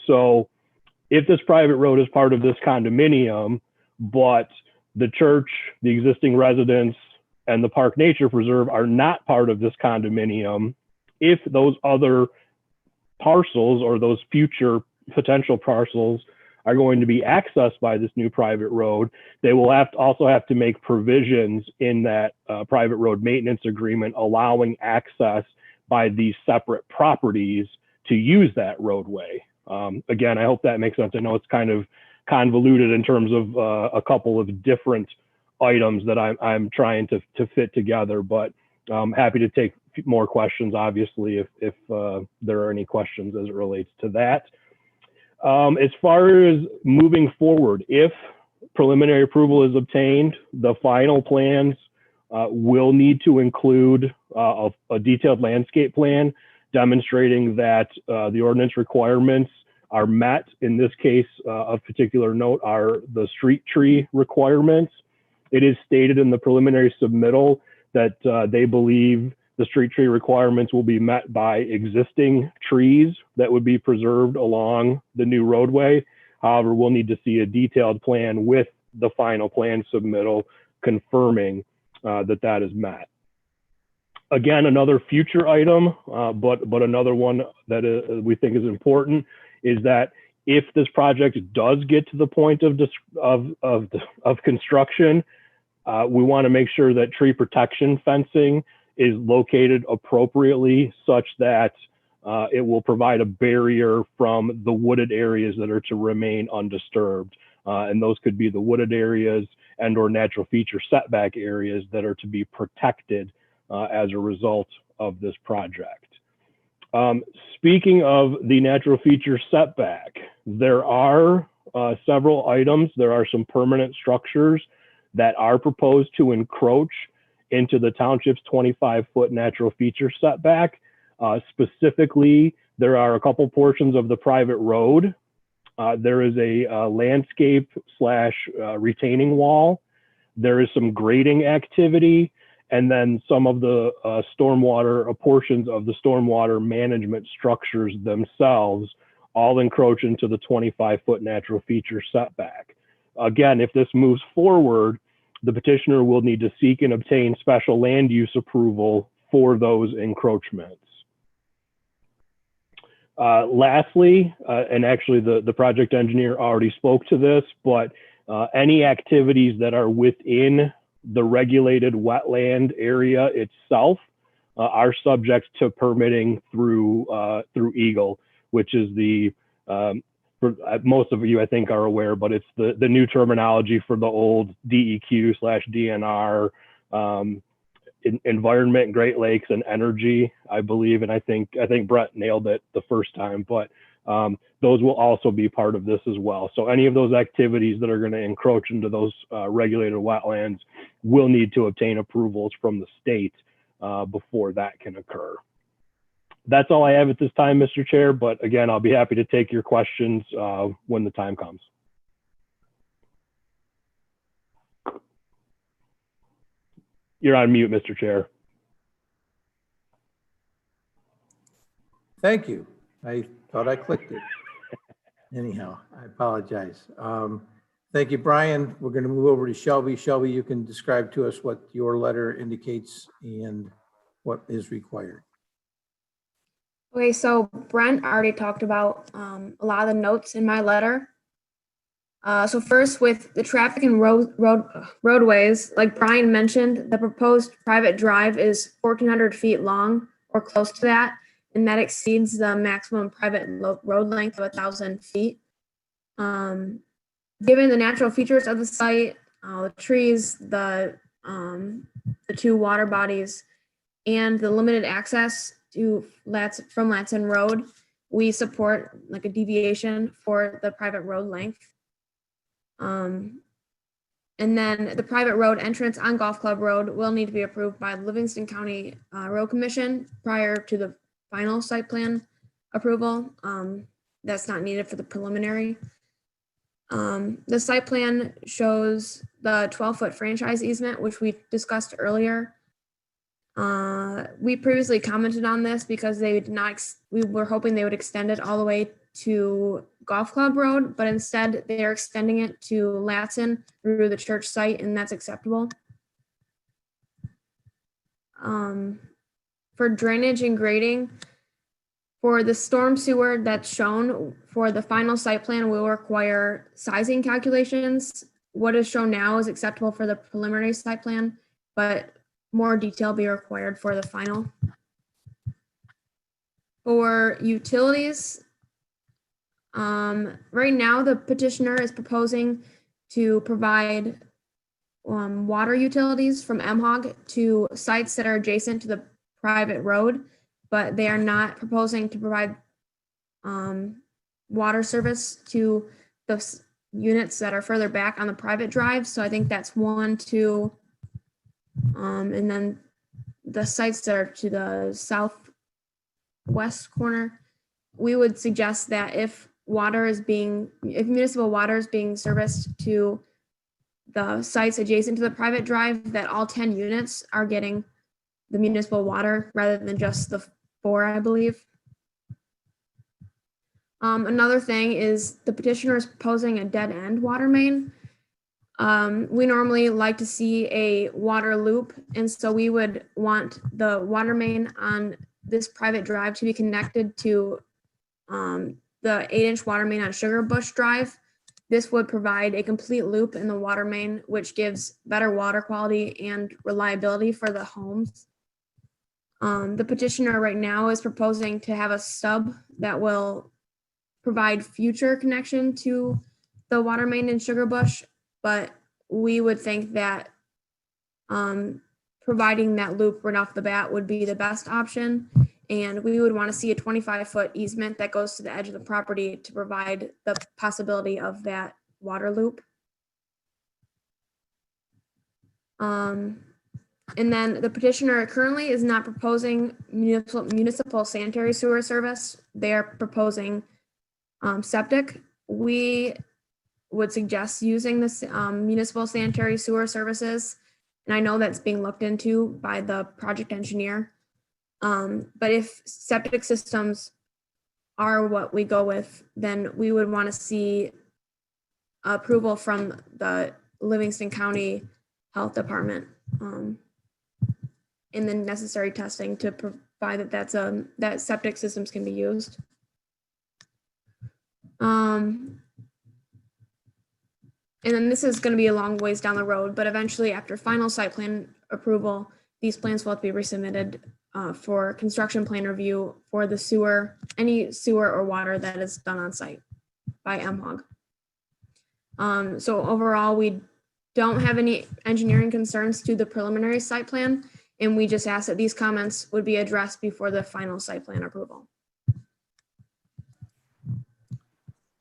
[SPEAKER 10] So if this private road is part of this condominium, but the church, the existing residents, and the Park Nature Preserve are not part of this condominium, if those other parcels or those future potential parcels are going to be accessed by this new private road, they will also have to make provisions in that private road maintenance agreement allowing access by these separate properties to use that roadway. Again, I hope that makes sense. I know it's kind of convoluted in terms of a couple of different items that I'm trying to fit together, but I'm happy to take more questions, obviously, if there are any questions as it relates to that. As far as moving forward, if preliminary approval is obtained, the final plans will need to include a detailed landscape plan demonstrating that the ordinance requirements are met. In this case, of particular note are the street tree requirements. It is stated in the preliminary submittal that they believe the street tree requirements will be met by existing trees that would be preserved along the new roadway. However, we'll need to see a detailed plan with the final plan submittal confirming that is met. Again, another future item, but another one that we think is important is that if this project does get to the point of construction, we want to make sure that tree protection fencing is located appropriately such that it will provide a barrier from the wooded areas that are to remain undisturbed. And those could be the wooded areas and or natural feature setback areas that are to be protected as a result of this project. Speaking of the natural feature setback, there are several items. There are some permanent structures that are proposed to encroach into the township's 25-foot natural feature setback. Specifically, there are a couple portions of the private road. There is a landscape / retaining wall. There is some grading activity, and then some of the stormwater, portions of the stormwater management structures themselves all encroach into the 25-foot natural feature setback. Again, if this moves forward, the petitioner will need to seek and obtain special land use approval for those encroachments. Lastly, and actually the project engineer already spoke to this, but any activities that are within the regulated wetland area itself are subject to permitting through EGLE, which is the most of you I think are aware, but it's the new terminology for the old DEQ / DNR environment, Great Lakes, and energy, I believe. And I think Brett nailed it the first time, but those will also be part of this as well. So any of those activities that are going to encroach into those regulated wetlands will need to obtain approvals from the state before that can occur. That's all I have at this time, Mr. Chair, but again, I'll be happy to take your questions when the time comes. You're on mute, Mr. Chair.
[SPEAKER 1] Thank you. I thought I clicked it. Anyhow, I apologize. Thank you, Brian. We're going to move over to Shelby. Shelby, you can describe to us what your letter indicates and what is required.
[SPEAKER 12] Okay, so Brent already talked about a lot of the notes in my letter. So first, with the traffic and roadways, like Brian mentioned, the proposed private drive is 1,400 feet long or close to that, and that exceeds the maximum private road length of 1,000 feet. Given the natural features of the site, the trees, the two water bodies, and the limited access to from Latson Road, we support like a deviation for the private road length. And then the private road entrance on Golf Club Road will need to be approved by the Livingston County Road Commission prior to the final site plan approval. That's not needed for the preliminary. The site plan shows the 12-foot franchise easement, which we discussed earlier. We previously commented on this because they did not, we were hoping they would extend it all the way to Golf Club Road, but instead they're extending it to Latson through the church site, and that's acceptable. For drainage and grading, for the storm sewer that's shown for the final site plan will require sizing calculations. What is shown now is acceptable for the preliminary site plan, but more detail be required for the final. For utilities, right now the petitioner is proposing to provide water utilities from MHOG to sites that are adjacent to the private road, but they are not proposing to provide water service to the units that are further back on the private drive. So I think that's 1, 2, and then the sites that are to the southwest corner, we would suggest that if municipal water is being serviced to the sites adjacent to the private drive, that all 10 units are getting the municipal water rather than just the 4, I believe. Another thing is the petitioner is proposing a dead end water main. We normally like to see a water loop, and so we would want the water main on this private drive to be connected to the 8-inch water main on Sugar Bush Drive. This would provide a complete loop in the water main, which gives better water quality and reliability for the homes. The petitioner right now is proposing to have a stub that will provide future connection to the water main in Sugar Bush, but we would think that providing that loop right off the bat would be the best option. And we would want to see a 25-foot easement that goes to the edge of the property to provide the possibility of that water loop. And then the petitioner currently is not proposing municipal sanitary sewer service. They are proposing septic. We would suggest using this municipal sanitary sewer services. And I know that's being looked into by the project engineer. But if septic systems are what we go with, then we would want to see approval from the Livingston County Health Department and the necessary testing to provide that septic systems can be used. And then this is going to be a long ways down the road, but eventually after final site plan approval, these plans will have to be resubmitted for construction plan review for the sewer, any sewer or water that is done on site by MHOG. So overall, we don't have any engineering concerns to the preliminary site plan, And we just ask that these comments would be addressed before the final site plan approval.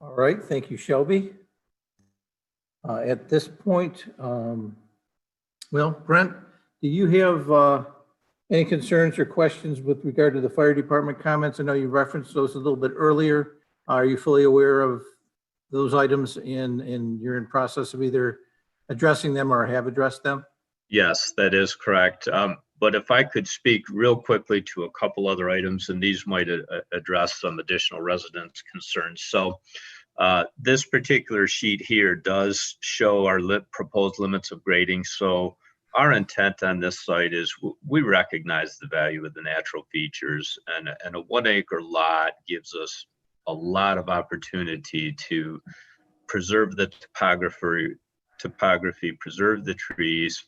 [SPEAKER 1] All right, thank you, Shelby. At this point, well, Brent, do you have any concerns or questions with regard to the fire department comments? I know you referenced those a little bit earlier. Are you fully aware of those items and you're in process of either addressing them or have addressed them?
[SPEAKER 8] Yes, that is correct. But if I could speak real quickly to a couple other items, and these might address some additional residents' concerns. So this particular sheet here does show our proposed limits of grading. So our intent on this site is we recognize the value of the natural features, and a 1 acre lot gives us a lot of opportunity to preserve the topography, preserve the trees.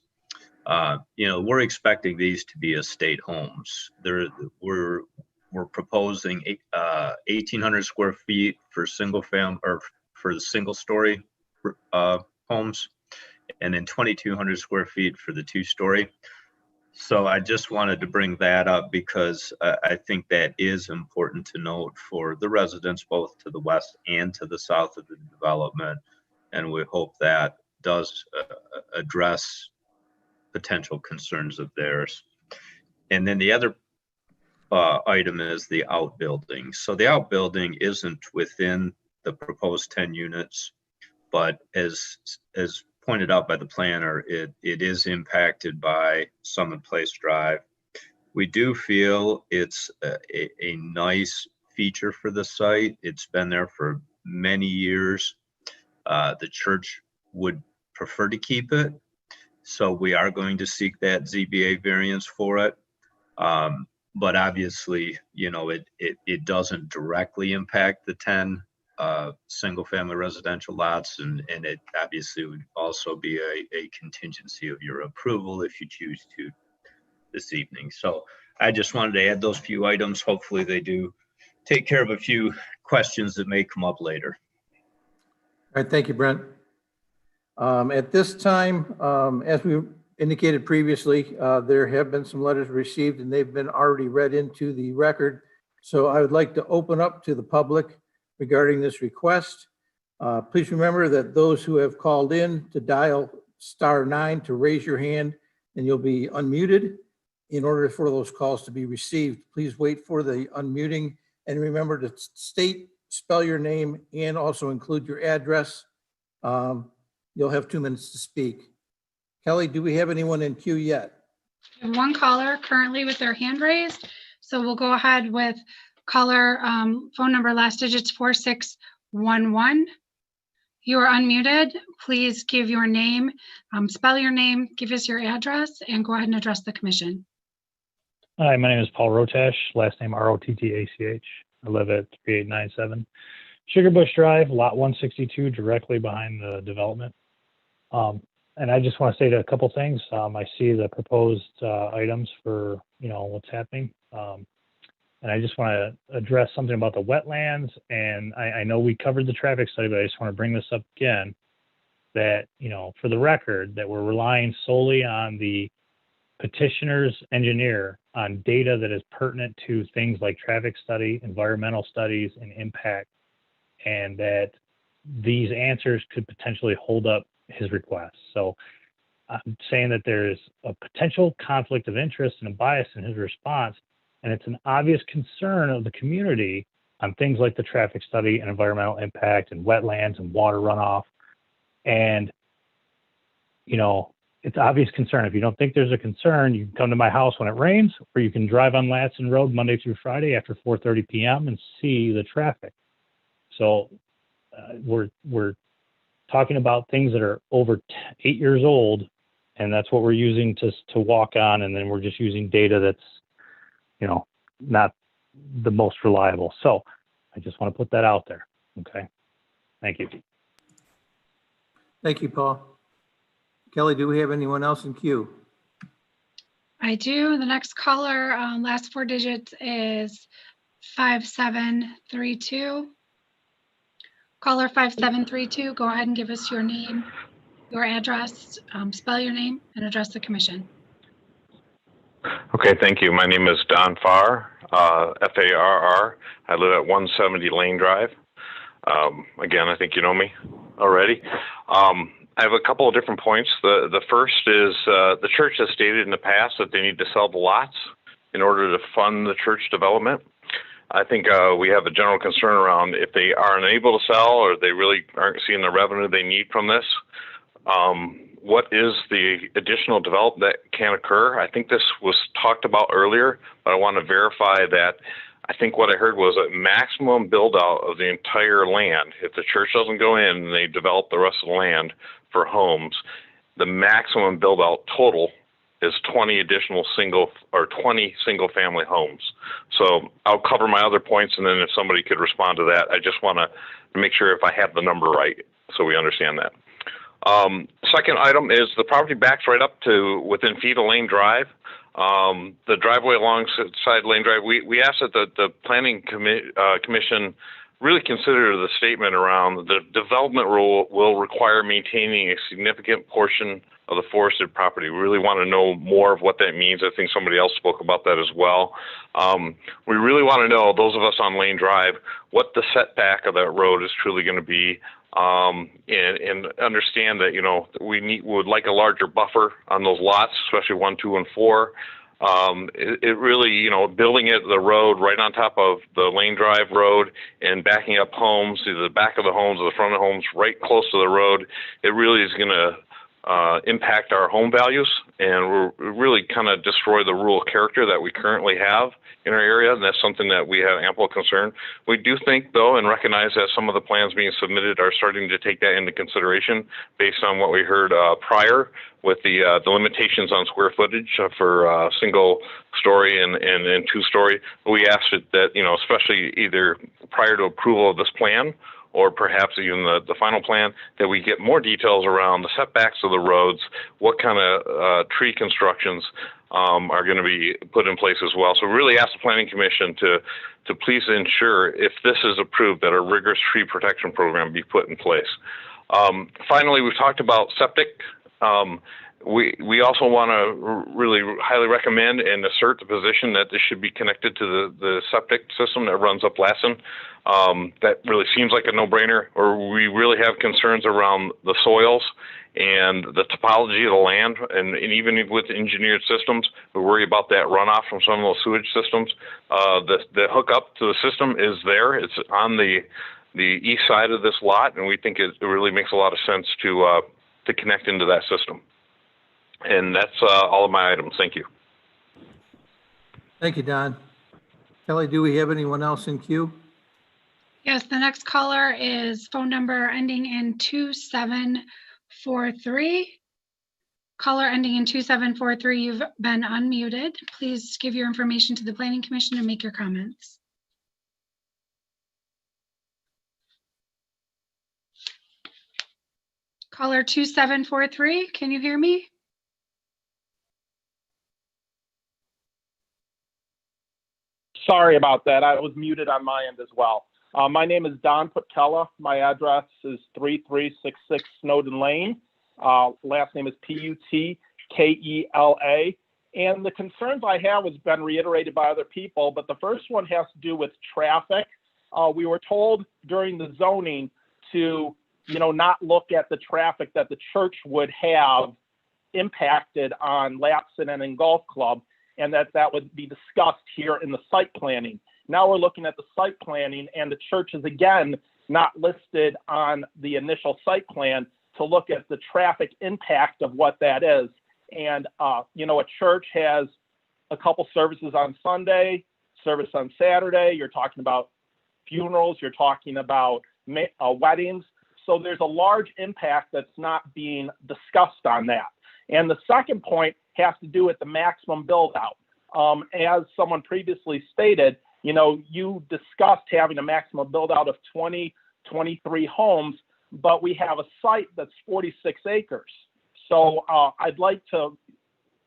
[SPEAKER 8] We're expecting these to be estate homes. We're proposing 1,800 square feet for single family or for the single story homes, and then 2,200 square feet for the 2-story. So I just wanted to bring that up because I think that is important to note for the residents both to the west and to the south of the development. And we hope that does address potential concerns of theirs. And then the other item is the outbuilding. So the outbuilding isn't within the proposed 10 units, but as pointed out by the planner, it is impacted by Summit Place Drive. We do feel it's a nice feature for the site. It's been there for many years. The church would prefer to keep it, so we are going to seek that ZBA variance for it. But obviously, it doesn't directly impact the 10 single family residential lots, and it obviously would also be a contingency of your approval if you choose to this evening. So I just wanted to add those few items. Hopefully they do take care of a few questions that may come up later.
[SPEAKER 1] All right, thank you, Brent. At this time, as we indicated previously, there have been some letters received and they've been already read into the record. So I would like to open up to the public regarding this request. Please remember that those who have called in to dial *9 to raise your hand, and you'll be unmuted. In order for those calls to be received, please wait for the unmuting and remember to spell your name and also include your address. You'll have 2 minutes to speak. Kelly, do we have anyone in queue yet?
[SPEAKER 6] We have one caller currently with their hand raised. So we'll go ahead with caller phone number, last digits 4611. You are unmuted. Please give your name, spell your name, give us your address, and go ahead and address the commission.
[SPEAKER 15] Hi, my name is Paul Rotash, last name Rottach. I live at 3897 Sugar Bush Drive, lot 162, directly behind the development. And I just want to say a couple things. I see the proposed items for what's happening, and I just want to address something about the wetlands. And I know we covered the traffic study, but I just want to bring this up again. That for the record, that we're relying solely on the petitioner's engineer on data that is pertinent to things like traffic study, environmental studies, and impact, and that these answers could potentially hold up his request. So I'm saying that there's a potential conflict of interest and a bias in his response, and it's an obvious concern of the community on things like the traffic study and environmental impact and wetlands and water runoff. And, it's obvious concern. If you don't think there's a concern, you can come to my house when it rains, or you can drive on Latson Road Monday through Friday after 4:30 p.m. and see the traffic. So we're talking about things that are over 8 years old, and that's what we're using to walk on, and then we're just using data that's, not the most reliable. So I just want to put that out there. Okay. Thank you.
[SPEAKER 1] Thank you, Paul. Kelly, do we have anyone else in queue?
[SPEAKER 6] I do. The next caller, last 4 digits is 5732. Caller 5732, go ahead and give us your name, your address, spell your name, and address the commission.
[SPEAKER 7] Okay, thank you. My name is Don Farr, Farr. I live at 170 Lane Drive. Again, I think you know me already. I have a couple of different points. The first is the church has stated in the past that they need to sell the lots in order to fund the church development. I think we have a general concern around if they are unable to sell or they really aren't seeing the revenue they need from this. What is the additional development that can occur? I think this was talked about earlier, but I want to verify that. I think what I heard was a maximum build out of the entire land. If the church doesn't go in and they develop the rest of the land for homes, the maximum build out total is 20 single family homes. So I'll cover my other points, and then if somebody could respond to that, I just want to make sure if I have the number right so we understand that. Second item is the property backs right up to within feet of Lane Drive. The driveway alongside Lane Drive, we asked that the Planning Commission really consider the statement around the development rule will require maintaining a significant portion of the forested property. We really want to know more of what that means. I think somebody else spoke about that as well. We really want to know, those of us on Lane Drive, what the setback of that road is truly going to be. And understand that, you know, we would like a larger buffer on those lots, especially 1, 2, and 4. It really, you know, building the road right on top of the Lane Drive road and backing up homes, either the back of the homes or the front of the homes right close to the road, it really is going to impact our home values and we're really kind of destroy the rural character that we currently have in our area, and that's something that we have ample concern. We do think, though, and recognize that some of the plans being submitted are starting to take that into consideration based on what we heard prior with the limitations on square footage for single story and 2-story. We asked that, you know, especially either prior to approval of this plan or perhaps even the final plan, that we get more details around the setbacks of the roads, what kind of tree constructions are going to be put in place as well. So really ask the Planning Commission to please ensure, if this is approved, that a rigorous tree protection program be put in place. Finally, we've talked about septic. We also want to really highly recommend and assert the position that this should be connected to the septic system that runs up Lassen. That really seems like a no-brainer, or we really have concerns around the soils and the topology of the land, and even with engineered systems, we worry about that runoff from some of those sewage systems. The hookup to the system is there. It's on the east side of this lot, and we think it really makes a lot of sense to connect into that system. And that's all of my items. Thank you.
[SPEAKER 1] Thank you, Don. Kelly, do we have anyone else in queue?
[SPEAKER 6] Yes, the next caller is phone number ending in 2743. Caller ending in 2743, you've been unmuted. Please give your information to the Planning Commission and make your comments. Caller 2743, can you hear me?
[SPEAKER 14] Sorry about that. I was muted on my end as well. My name is Don Putella. My address is 3366 Snowden Lane. Last name is Putkela. And the concerns I have has been reiterated by other people, but the first one has to do with traffic. We were told during the zoning to, not look at the traffic that the church would have impacted on Lapson and in Golf Club, and that would be discussed here in the site planning. Now we're looking at the site planning, and the church is again not listed on the initial site plan to look at the traffic impact of what that is. And, a church has a couple services on Sunday, service on Saturday. You're talking about funerals, you're talking about weddings. So there's a large impact that's not being discussed on that. And the second point has to do with the maximum build out. As someone previously stated, you discussed having a maximum build out of 23 homes, but we have a site that's 46 acres. So I'd like to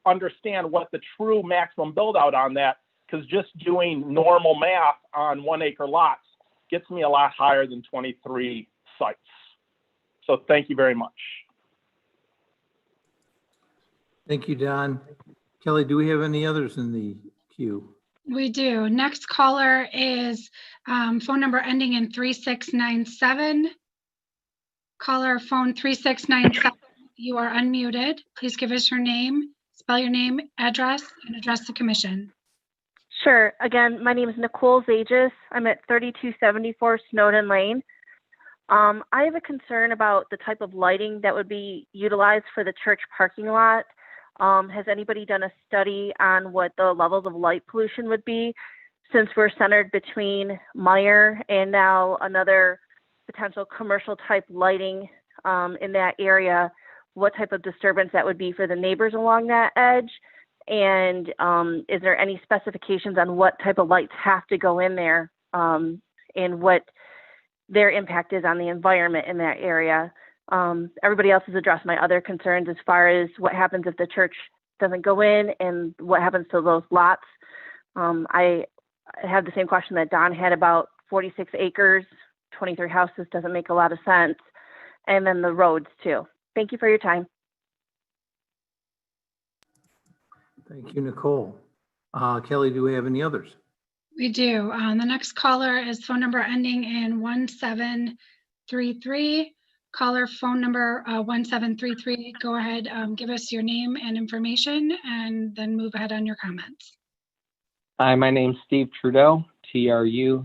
[SPEAKER 14] understand what the true maximum build out on that, because just doing normal math on 1 acre lots gets me a lot higher than 23 sites. So thank you very much.
[SPEAKER 1] Thank you, Don. Kelly, do we have any others in the queue?
[SPEAKER 6] We do. Next caller is phone number ending in 3697. Caller phone 3697. You are unmuted. Please give us your name, spell your name, address, and address the commission.
[SPEAKER 19] Sure. Again, my name is Nicole Zages. I'm at 3274 Snowden Lane. I have a concern about the type of lighting that would be utilized for the church parking lot. Has anybody done a study on what the levels of light pollution would be, since we're centered between Meyer and now another potential commercial type lighting in that area? What type of disturbance that would be for the neighbors along that edge? And is there any specifications on what type of lights have to go in there and what their impact is on the environment in that area? Everybody else has addressed my other concerns as far as what happens if the church doesn't go in and what happens to those lots. I have the same question that Don had about 46 acres, 23 houses doesn't make a lot of sense. And then the roads too. Thank you for your time.
[SPEAKER 1] Thank you, Nicole. Kelly, do we have any others?
[SPEAKER 6] We do. The next caller is phone number ending in 1733. Caller phone number 1733. Go ahead, give us your name and information, and then move ahead on your comments.
[SPEAKER 16] Hi, my name's Steve Trudeau, Trudeau.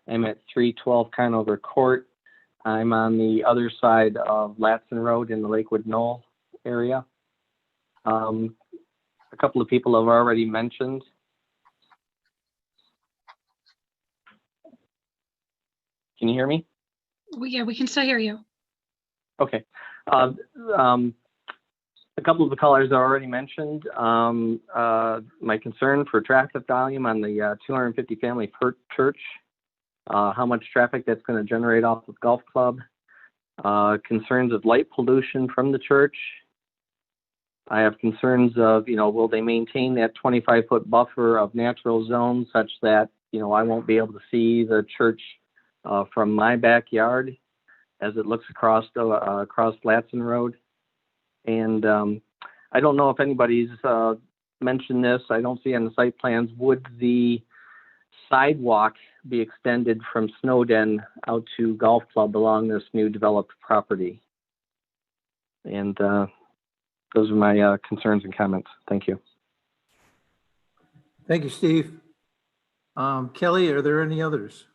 [SPEAKER 16] I'm at 312 Conover Court. I'm on the other side of Latson Road in the Lakewood Knoll area. A couple of people have already mentioned. Can you hear me?
[SPEAKER 6] Yeah, we can still hear you.
[SPEAKER 16] Okay. A couple of the callers have already mentioned my concern for traffic volume on the 250 family per church, how much traffic that's going to generate off of golf club, concerns of light pollution from the church. I have concerns of, will they maintain that 25-foot buffer of natural zones such that, I won't be able to see the church from my backyard as it looks across Latson Road. And I don't know if anybody's mentioned this. I don't see on the site plans. Would the sidewalk be extended from Snowden out to Golf Club along this new developed property? And those are my concerns and comments. Thank you.
[SPEAKER 1] Thank you, Steve. Kelly, are there any others?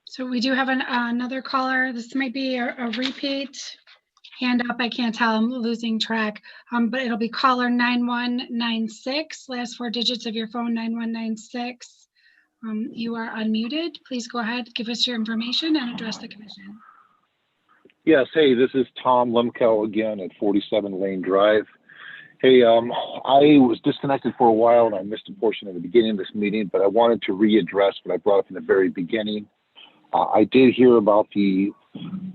[SPEAKER 6] So we do have another caller. This might be a repeat. Hand up, I can't tell, I'm losing track. But it'll be caller 9196, last four digits of your phone, 9196. You are unmuted. Please go ahead, give us your information and address the commission.
[SPEAKER 22] Yes, hey, this is Tom Lemkel again at 47 Lane Drive. Hey, I was disconnected for a while and I missed a portion of the beginning of this meeting, but I wanted to readdress what I brought up in the very beginning. I did hear about the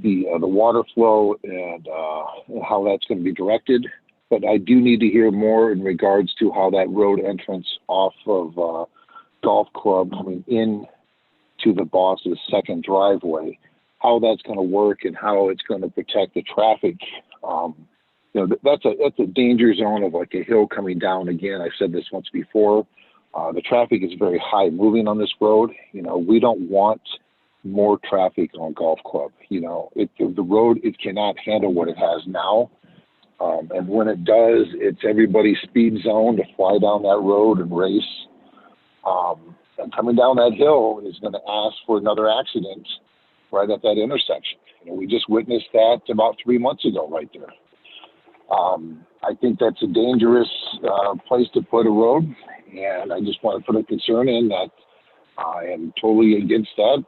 [SPEAKER 22] water flow and how that's going to be directed, but I do need to hear more in regards to how that road entrance off of Golf Club coming in to the boss's second driveway, how that's going to work and how it's going to protect the traffic. That's a danger zone of like a hill coming down. Again, I've said this once before. The traffic is very high moving on this road. We don't want more traffic on Golf Club. The road, it cannot handle what it has now. And when it does, it's everybody's speed zone to fly down that road and race. And coming down that hill is going to ask for another accident right at that intersection. We just witnessed that about 3 months ago right there. I think that's a dangerous place to put a road. And I just want to put a concern in that I am totally against that.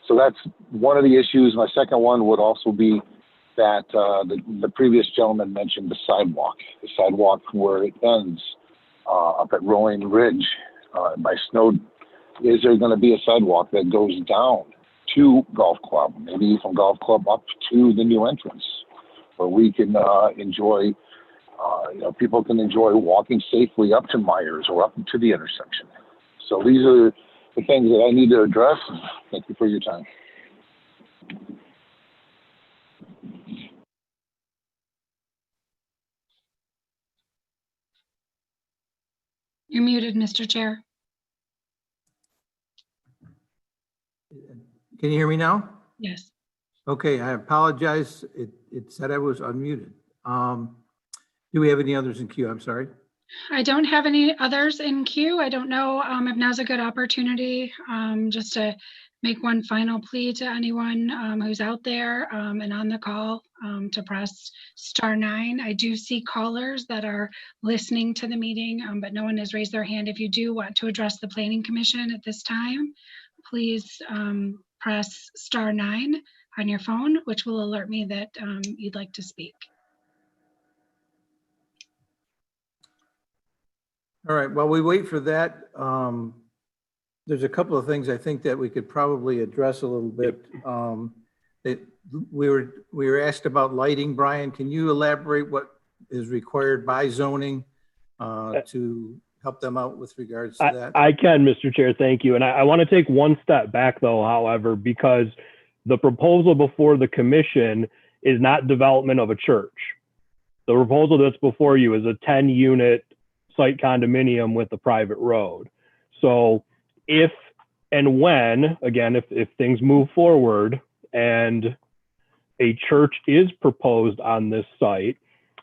[SPEAKER 22] So that's one of the issues. My second one would also be that the previous gentleman mentioned the sidewalk where it ends up at Rolling Ridge by Snowden. Is there going to be a sidewalk that goes down to Golf Club, maybe from Golf Club up to the new entrance, where we can enjoy, people can enjoy walking safely up to Myers or up to the intersection. So these are the things that I need to address. Thank you for your time.
[SPEAKER 6] You're muted, Mr. Chair.
[SPEAKER 1] Can you hear me now?
[SPEAKER 6] Yes.
[SPEAKER 1] Okay, I apologize. It said I was unmuted. Do we have any others in queue? I'm sorry.
[SPEAKER 6] I don't have any others in queue. I don't know if now's a good opportunity just to make one final plea to anyone who's out there and on the call to press *9. I do see callers that are listening to the meeting, but no one has raised their hand. If you do want to address the Planning Commission at this time, please press *9 on your phone, which will alert me that you'd like to speak.
[SPEAKER 1] All right, while we wait for that, there's a couple of things I think that we could probably address a little bit. We were asked about lighting. Brian, can you elaborate what is required by zoning to help them out with regards to that?
[SPEAKER 10] I can, Mr. Chair, thank you. And I want to take one step back though, however, because the proposal before the commission is not development of a church. The proposal that's before you is a 10-unit site condominium with a private road. So if and when, again, if things move forward and a church is proposed on this site,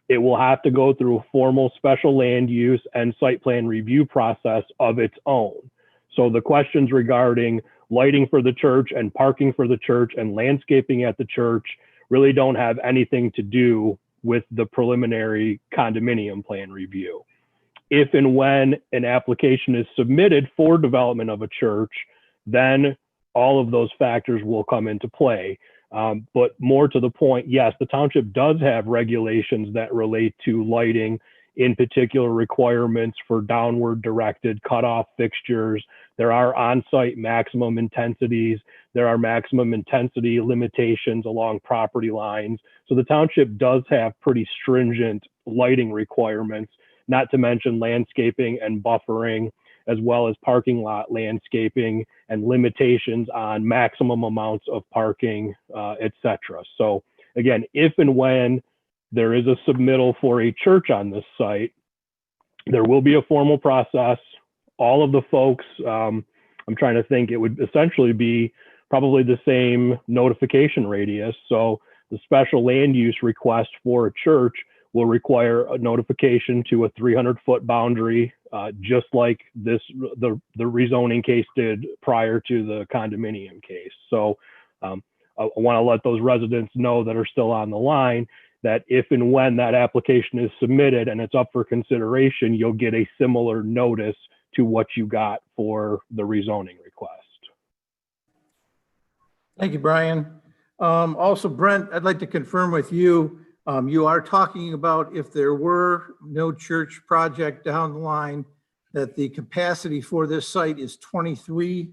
[SPEAKER 10] it will have to go through a formal special land use and site plan review process of its own. So the questions regarding lighting for the church and parking for the church and landscaping at the church really don't have anything to do with the preliminary condominium plan review. If and when an application is submitted for development of a church, then all of those factors will come into play. But more to the point, yes, the township does have regulations that relate to lighting, in particular requirements for downward directed cutoff fixtures. There are on-site maximum intensities. There are maximum intensity limitations along property lines. So the township does have pretty stringent lighting requirements, not to mention landscaping and buffering, as well as parking lot landscaping and limitations on maximum amounts of parking, et cetera. So again, if and when there is a submittal for a church on this site, there will be a formal process. All of the folks, I'm trying to think, it would essentially be probably the same notification radius. So the special land use request for a church will require a notification to a 300-foot boundary, just like the rezoning case did prior to the condominium case. So I want to let those residents know that are still on the line that if and when that application is submitted and it's up for consideration, you'll get a similar notice to what you got for the rezoning request.
[SPEAKER 1] Thank you, Brian. Also, Brent, I'd like to confirm with you, you are talking about if there were no church project down the line, that the capacity for this site is 23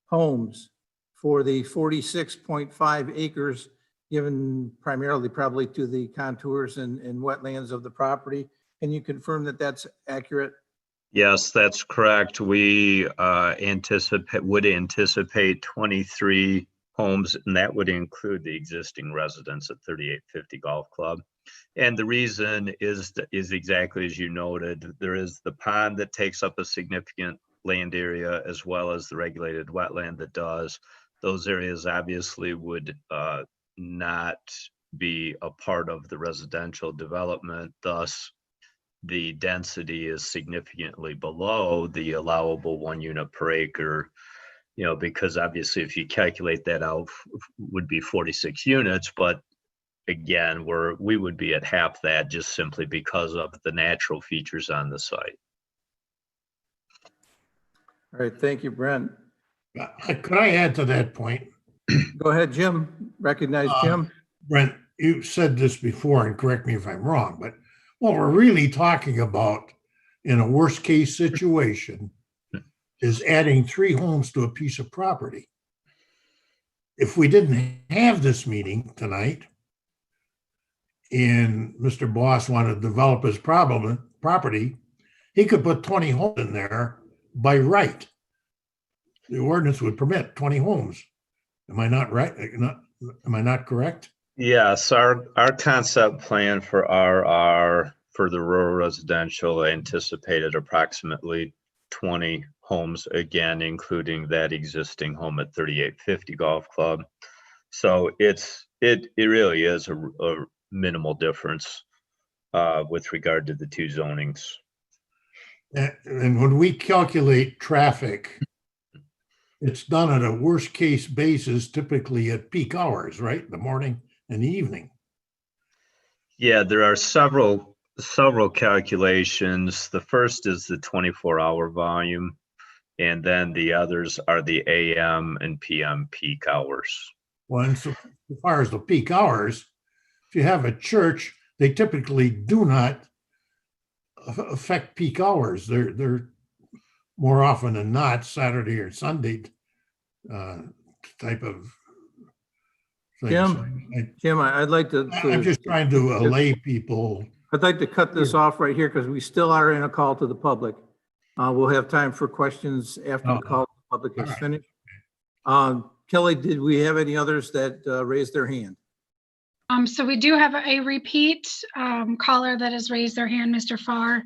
[SPEAKER 1] homes for the 46.5 acres, given primarily probably to the contours and wetlands of the property. Can you confirm that that's accurate?
[SPEAKER 8] Yes, that's correct. We would anticipate 23 homes, and that would include the existing residents at 3850 Golf Club. And the reason is exactly as you noted. There is the pond that takes up a significant land area, as well as the regulated wetland that does. Those areas obviously would not be a part of the residential development. Thus, the density is significantly below the allowable 1 unit per acre, because obviously if you calculate that out, would be 46 units, but again, we would be at half that just simply because of the natural features on the site.
[SPEAKER 1] All right, thank you, Brent.
[SPEAKER 5] Could I add to that point?
[SPEAKER 1] Go ahead, Jim. Recognize Jim.
[SPEAKER 5] Brent, you said this before, and correct me if I'm wrong, but what we're really talking about in a worst case situation is adding 3 homes to a piece of property. If we didn't have this meeting tonight and Mr. Boss wanted to develop his property, he could put 20 homes in there by right. The ordinance would permit 20 homes. Am I not right? Am I not correct?
[SPEAKER 8] Yes, our concept plan for for the rural residential, I anticipated approximately 20 homes, again, including that existing home at 3850 Golf Club. So it really is a minimal difference with regard to the two zonings.
[SPEAKER 5] And when we calculate traffic, it's done at a worst case basis, typically at peak hours, right? The morning and the evening.
[SPEAKER 8] Yeah, there are several calculations. The first is the 24-hour volume, and then the others are the AM and PM peak hours.
[SPEAKER 5] Well, and so as far as the peak hours, if you have a church, they typically do not affect peak hours. They're more often than not Saturday or Sunday type of thing.
[SPEAKER 1] Jim, I'd like to.
[SPEAKER 5] I'm just trying to allay people.
[SPEAKER 1] I'd like to cut this off right here because we still are in a call to the public. We'll have time for questions after the call to the public is finished. Kelly, did we have any others that raised their hand?
[SPEAKER 6] So we do have a repeat caller that has raised their hand, Mr. Farr.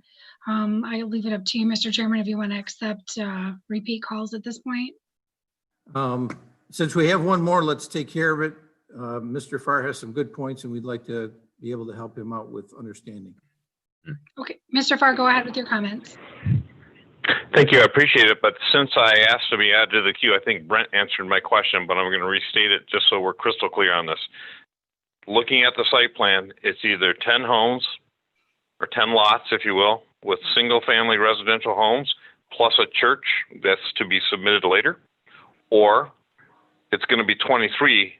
[SPEAKER 6] I'll leave it up to you, Mr. Chairman, if you want to accept repeat calls at this point.
[SPEAKER 1] Since we have one more, let's take care of it. Mr. Farr has some good points and we'd like to be able to help him out with understanding.
[SPEAKER 6] Okay, Mr. Farr, go ahead with your comments.
[SPEAKER 7] Thank you. I appreciate it. But since I asked to be added to the queue, I think Brent answered my question, but I'm going to restate it just so we're crystal clear on this. Looking at the site plan, it's either 10 homes or 10 lots, if you will, with single family residential homes plus a church that's to be submitted later, or it's going to be 23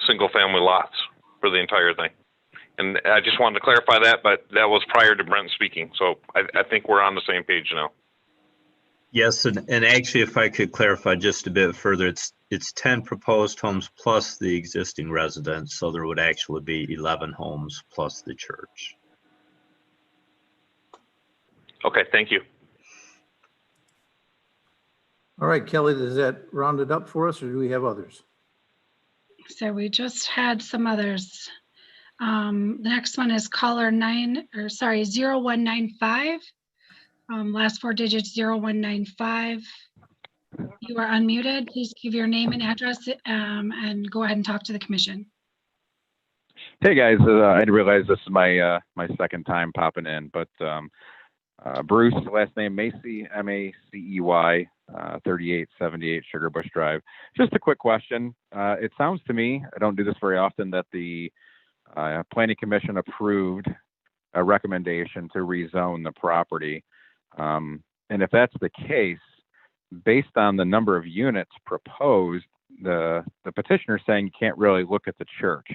[SPEAKER 7] single family lots for the entire thing. And I just wanted to clarify that, but that was prior to Brent speaking. So I think we're on the same page now.
[SPEAKER 8] Yes, and actually, if I could clarify just a bit further, it's 10 proposed homes plus the existing residence, so there would actually be 11 homes plus the church.
[SPEAKER 7] Okay, thank you.
[SPEAKER 1] All right, Kelly, does that round it up for us or do we have others?
[SPEAKER 6] So we just had some others. The next one is caller 0195. Last four digits 0195. You are unmuted. Please give your name and address and go ahead and talk to the commission.
[SPEAKER 2] Hey guys, I didn't realize this is my second time popping in, but Bruce, last name Macey, M-A-C-E-Y, 3878 Sugar Bush Drive. Just a quick question. It sounds to me, I don't do this very often, that the Planning Commission approved a recommendation to rezone the property. And if that's the case, based on the number of units proposed, the petitioner is saying you can't really look at the church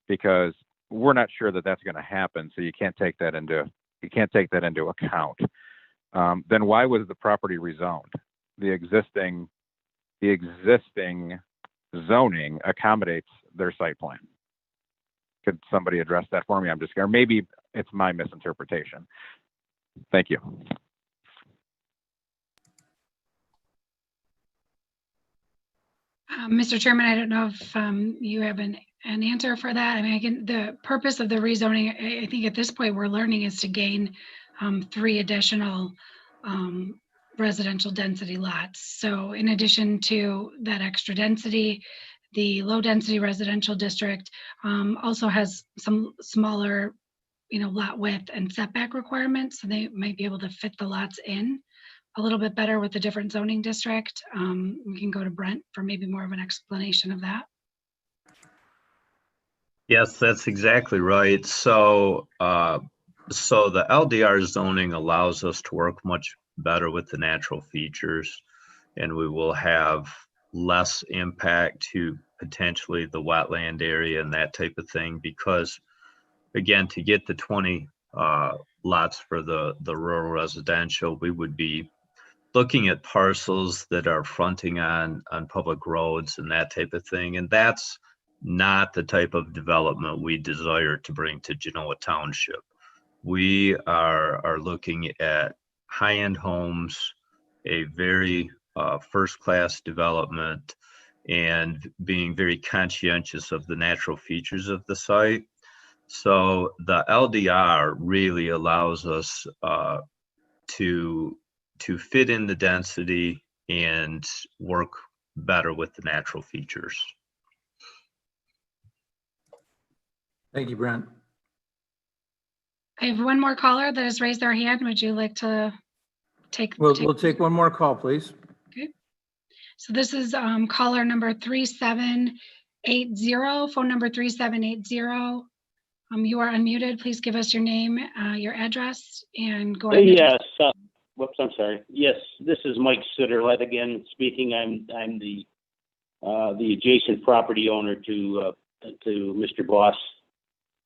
[SPEAKER 2] because we're not sure that that's going to happen. So you can't take that into account. Then why was the property rezoned? The existing zoning accommodates their site plan. Could somebody address that for me? I'm just scared. Maybe it's my misinterpretation. Thank you.
[SPEAKER 6] Mr. Chairman, I don't know if you have an answer for that. I mean, again, the purpose of the rezoning, I think at this point we're learning, is to gain 3 additional residential density lots. So in addition to that extra density, the low density residential district also has some smaller, lot width and setback requirements. So they might be able to fit the lots in a little bit better with the different zoning district. We can go to Brent for maybe more of an explanation of that.
[SPEAKER 8] Yes, that's exactly right. So, so the LDR zoning allows us to work much better with the natural features, and we will have less impact to potentially the wetland area and that type of thing, because again, to get the 20 lots for the rural residential, we would be looking at parcels that are fronting on public roads and that type of thing. And that's not the type of development we desire to bring to Genoa Township. We are looking at high-end homes, a very first-class development, and being very conscientious of the natural features of the site. So the LDR really allows us to fit in the density and work better with the natural features.
[SPEAKER 1] Thank you, Brent.
[SPEAKER 6] I have one more caller that has raised their hand. Would you like to take?
[SPEAKER 1] We'll take one more call, please.
[SPEAKER 6] Okay. So this is caller number 3780, phone number 3780. You are unmuted. Please give us your name, your address, and go ahead.
[SPEAKER 17] Yes. Whoops, I'm sorry. Yes, this is Mike Sitterlet again speaking. I'm the adjacent property owner to Mr. Boss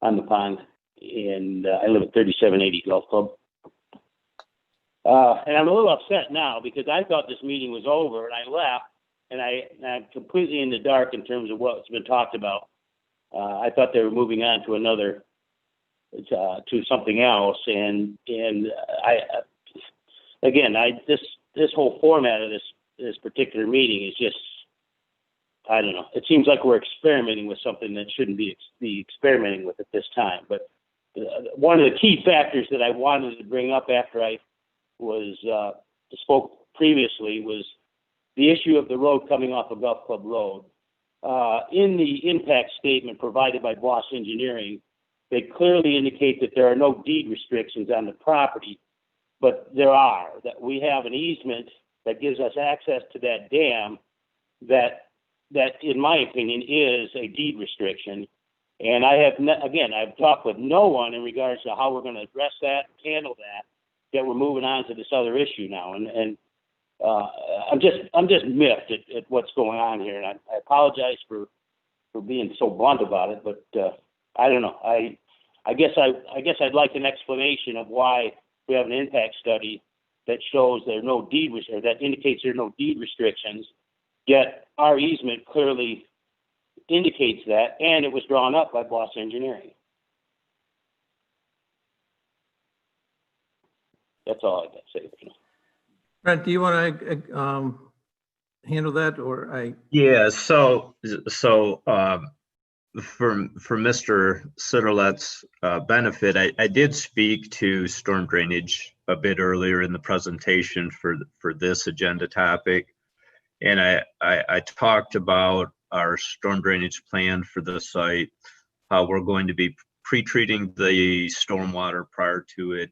[SPEAKER 17] on the pond, and I live at 3780 Golf Club. And I'm a little upset now because I thought this meeting was over, and I left, and I'm completely in the dark in terms of what's been talked about. I thought they were moving on to another, to something else, and this whole format of this particular meeting is just, I don't know. It seems like we're experimenting with something that shouldn't be experimenting with at this time. But one of the key factors that I wanted to bring up after I spoke previously was the issue of the road coming off of Golf Club Road. In the impact statement provided by Boss Engineering, they clearly indicate that there are no deed restrictions on the property, but there are. That we have an easement that gives us access to that dam that in my opinion is a deed restriction. And I've talked with no one in regards to how we're going to address that, handle that we're moving on to this other issue now. And I'm just miffed at what's going on here. And I apologize for being so blunt about it, but I don't know. I guess I'd like an explanation of why we have an impact study that shows there are no deed or that indicates there are no deed restrictions, yet our easement clearly indicates that, and it was drawn up by Boss Engineering. That's all I got to say.
[SPEAKER 1] Brent, do you want to handle that, or I?
[SPEAKER 8] Yeah. So for Mr. Sitterlet's benefit, I did speak to storm drainage a bit earlier in the presentation for this agenda topic, and I talked about our storm drainage plan for the site, how we're going to be pre-treating the stormwater prior to it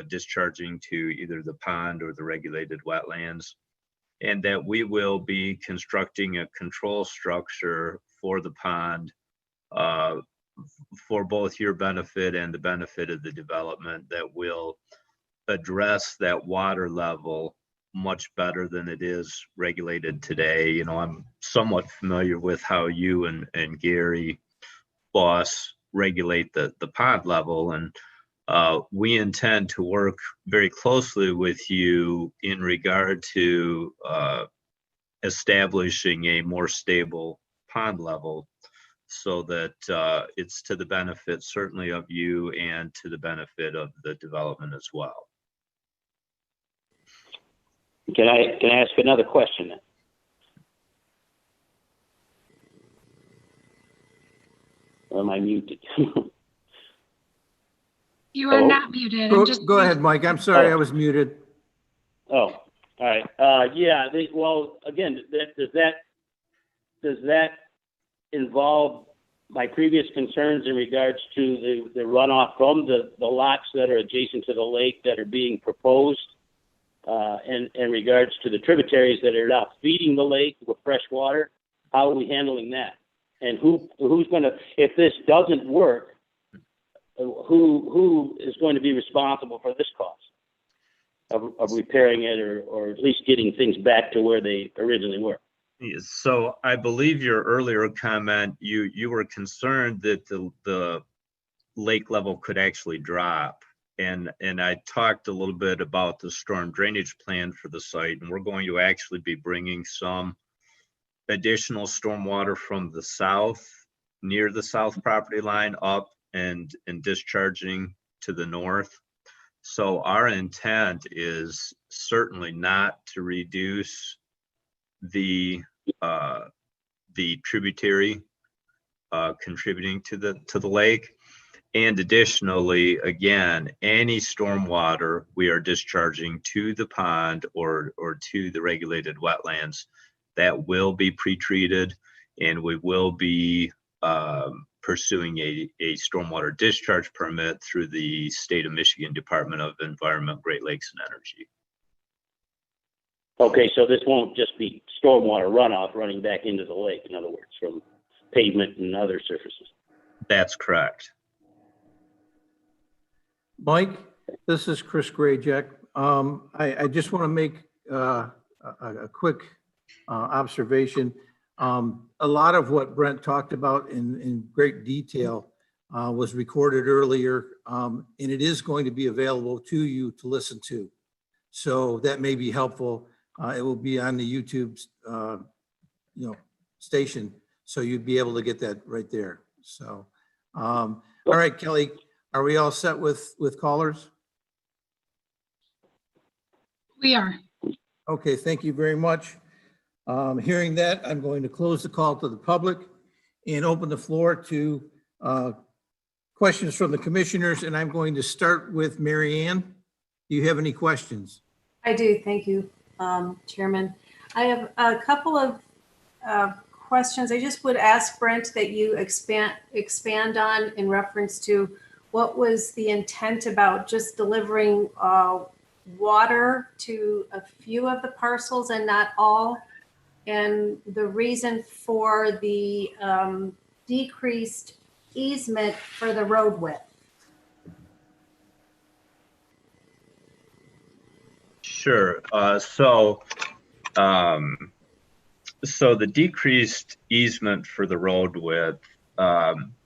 [SPEAKER 8] discharging to either the pond or the regulated wetlands, and that we will be constructing a control structure for the pond for both your benefit and the benefit of the development that will address that water level much better than it is regulated today. You know, I'm somewhat familiar with how you and Gary Boss regulate the pond level, and we intend to work very closely with you in regard to establishing a more stable pond level so that it's to the benefit certainly of you and to the benefit of the development as well.
[SPEAKER 17] Can I ask another question then? Or am I muted?
[SPEAKER 6] You are not muted.
[SPEAKER 1] Go ahead, Mike. I'm sorry, I was muted.
[SPEAKER 17] Oh, all right. Yeah. Well, again, does that involve my previous concerns in regards to the runoff from the lots that are adjacent to the lake that are being proposed, and in regards to the tributaries that are now feeding the lake with fresh water? How are we handling that? And who's going to, if this doesn't work, who is going to be responsible for this cost of repairing it or at least getting things back to where they originally were?
[SPEAKER 8] So I believe your earlier comment, you were concerned that the lake level could actually drop. And I talked a little bit about the storm drainage plan for the site, and we're going to actually be bringing some additional stormwater from the south, near the south property line, up and discharging to the north. So our intent is certainly not to reduce the tributary contributing to the lake. And additionally, again, any stormwater we are discharging to the pond or to the regulated wetlands, that will be pre-treated, and we will be pursuing a stormwater discharge permit through the State of Michigan Department of Environment, Great Lakes and Energy.
[SPEAKER 17] Okay, so this won't just be stormwater runoff running back into the lake, in other words, from pavement and other surfaces.
[SPEAKER 8] That's correct.
[SPEAKER 1] Mike, this is Chris Grayjack. I just want to make a quick observation. A lot of what Brent talked about in great detail was recorded earlier, and it is going to be available to you to listen to. So that may be helpful. It will be on the YouTube station, so you'd be able to get that right there. So, all right, Kelly, are we all set with callers?
[SPEAKER 6] We are.
[SPEAKER 1] Okay, thank you very much. Hearing that, I'm going to close the call to the public and open the floor to questions from the commissioners, and I'm going to start with Mary Ann. Do you have any questions?
[SPEAKER 11] I do, thank you, Chairman. I have a couple of questions. I just would ask Brent that you expand on in reference to what was the intent about just delivering water to a few of the parcels and not all, and the reason for the decreased easement for the road width.
[SPEAKER 8] Sure. So the decreased easement for the road width,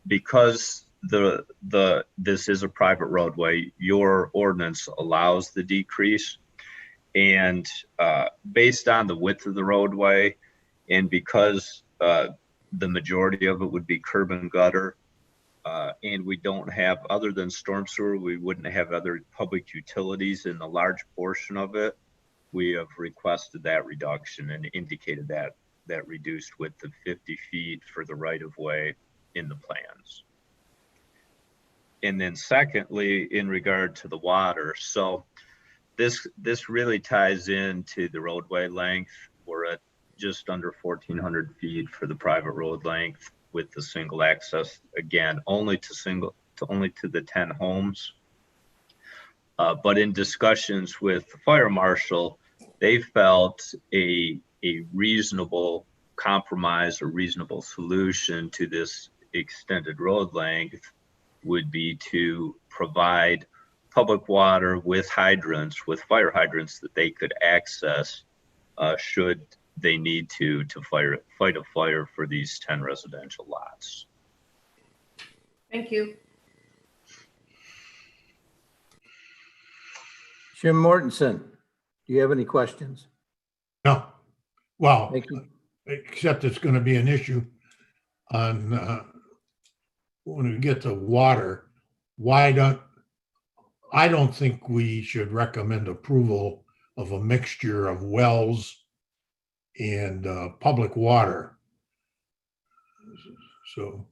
[SPEAKER 8] because this is a private roadway, your ordinance allows the decrease, and based on the width of the roadway, and because the majority of it would be curb and gutter, and we don't have, other than storm sewer, we wouldn't have other public utilities in the large portion of it. We have requested that reduction and indicated that reduced width of 50 feet for the right of way in the plans. And then secondly, in regard to the water, so this really ties into the roadway length. We're at just under 1,400 feet for the private road length with the single access, again, only to the 10 homes. But in discussions with the fire marshal, they felt a reasonable compromise or reasonable solution to this extended road length would be to provide public water with hydrants, with fire hydrants that they could access should they need to fight a fire for these 10 residential lots.
[SPEAKER 11] Thank you.
[SPEAKER 1] Jim Mortensen, do you have any questions?
[SPEAKER 5] No. Well,
[SPEAKER 1] Thank you.
[SPEAKER 5] except it's going to be an issue on when we get to water. I don't think we should recommend approval of a mixture of wells and public water. So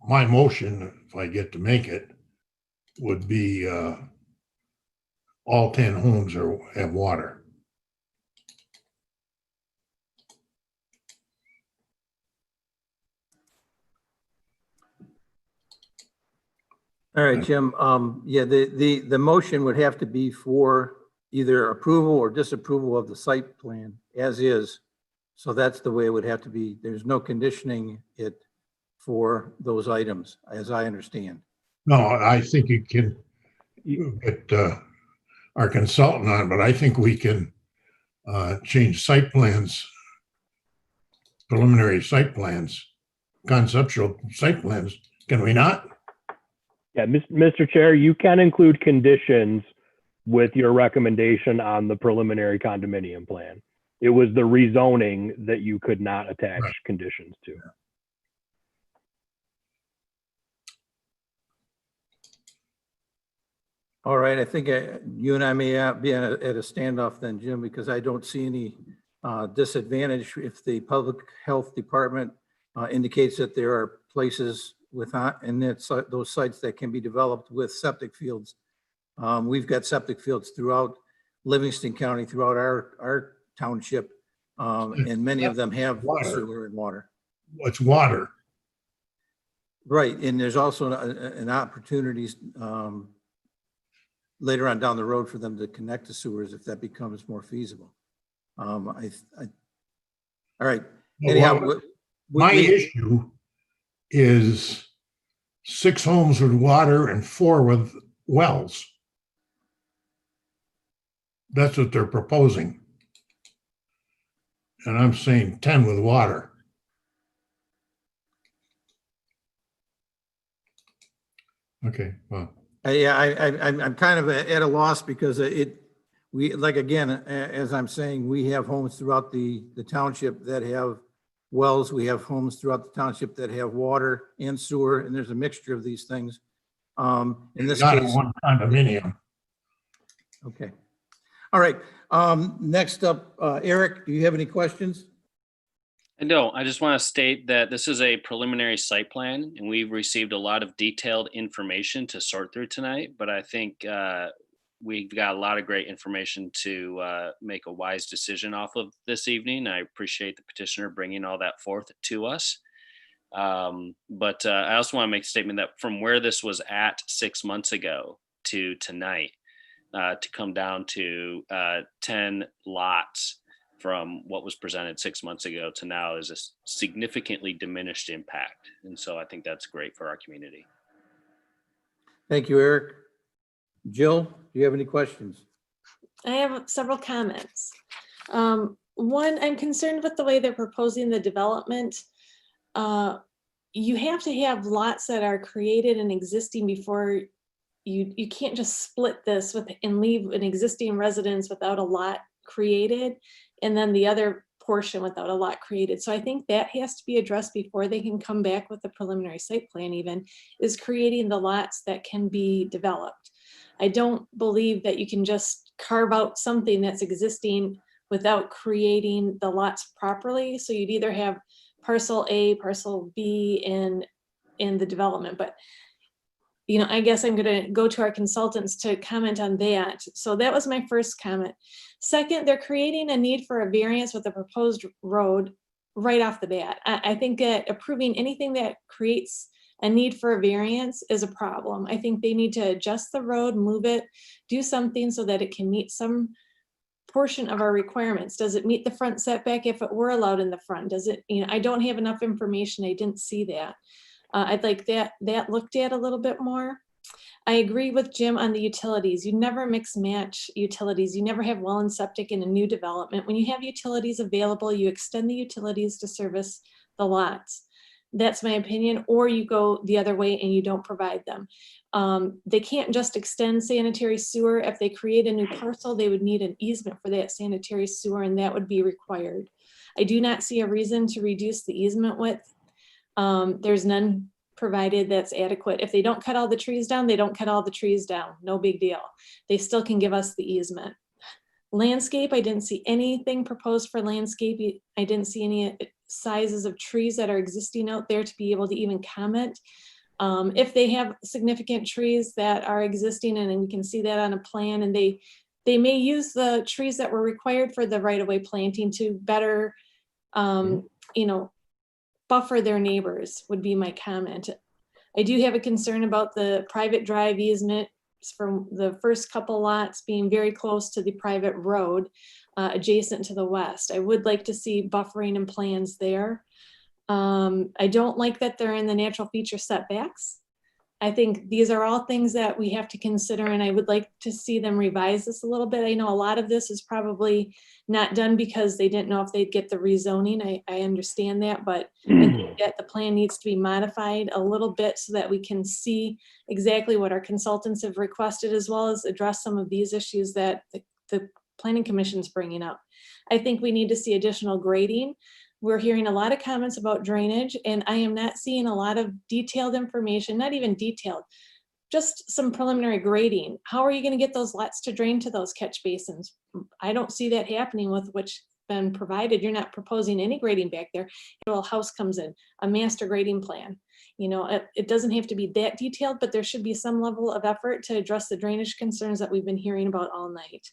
[SPEAKER 5] my motion, if I get to make it, would be all 10 homes have water.
[SPEAKER 1] All right, Jim. Yeah, the motion would have to be for either approval or disapproval of the site plan as is. So that's the way it would have to be. There's no conditioning it for those items, as I understand.
[SPEAKER 5] No, I think you can get our consultant on, but I think we can change site plans, preliminary site plans, conceptual site plans. Can we not?
[SPEAKER 10] Yeah, Mr. Chair, you can include conditions with your recommendation on the preliminary condominium plan. It was the rezoning that you could not attach conditions to.
[SPEAKER 1] All right, I think you and I may be at a standoff then, Jim, because I don't see any disadvantage if the public health department indicates that there are places and it's those sites that can be developed with septic fields. We've got septic fields throughout Livingston County, throughout our township, and many of them have
[SPEAKER 5] Water.
[SPEAKER 1] sewer and water.
[SPEAKER 5] It's water.
[SPEAKER 1] Right, and there's also an opportunities later on down the road for them to connect to sewers if that becomes more feasible. All right. Anyhow,
[SPEAKER 5] My issue is 6 homes with water and 4 with wells. That's what they're proposing. And I'm saying 10 with water. Okay, well.
[SPEAKER 1] Yeah, I'm kind of at a loss because as I'm saying, we have homes throughout the township that have wells. We have homes throughout the township that have water and sewer, and there's a mixture of these things. In this
[SPEAKER 5] Not
[SPEAKER 1] case,
[SPEAKER 5] one condominium.
[SPEAKER 1] okay. All right. Next up, Eric, do you have any questions?
[SPEAKER 4] I don't. I just want to state that this is a preliminary site plan, and we've received a lot of detailed information to sort through tonight. But I think we've got a lot of great information to make a wise decision off of this evening. I appreciate the petitioner bringing all that forth to us. But I also want to make a statement that from where this was at 6 months ago to tonight, to come down to 10 lots from what was presented 6 months ago to now is a significantly diminished impact. And so I think that's great for our community.
[SPEAKER 1] Thank you, Eric. Jill, do you have any questions?
[SPEAKER 13] I have several comments. One, I'm concerned with the way they're proposing the development. You have to have lots that are created and existing before you can't just split this and leave an existing residence without a lot created and then the other portion without a lot created. So I think that has to be addressed before they can come back with the preliminary site plan even, is creating the lots that can be developed. I don't believe that you can just carve out something that's existing without creating the lots properly. So you'd either have parcel A, parcel B in the development, but I guess I'm going to go to our consultants to comment on that. So that was my first comment. Second, they're creating a need for a variance with a proposed road right off the bat. I think that approving anything that creates a need for a variance is a problem. I think they need to adjust the road, move it, do something so that it can meet some portion of our requirements. Does it meet the front setback if it were allowed in the front? Does it, I don't have enough information. I didn't see that. I'd like that looked at a little bit more. I agree with Jim on the utilities. You never mix match utilities. You never have well and septic in a new development. When you have utilities available, you extend the utilities to service the lots. That's my opinion. Or you go the other way and you don't provide them. They can't just extend sanitary sewer. If they create a new parcel, they would need an easement for that sanitary sewer, and that would be required. I do not see a reason to reduce the easement width. There's none provided that's adequate. If they don't cut all the trees down, they don't cut all the trees down. No big deal. They still can give us the easement. Landscape, I didn't see anything proposed for landscape. I didn't see any sizes of trees that are existing out there to be able to even comment. If they have significant trees that are existing, and we can see that on a plan, and they may use the trees that were required for the right-of-way planting to better, buffer their neighbors, would be my comment. I do have a concern about the private drive easement from the first couple lots being very close to the private road adjacent to the west. I would like to see buffering and plans there. I don't like that they're in the natural feature setbacks. I think these are all things that we have to consider, and I would like to see them revise this a little bit. I know a lot of this is probably not done because they didn't know if they'd get the rezoning. I understand that, but I think that the plan needs to be modified a little bit so that we can see exactly what our consultants have requested, as well as address some of these issues that the Planning Commission is bringing up. I think we need to see additional grading. We're hearing a lot of comments about drainage, and I am not seeing a lot of detailed information, not even detailed, just some preliminary grading. How are you going to get those lots to drain to those catch basins? I don't see that happening with been provided. You're not proposing any grading back there. A little house comes in, a master grading plan. You know, it doesn't have to be that detailed, but there should be some level of effort to address the drainage concerns that we've been hearing about all night.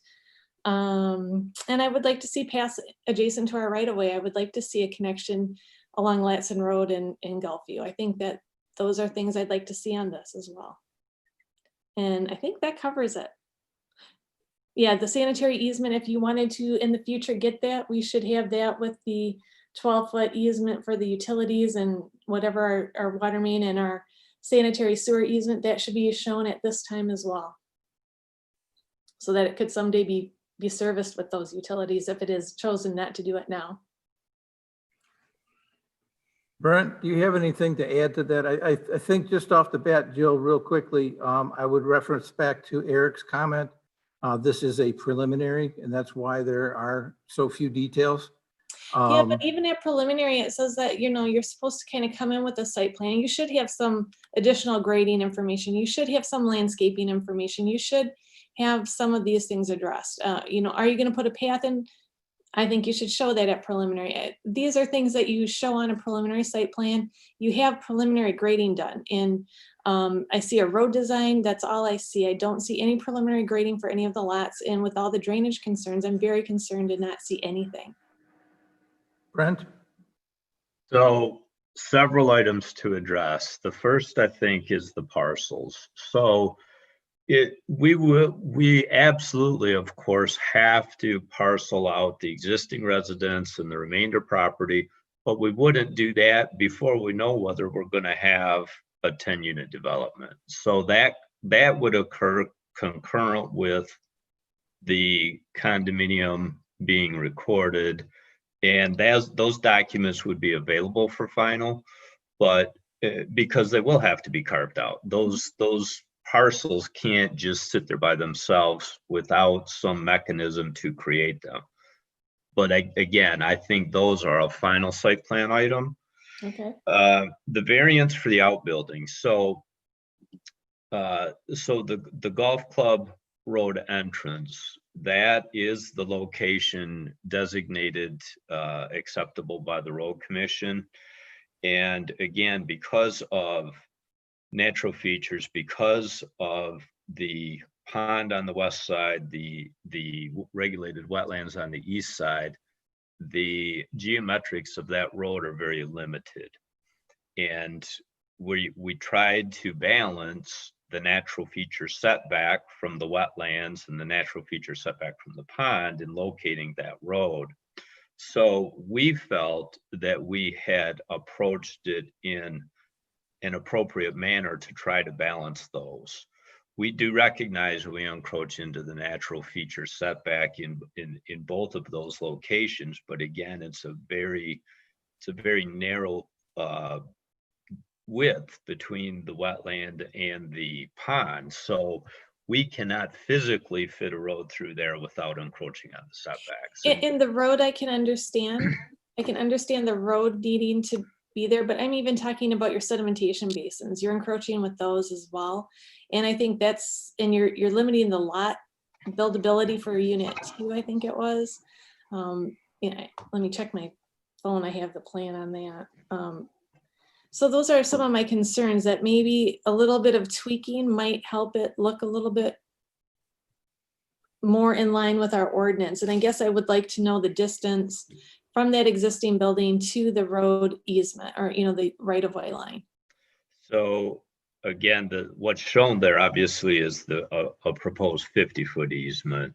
[SPEAKER 13] And I would like to see pass adjacent to our right of way. I would like to see a connection along Latson Road and Gulfview. I think that those are things I'd like to see on this as well. And I think that covers it. Yeah, the sanitary easement, if you wanted to in the future get that, we should have that with the 12-foot easement for the utilities and whatever our water main and our sanitary sewer easement, that should be shown at this time as well. So that it could someday be serviced with those utilities if it is chosen not to do it now.
[SPEAKER 1] Brent, do you have anything to add to that? I think just off the bat, Jill, real quickly, I would reference back to Eric's comment. This is a preliminary, and that's why there are so few details.
[SPEAKER 13] Yeah, but even at preliminary, it says that, you know, you're supposed to kind of come in with a site plan. You should have some additional grading information. You should have some landscaping information. You should have some of these things addressed. You know, are you going to put a path in? I think you should show that at preliminary. These are things that you show on a preliminary site plan. You have preliminary grading done. And I see a road design, that's all I see. I don't see any preliminary grading for any of the lots. And with all the drainage concerns, I'm very concerned to not see anything.
[SPEAKER 1] Brent?
[SPEAKER 8] So several items to address. The first, I think, is the parcels. So we absolutely, of course, have to parcel out the existing residence and the remainder property, but we wouldn't do that before we know whether we're going to have a 10-unit development. So that would occur concurrent with the condominium being recorded, and those documents would be available for final, but because they will have to be carved out. Those parcels can't just sit there by themselves without some mechanism to create them. But again, I think those are a final site plan item.
[SPEAKER 13] Okay.
[SPEAKER 8] The variance for the outbuilding. So the golf club road entrance, that is the location designated acceptable by the road commission. And again, because of natural features, because of the pond on the west side, the regulated wetlands on the east side, the geometrics of that road are very limited. And we tried to balance the natural feature setback from the wetlands and the natural feature setback from the pond in locating that road. So we felt that we had approached it in an appropriate manner to try to balance those. We do recognize we encroach into the natural feature setback in both of those locations, but again, it's a very narrow width between the wetland and the pond. So we cannot physically fit a road through there without encroaching on the setbacks.
[SPEAKER 13] In the road, I can understand. I can understand the road needing to be there, but I'm even talking about your sedimentation basins. You're encroaching with those as well. And I think that's, and you're limiting the lot buildability for unit 2, I think it was. Yeah, let me check my phone. I have the plan on that. So those are some of my concerns, that maybe a little bit of tweaking might help it look a little bit more in line with our ordinance. And I guess I would like to know the distance from that existing building to the road easement, or, you know, the right of way line.
[SPEAKER 8] So again, what's shown there obviously is a proposed 50-foot easement.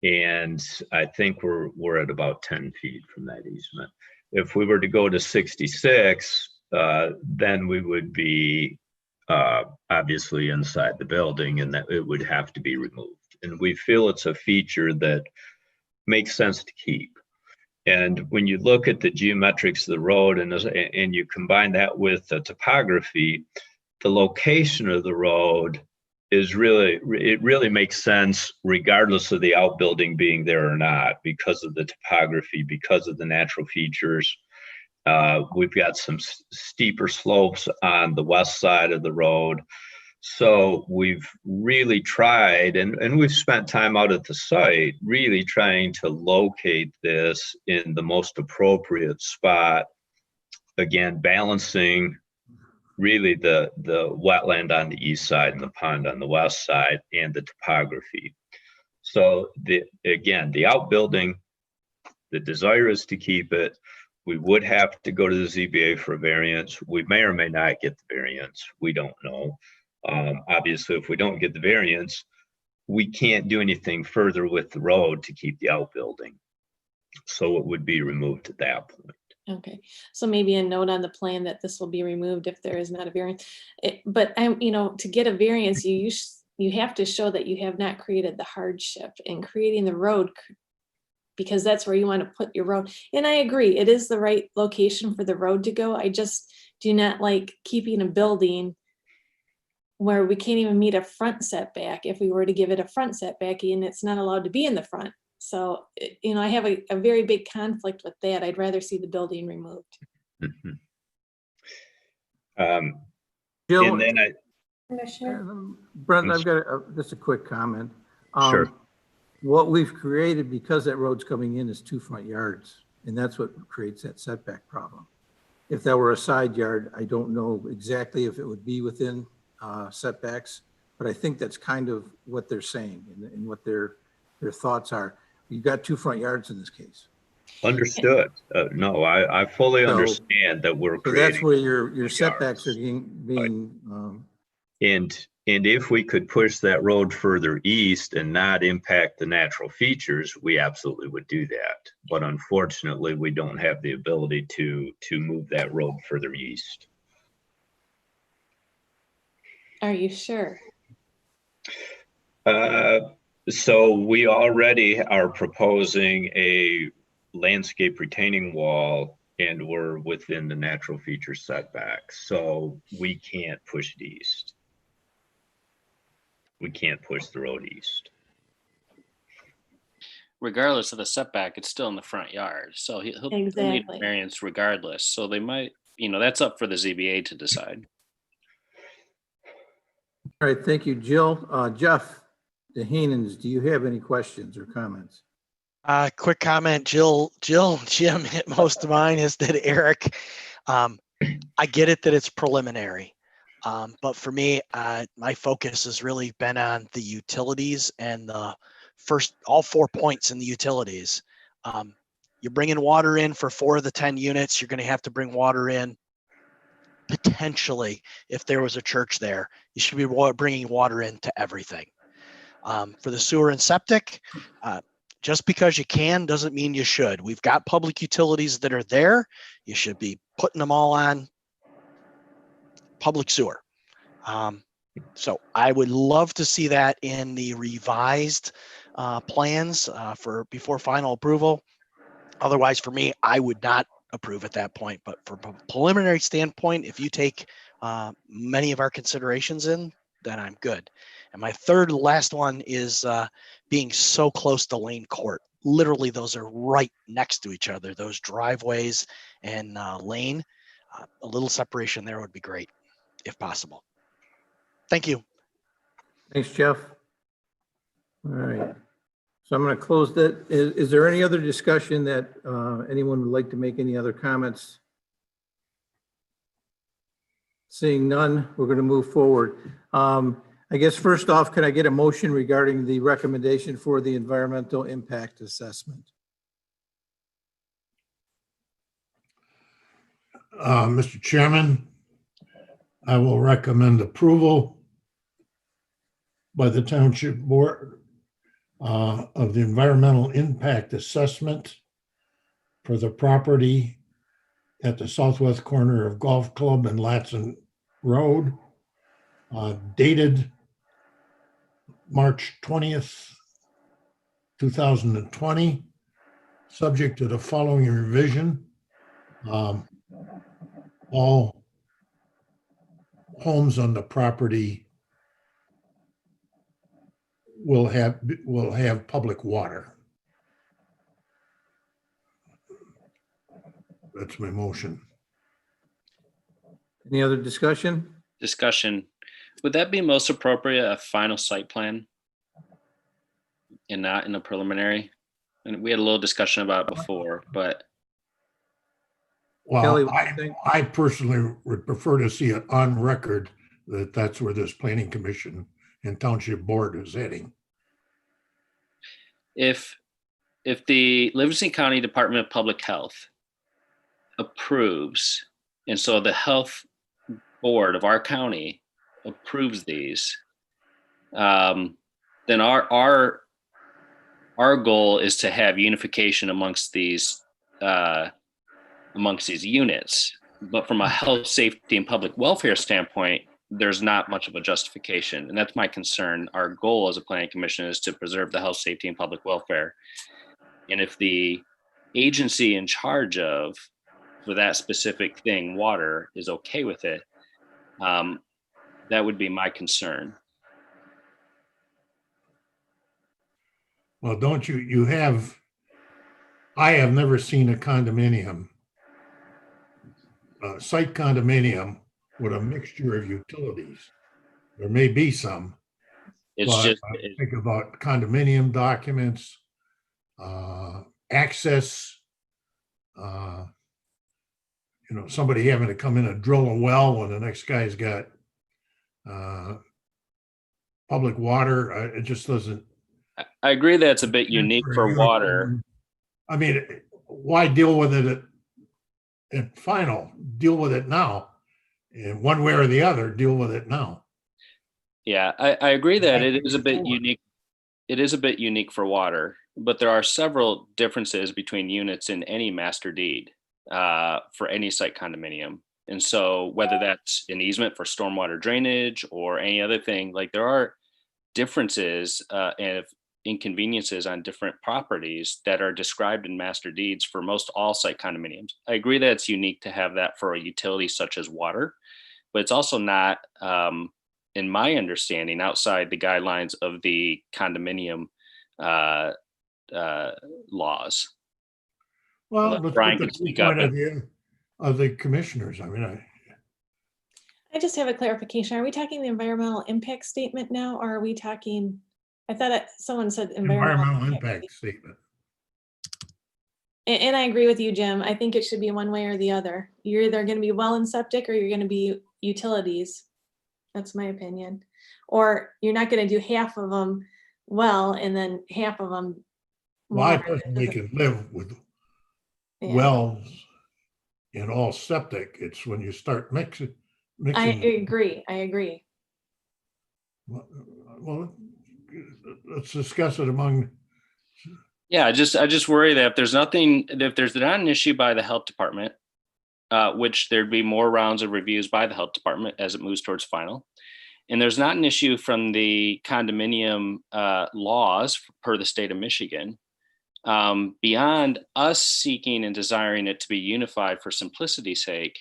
[SPEAKER 8] And I think we're at about 10 feet from that easement. If we were to go to 66, then we would be obviously inside the building, and that it would have to be removed. And we feel it's a feature that makes sense to keep. And when you look at the geometrics of the road and you combine that with the topography, the location of the road is really makes sense regardless of the outbuilding being there or not, because of the topography, because of the natural features. We've got some steeper slopes on the west side of the road. So we've really tried, and we've spent time out at the site, really trying to locate this in the most appropriate spot. Again, balancing really the wetland on the east side and the pond on the west side and the topography. So again, the outbuilding, the desire is to keep it. We would have to go to the ZBA for a variance. We may or may not get the variance. We don't know. Obviously, if we don't get the variance, we can't do anything further with the road to keep the outbuilding. So it would be removed at that point.
[SPEAKER 13] Okay, so maybe a note on the plan that this will be removed if there is not a variance. But to get a variance, you have to show that you have not created the hardship in creating the road, because that's where you want to put your road. And I agree, it is the right location for the road to go. I just do not like keeping a building where we can't even meet a front setback if we were to give it a front setback, and it's not allowed to be in the front. So, I have a very big conflict with that. I'd rather see the building removed.
[SPEAKER 8] Mm-hmm.
[SPEAKER 1] Jill,
[SPEAKER 8] And then
[SPEAKER 1] Brent, I've got just a quick comment.
[SPEAKER 8] Sure.
[SPEAKER 1] What we've created, because that road's coming in, is 2 front yards, and that's what creates that setback problem. If that were a side yard, I don't know exactly if it would be within setbacks, but I think that's kind of what they're saying and what their thoughts are. You've got 2 front yards in this case.
[SPEAKER 8] Understood. No, I fully understand that we're
[SPEAKER 1] So
[SPEAKER 8] creating.
[SPEAKER 1] that's where your setbacks are being
[SPEAKER 8] And if we could push that road further east and not impact the natural features, we absolutely would do that. But unfortunately, we don't have the ability to move that road further east.
[SPEAKER 13] Are you sure?
[SPEAKER 8] So we already are proposing a landscape retaining wall, and we're within the natural feature setbacks. So we can't push it east. We can't push the road east.
[SPEAKER 4] Regardless of the setback, it's still in the front yard. So he'll need a variance regardless. So they might, that's up for the ZBA to decide.
[SPEAKER 1] All right, thank you, Jill. Jeff DeHanens, do you have any questions or comments?
[SPEAKER 3] Quick comment, Jim hit most of mine, as did Eric. I get it that it's preliminary, but for me, my focus has really been on the utilities and all 4 points in the utilities. You're bringing water in for 4 of the 10 units. You're going to have to bring water in potentially if there was a church there. You should be bringing water into everything. For the sewer and septic, just because you can doesn't mean you should. We've got public utilities that are there. You should be putting them all on public sewer. So I would love to see that in the revised plans before final approval. Otherwise, for me, I would not approve at that point. But from a preliminary standpoint, if you take many of our considerations in, then I'm good. And my third last one is being so close to Lane Court. Literally, those are right next to each other, those driveways and Lane. A little separation there would be great, if possible. Thank you.
[SPEAKER 1] Thanks, Jeff. All right. So I'm going to close that. Is there any other discussion that anyone would like to make? Any other comments? Seeing none, we're going to move forward. I guess first off, can I get a motion regarding the recommendation for the environmental impact assessment?
[SPEAKER 5] Mr. Chairman, I will recommend approval by the Township Board of the environmental impact assessment for the property at the southwest corner of Golf Club and Latson Road, dated March 20th, 2020, subject to the following revision. All homes on the property will have public water. That's my motion.
[SPEAKER 1] Any other discussion?
[SPEAKER 4] Discussion. Would that be most appropriate, a final site plan and not in a preliminary? And we had a little discussion about it before, but
[SPEAKER 1] Kelly,
[SPEAKER 5] Well,
[SPEAKER 1] what do you think?
[SPEAKER 5] I personally would prefer to see it on record that that's where this planning commission and township board is heading.
[SPEAKER 4] if the Livingston County Department of Public Health approves, and so the health board of our county approves these, then our goal is to have unification amongst these units. But from a health, safety, and public welfare standpoint, there's not much of a justification, and that's my concern. Our goal as a planning commission is to preserve the health, safety, and public welfare. And if the agency in charge of for that specific thing, water, is okay with it, that would be my concern.
[SPEAKER 5] Well, don't you I have never seen a condominium, site condominium with a mixture of utilities. There may be some,
[SPEAKER 4] It's
[SPEAKER 5] but
[SPEAKER 4] just
[SPEAKER 5] I think about condominium documents, access, somebody having to come in and drill a well when the next guy's got public water. It just doesn't.
[SPEAKER 4] I agree that it's a bit unique for water.
[SPEAKER 5] I mean, why deal with it at final? Deal with it now. In one way or the other, deal with it now.
[SPEAKER 4] Yeah, I agree that it is a bit unique. It is a bit unique for water, but there are several differences between units in any master deed for any site condominium. And so whether that's an easement for stormwater drainage or any other thing, like there are differences and inconveniences on different properties that are described in master deeds for most all site condominiums. I agree that it's unique to have that for a utility such as water, but it's also not, in my understanding, outside the guidelines of the condominium laws.
[SPEAKER 5] Well, but
[SPEAKER 4] Brian
[SPEAKER 5] the
[SPEAKER 4] can speak up.
[SPEAKER 5] point of the commissioners. I mean,
[SPEAKER 13] I just have a clarification. Are we talking the environmental impact statement now, or are we talking, I thought someone said
[SPEAKER 5] environmental impact statement.
[SPEAKER 13] And I agree with you, Jim. I think it should be one way or the other. You're either going to be well and septic or you're going to be utilities. That's my opinion. Or you're not going to do half of them well and then half of them.
[SPEAKER 5] Well, I personally can live with wells and all septic. It's when you start mixing.
[SPEAKER 13] I agree.
[SPEAKER 5] Well, let's discuss it among.
[SPEAKER 4] Yeah, I just worry that if there's not an issue by the health department, which there'd be more rounds of reviews by the health department as it moves towards final, and there's not an issue from the condominium laws per the state of Michigan, beyond us seeking and desiring it to be unified for simplicity's sake.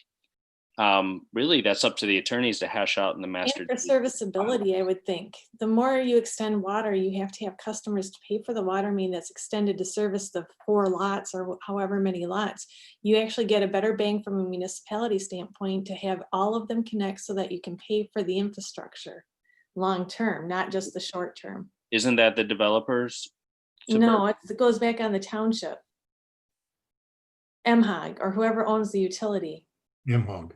[SPEAKER 4] Really, that's up to the attorneys to hash out in the master.
[SPEAKER 13] And for serviceability, I would think the more you extend water, you have to have customers to pay for the water main that's extended to service the 4 lots or however many lots. You actually get a better bang from a municipality standpoint to have all of them connect so that you can pay for the infrastructure long term, not just the short term.
[SPEAKER 4] Isn't that the developers?
[SPEAKER 13] No, it goes back on the township. MHOG or whoever owns the utility.
[SPEAKER 5] MHOG.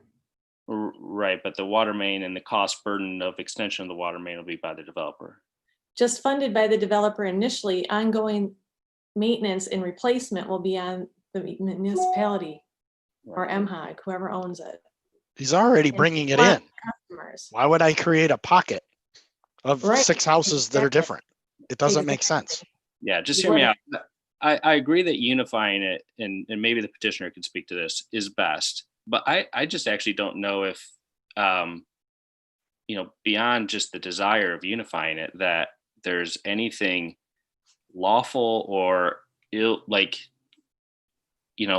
[SPEAKER 4] Right, but the water main and the cost burden of extension of the water main will be by the developer.
[SPEAKER 13] Just funded by the developer initially. Ongoing maintenance and replacement will be on the municipality or MHOG, whoever owns it.
[SPEAKER 3] He's already bringing it in.
[SPEAKER 13] Customers.
[SPEAKER 3] Why would I create a pocket of
[SPEAKER 13] Right.
[SPEAKER 3] 6 houses that are different? It doesn't make sense.
[SPEAKER 4] Yeah, just hear me out. I agree that unifying it, and maybe the petitioner can speak to this, is best. But I just actually don't know if, beyond just the desire of unifying it, that there's anything lawful or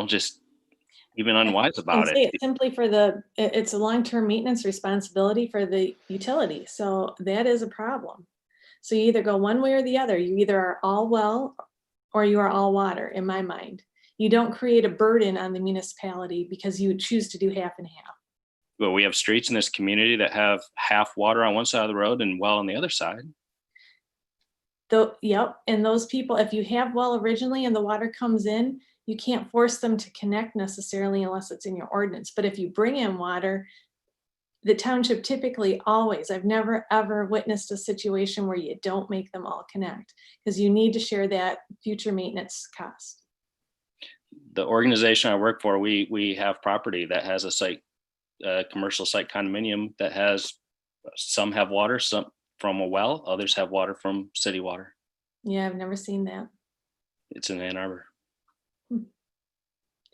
[SPEAKER 4] just even unwise about it.
[SPEAKER 13] It's simply it's a long-term maintenance responsibility for the utility. So that is a problem. So you either go one way or the other. You either are all well or you are all water, in my mind. You don't create a burden on the municipality because you choose to do half and half.
[SPEAKER 4] Well, we have streets in this community that have half water on one side of the road and well on the other side.
[SPEAKER 13] Yep, and those people, if you have well originally and the water comes in, you can't force them to connect necessarily unless it's in your ordinance. But if you bring in water, the township typically always, I've never ever witnessed a situation where you don't make them all connect, because you need to share that future maintenance cost.
[SPEAKER 4] The organization I work for, we have property that has a site, commercial site condominium that has, some have water, some from a well, others have water from city water.
[SPEAKER 13] Yeah, I've never seen that.
[SPEAKER 4] It's in Ann Arbor.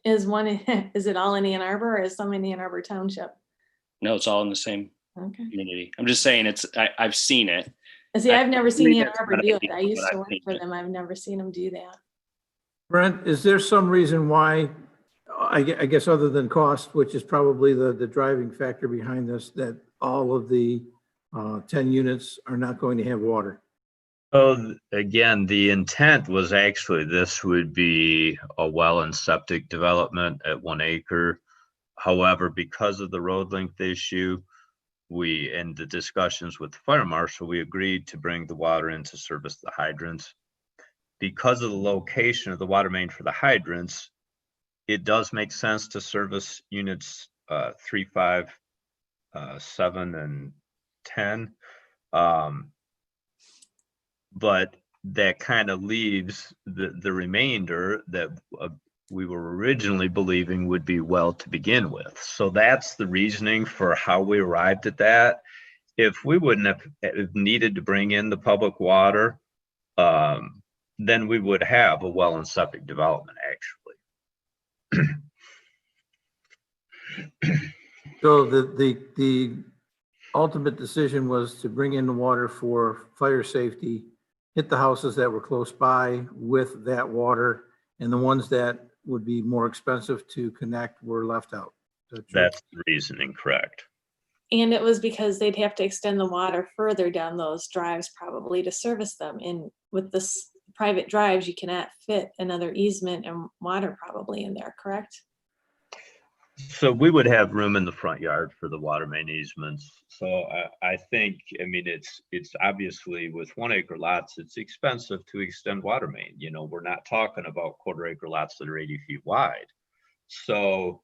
[SPEAKER 13] Is it all in Ann Arbor or is some in Ann Arbor Township?
[SPEAKER 4] No, it's all in the same community. I'm just saying I've seen it.
[SPEAKER 13] See, I've never seen Ann
[SPEAKER 4] that's
[SPEAKER 13] Arbor
[SPEAKER 4] not
[SPEAKER 13] do it.
[SPEAKER 4] ideal,
[SPEAKER 13] I used
[SPEAKER 4] but
[SPEAKER 13] to
[SPEAKER 4] I've
[SPEAKER 13] work
[SPEAKER 4] seen
[SPEAKER 13] for
[SPEAKER 4] it.
[SPEAKER 13] them. I've never seen them do that.
[SPEAKER 1] Brent, is there some reason why, I guess other than cost, which is probably the driving factor behind this, that all of the 10 units are not going to have water?
[SPEAKER 18] So again, the intent was actually this would be a well and septic development at 1 acre. However, because of the road length issue, we, in the discussions with the fire marshal, we agreed to bring the water in to service the hydrants. Because of the location of the water main for the hydrants, it does make sense to service units 3, 5, 7, and 10. But that kind of leaves the remainder that we were originally believing would be well to begin with. So that's the reasoning for how we arrived at that. If we wouldn't have needed to bring in the public water, then we would have a well and septic development actually.
[SPEAKER 1] So the ultimate decision was to bring in the water for fire safety, hit the houses that were close by with that water, and the ones that would be more expensive to connect were left out.
[SPEAKER 18] That's the reasoning, correct.
[SPEAKER 13] And it was because they'd have to extend the water further down those drives probably to service them. And with this private drives, you cannot fit another easement and water probably in there, correct?
[SPEAKER 18] So we would have room in the front yard for the water main easements. So I think, I mean, it's obviously with 1 acre lots, it's expensive to extend water main. You know, we're not talking about 1/4 acre lots that are 80 feet wide. So,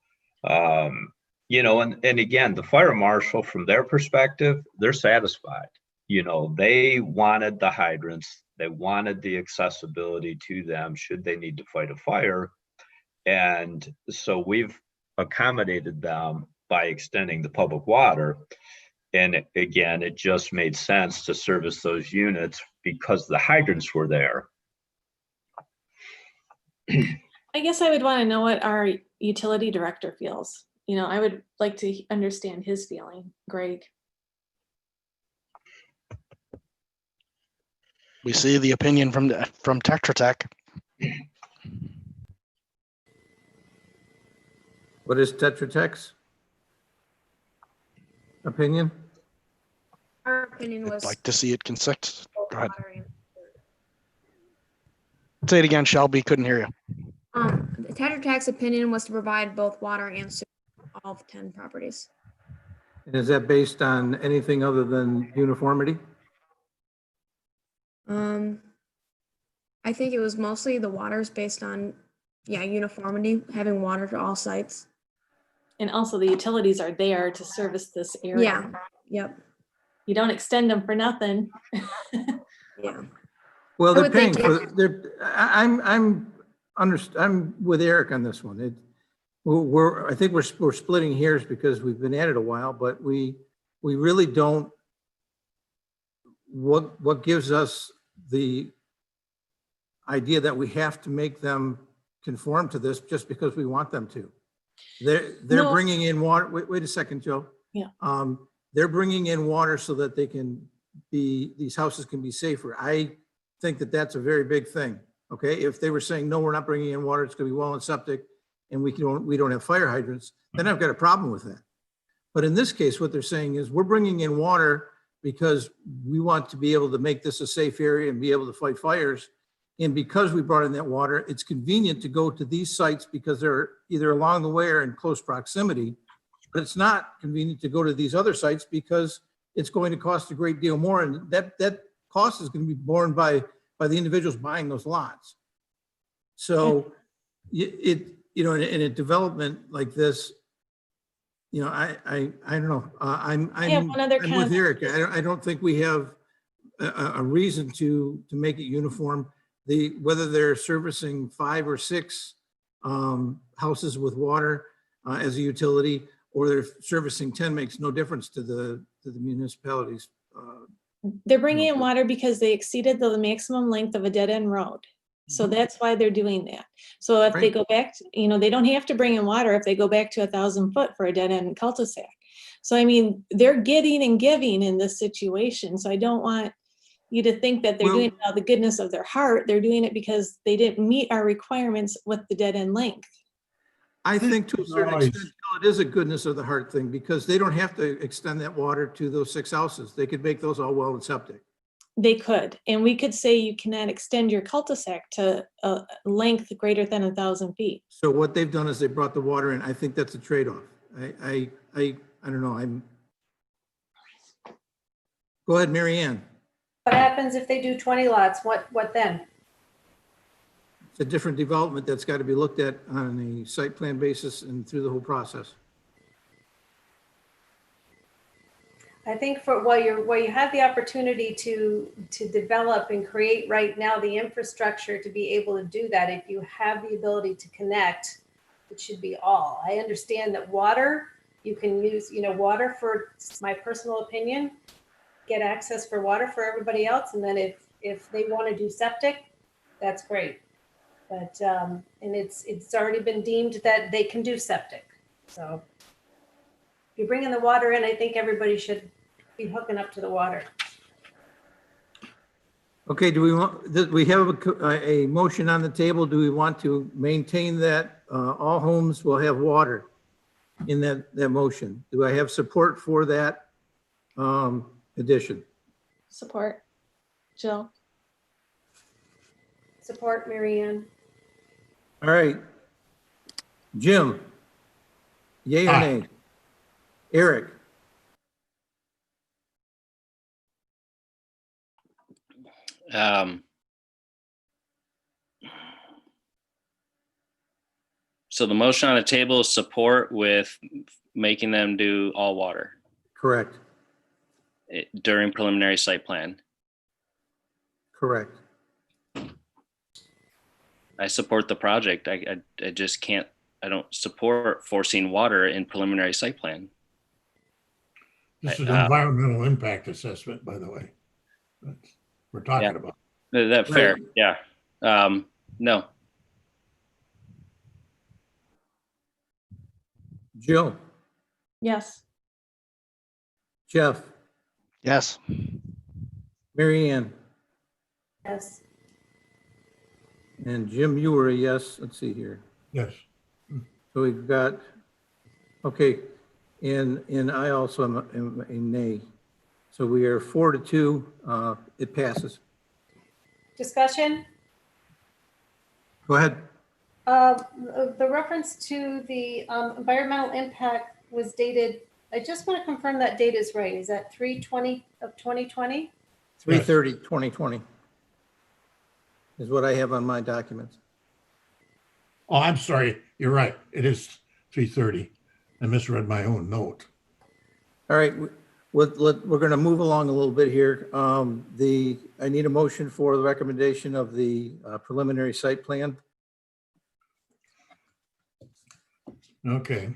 [SPEAKER 18] you know, and again, the fire marshal, from their perspective, they're satisfied. You know, they wanted the hydrants, they wanted the accessibility to them should they need to fight a fire. And so we've accommodated them by extending the public water. And again, it just made sense to service those units because the hydrants were there.
[SPEAKER 13] I guess I would want to know what our utility director feels. You know, I would like to understand his feeling. Greg.
[SPEAKER 3] We see the opinion from Tetra Tech.
[SPEAKER 1] What is Tetra Tech's opinion?
[SPEAKER 12] Our opinion was.
[SPEAKER 3] I'd like to see it consist. Go ahead. Say it again, Shelby. Couldn't hear you.
[SPEAKER 12] Tetra Tech's opinion was to provide both water and sewer for all 10 properties.
[SPEAKER 1] And is that based on anything other than uniformity?
[SPEAKER 12] I think it was mostly the waters based on, uniformity, having water to all sites.
[SPEAKER 13] And also the utilities are there to service this area.
[SPEAKER 12] Yeah, yep.
[SPEAKER 13] You don't extend them for nothing.
[SPEAKER 12] Yeah.
[SPEAKER 1] Well, they're paying for, I'm with Eric on this one. I think we're splitting hairs because we've been at it a while, but we really don't, what gives us the idea that we have to make them conform to this just because we want them to? They're bringing in water. Wait a second, Joe.
[SPEAKER 13] Yeah.
[SPEAKER 1] They're bringing in water so that these houses can be safer. I think that that's a very big thing. Okay. If they were saying, no, we're not bringing in water, it's going to be well and septic, and we don't have fire hydrants, then I've got a problem with that. But in this case, what they're saying is we're bringing in water because we want to be able to make this a safe area and be able to fight fires. And because we brought in that water, it's convenient to go to these sites because they're either along the way or in close proximity but it's not convenient to go to these other sites because it's going to cost a great deal more, and that cost is going to be borne by the individuals buying those lots. So in a development like this, I don't know. I'm
[SPEAKER 13] have one other
[SPEAKER 1] with
[SPEAKER 13] comment.
[SPEAKER 1] Eric. I don't think we have a reason to make it uniform. Whether they're servicing 5 or 6 houses with water as a utility, or they're servicing 10 makes no difference to the municipalities.
[SPEAKER 13] They're bringing in water because they exceeded the maximum length of a dead end road. So that's why they're doing that. So if they go back, they don't have to bring in water if they go back to 1,000 foot for a dead end cul-de-sac. So, I mean, they're getting and giving in this situation. So I don't want you to think that they're doing it out of the goodness of their heart. They're doing it because they didn't meet our requirements with the dead end length.
[SPEAKER 1] I think to a certain extent, it is a goodness of the heart thing, because they don't have to extend that water to those 6 houses. They could make those all well and septic.
[SPEAKER 13] They could, and we could say you cannot extend your cul-de-sac to a length greater than 1,000 feet.
[SPEAKER 1] So what they've done is they brought the water in. I think that's a trade-off. I don't know. Go ahead, Mary Ann.
[SPEAKER 11] What happens if they do 20 lots? What then?
[SPEAKER 1] It's a different development that's got to be looked at on a site plan basis and through the whole process.
[SPEAKER 11] I think for while you have the opportunity to develop and create right now the infrastructure to be able to do that, if you have the ability to connect, it should be all. I understand that water, you can use, water for my personal opinion, get access for water for everybody else. And then if they want to do septic, that's great. But, and it's already been deemed that they can do septic. So if you bring in the water in, I think everybody should be hooking up to the water.
[SPEAKER 1] Okay, we have a motion on the table. Do we want to maintain that all homes will have water in that motion? Do I have support for that addition?
[SPEAKER 13] Support. Jill.
[SPEAKER 11] Support, Mary Ann.
[SPEAKER 1] All right. Jim, yay or nay? Eric?
[SPEAKER 4] So the motion on the table is support with making them do all water
[SPEAKER 1] Correct.
[SPEAKER 4] During preliminary site plan.
[SPEAKER 1] Correct.
[SPEAKER 4] I support the project. I just can't, I don't support forcing water in preliminary site plan.
[SPEAKER 5] This is an environmental impact assessment, by the way. We're talking about.
[SPEAKER 4] That fair, yeah. No.
[SPEAKER 1] Jill?
[SPEAKER 13] Yes.
[SPEAKER 1] Jeff?
[SPEAKER 3] Yes.
[SPEAKER 1] Mary Ann?
[SPEAKER 11] Yes.
[SPEAKER 1] And Jim, you were a yes. Let's see here.
[SPEAKER 5] Yes.
[SPEAKER 1] So we've got, okay, and I also am a nay. So we are 4-2. It passes.
[SPEAKER 11] Discussion?
[SPEAKER 1] Go ahead.
[SPEAKER 11] The reference to the environmental impact was dated, I just want to confirm that date is right. Is that 3/20 of 2020?
[SPEAKER 1] 3/30/2020 is what I have on my documents.
[SPEAKER 5] Oh, I'm sorry. You're right. It is 3:30. I misread my own note.
[SPEAKER 1] All right, we're going to move along a little bit here. I need a motion for the recommendation of the preliminary site plan.
[SPEAKER 5] Okay.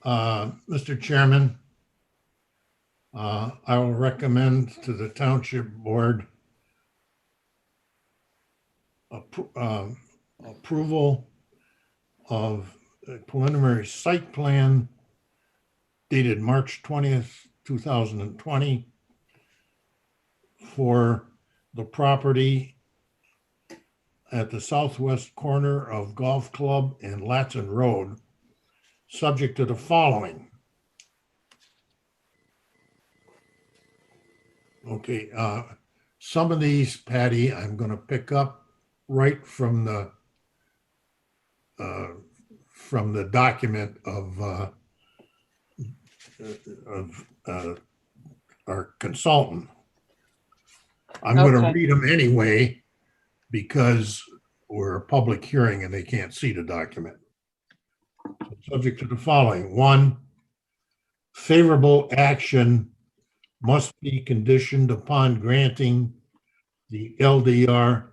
[SPEAKER 5] Mr. Chairman, I will recommend to the Township Board approval of a preliminary site plan dated March 20th, 2020 for the property at the southwest corner of Golf Club and Latson Road, subject to the following. Okay, some of these, Patty, I'm going to pick up right from the from the document of our consultant. I'm going to
[SPEAKER 9] Okay.
[SPEAKER 5] read them anyway because we're a public hearing and they can't see the document. Subject to the following. 1, favorable action must be conditioned upon granting the LDR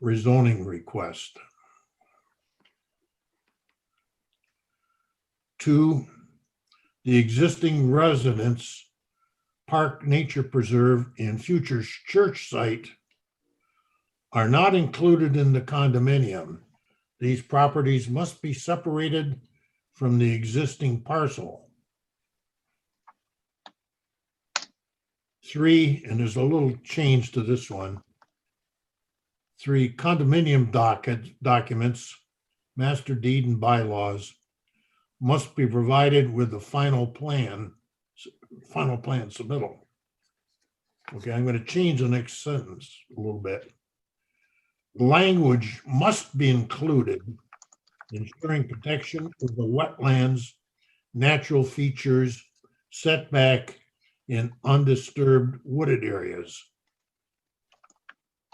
[SPEAKER 5] rezoning request. 2, the existing residence, park, nature preserve, and future church site are not included in the condominium. These properties must be separated from the existing parcel. 3, and there's a little change to this one. 3, condominium documents, master deed and bylaws must be provided with the final plan submittal. Okay, I'm going to change the next sentence a little bit. Language must be included, ensuring protection of the wetlands, natural features, setback, in undisturbed wooded areas.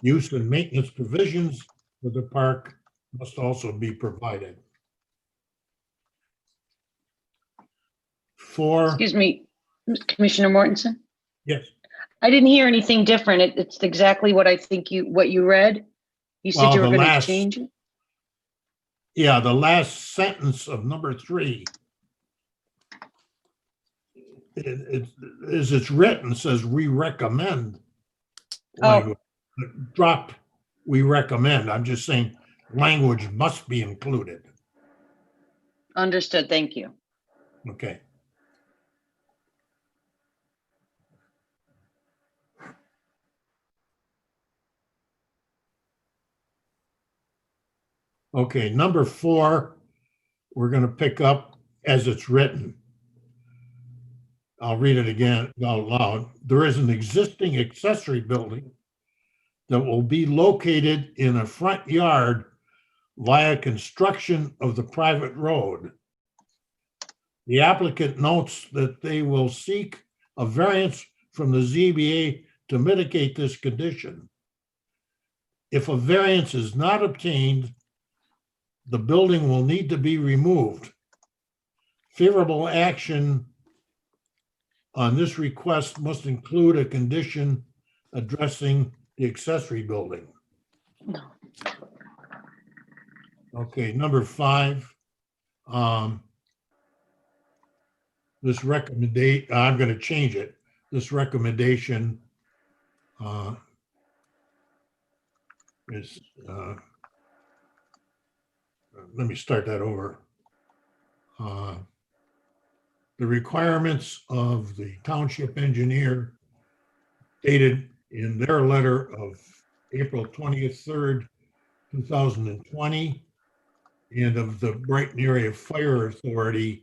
[SPEAKER 5] Use and maintenance provisions for the park must also be provided. 4.
[SPEAKER 9] Excuse me, Commissioner Mortensen?
[SPEAKER 5] Yes.
[SPEAKER 9] I didn't hear anything different. It's exactly what I think what you read. You said
[SPEAKER 5] Well,
[SPEAKER 9] you were
[SPEAKER 5] the
[SPEAKER 9] going to
[SPEAKER 5] last-
[SPEAKER 9] change it?
[SPEAKER 5] Yeah, the last sentence of number 3, as it's written, says we recommend. Language. Drop, we recommend. I'm just saying language must be included.
[SPEAKER 9] Understood. Thank you.
[SPEAKER 5] Okay. Okay, number 4, we're going to pick up as it's written. I'll read it again out loud. There is an existing accessory building that will be located in a front yard via construction of the private road. The applicant notes that they will seek a variance from the ZBA to mitigate this condition. If a variance is not obtained, the building will need to be removed. Favorable action on this request must include a condition addressing the accessory building. Okay, number 5. This recommendation, I'm going to change it. This recommendation is, let me start that over. The requirements of the township engineer stated in their letter of April 23rd, 2020, and of the Brighton Area Fire Authority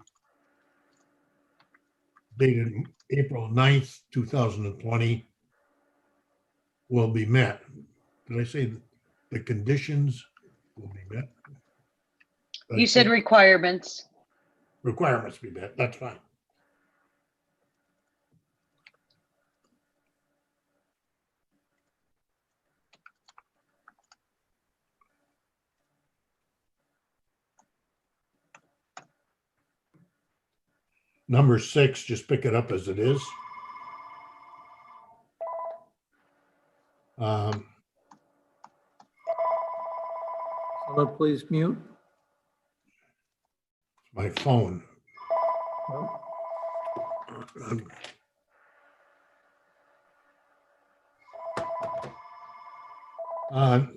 [SPEAKER 5] dated April 9th, 2020, will be met. Did I say the conditions will be met?
[SPEAKER 9] You said requirements.
[SPEAKER 5] Requirements be met, that's fine. Number 6, just pick it up as it is.
[SPEAKER 1] Someone please mute.
[SPEAKER 5] My phone.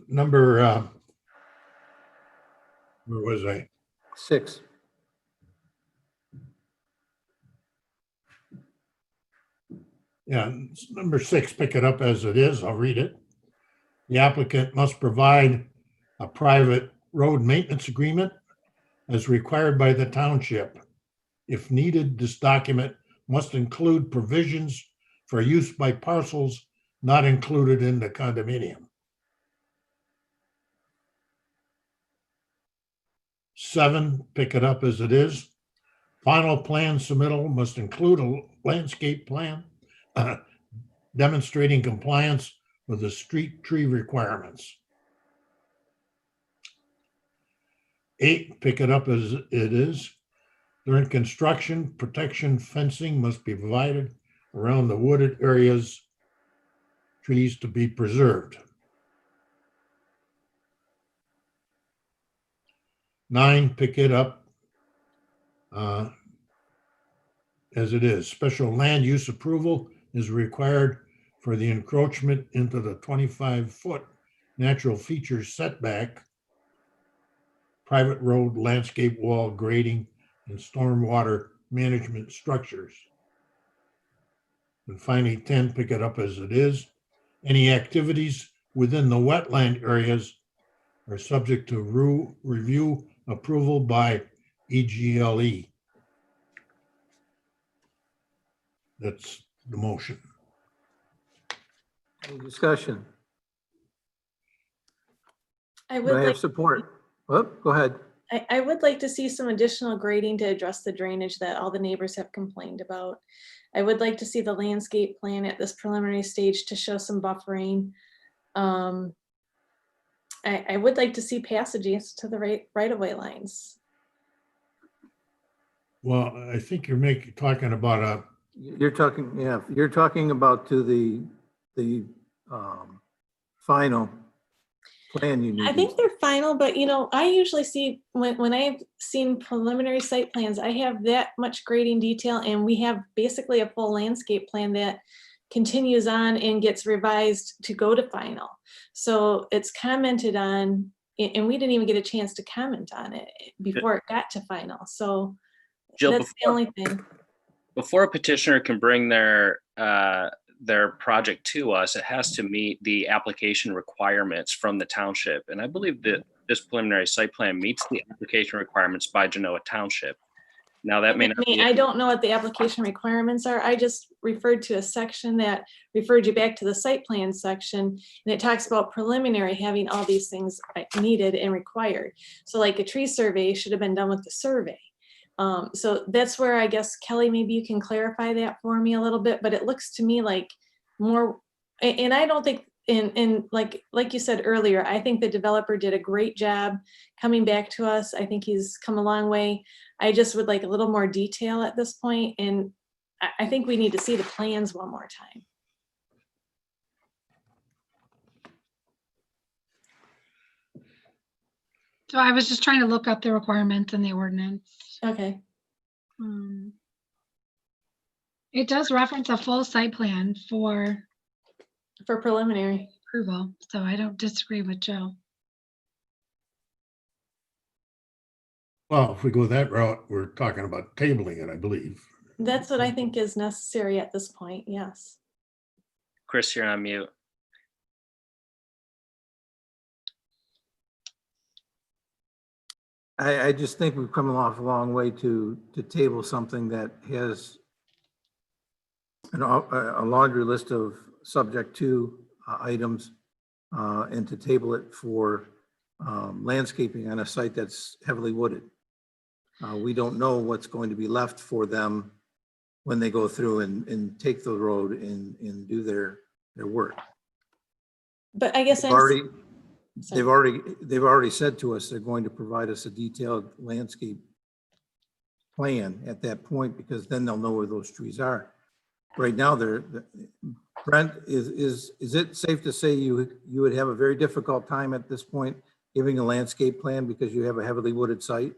[SPEAKER 5] Number, where was I?
[SPEAKER 1] 6.
[SPEAKER 5] Yeah, number 6, pick it up as it is. I'll read it. The applicant must provide a private road maintenance agreement as required by the township. If needed, this document must include provisions for use by parcels not included in the condominium. 7, pick it up as it is. Final plan submittal must include a landscape plan demonstrating compliance with the street tree requirements. 8, pick it up as it is. During construction, protection fencing must be provided around the wooded areas, trees to be preserved. 9, pick it up as it is. Special land use approval is required for the encroachment into the 25-foot natural features setback, private road, landscape wall, grading, and stormwater management structures. And finally, 10, pick it up as it is. Any activities within the wetland areas are subject to review approval by EGLE. That's the motion.
[SPEAKER 1] Any discussion?
[SPEAKER 13] I
[SPEAKER 1] Do
[SPEAKER 13] would
[SPEAKER 1] I have
[SPEAKER 13] like,
[SPEAKER 1] support? Oh, go ahead.
[SPEAKER 13] I would like to see some additional grading to address the drainage that all the neighbors have complained about. I would like to see the landscape plan at this preliminary stage to show some buffering. I would like to see passages to the right-of-way lines.
[SPEAKER 5] Well, I think you're talking about a.
[SPEAKER 1] You're talking, yeah, you're talking about to the final plan you need.
[SPEAKER 13] I think they're final, but you know, I usually see when I've seen preliminary site plans, I have that much grading detail, and we have basically a full landscape plan that continues on and gets revised to go to final. So it's commented on, and we didn't even get a chance to comment on it before it got to final. So
[SPEAKER 4] Jill,
[SPEAKER 13] that's the only thing.
[SPEAKER 4] Before a petitioner can bring their project to us, it has to meet the application requirements from the township. And I believe that this preliminary site plan meets the application requirements by Genoa Township. Now that may not be.
[SPEAKER 13] I don't know what the application requirements are. I just referred to a section that referred you back to the site plan section, and it talks about preliminary having all these things needed and required. So like a tree survey should have been done with the survey. So that's where I guess, Kelly, maybe you can clarify that for me a little bit, but it looks to me like more, and I don't think, and like you said earlier, I think the developer did a great job coming back to us. I think he's come a long way. I just would like a little more detail at this point, and I think we need to see the plans one more time.
[SPEAKER 6] So I was just trying to look up the requirements in the ordinance.
[SPEAKER 13] Okay.
[SPEAKER 6] It does reference a full site plan for
[SPEAKER 13] preliminary
[SPEAKER 6] approval, so I don't disagree with Joe.
[SPEAKER 5] Well, if we go that route, we're talking about tabling it, I believe.
[SPEAKER 13] That's what I think is necessary at this point, yes.
[SPEAKER 4] Chris, you're on mute.
[SPEAKER 1] I just think we've come a long way to table something that has a laundry list of subject to items, and to table it for landscaping on a site that's heavily wooded. We don't know what's going to be left for them when they go through and take the road and do their work.
[SPEAKER 13] But I guess
[SPEAKER 1] they've already said to us they're going to provide us a detailed landscape plan at that point, because then they'll know where those trees are. Right now, Brent, is it safe to say you would have a very difficult time at this point giving a landscape plan because you have a heavily wooded site?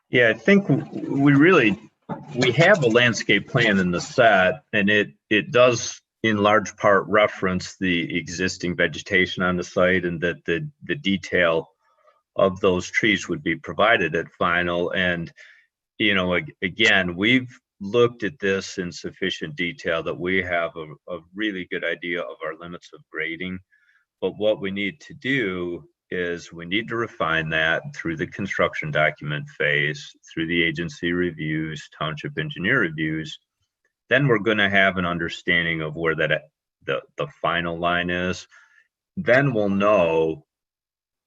[SPEAKER 18] Yeah, I think we have a landscape plan in the set, and it does in large part reference the existing vegetation on the site, and that the detail of those trees would be provided at final. And, you know, again, we've looked at this in sufficient detail that we have a really good idea of our limits of grading. But what we need to do is we need to refine that through the construction document phase, through the agency reviews, township engineer reviews. Then we're going to have an understanding of where the final line is. Then we'll know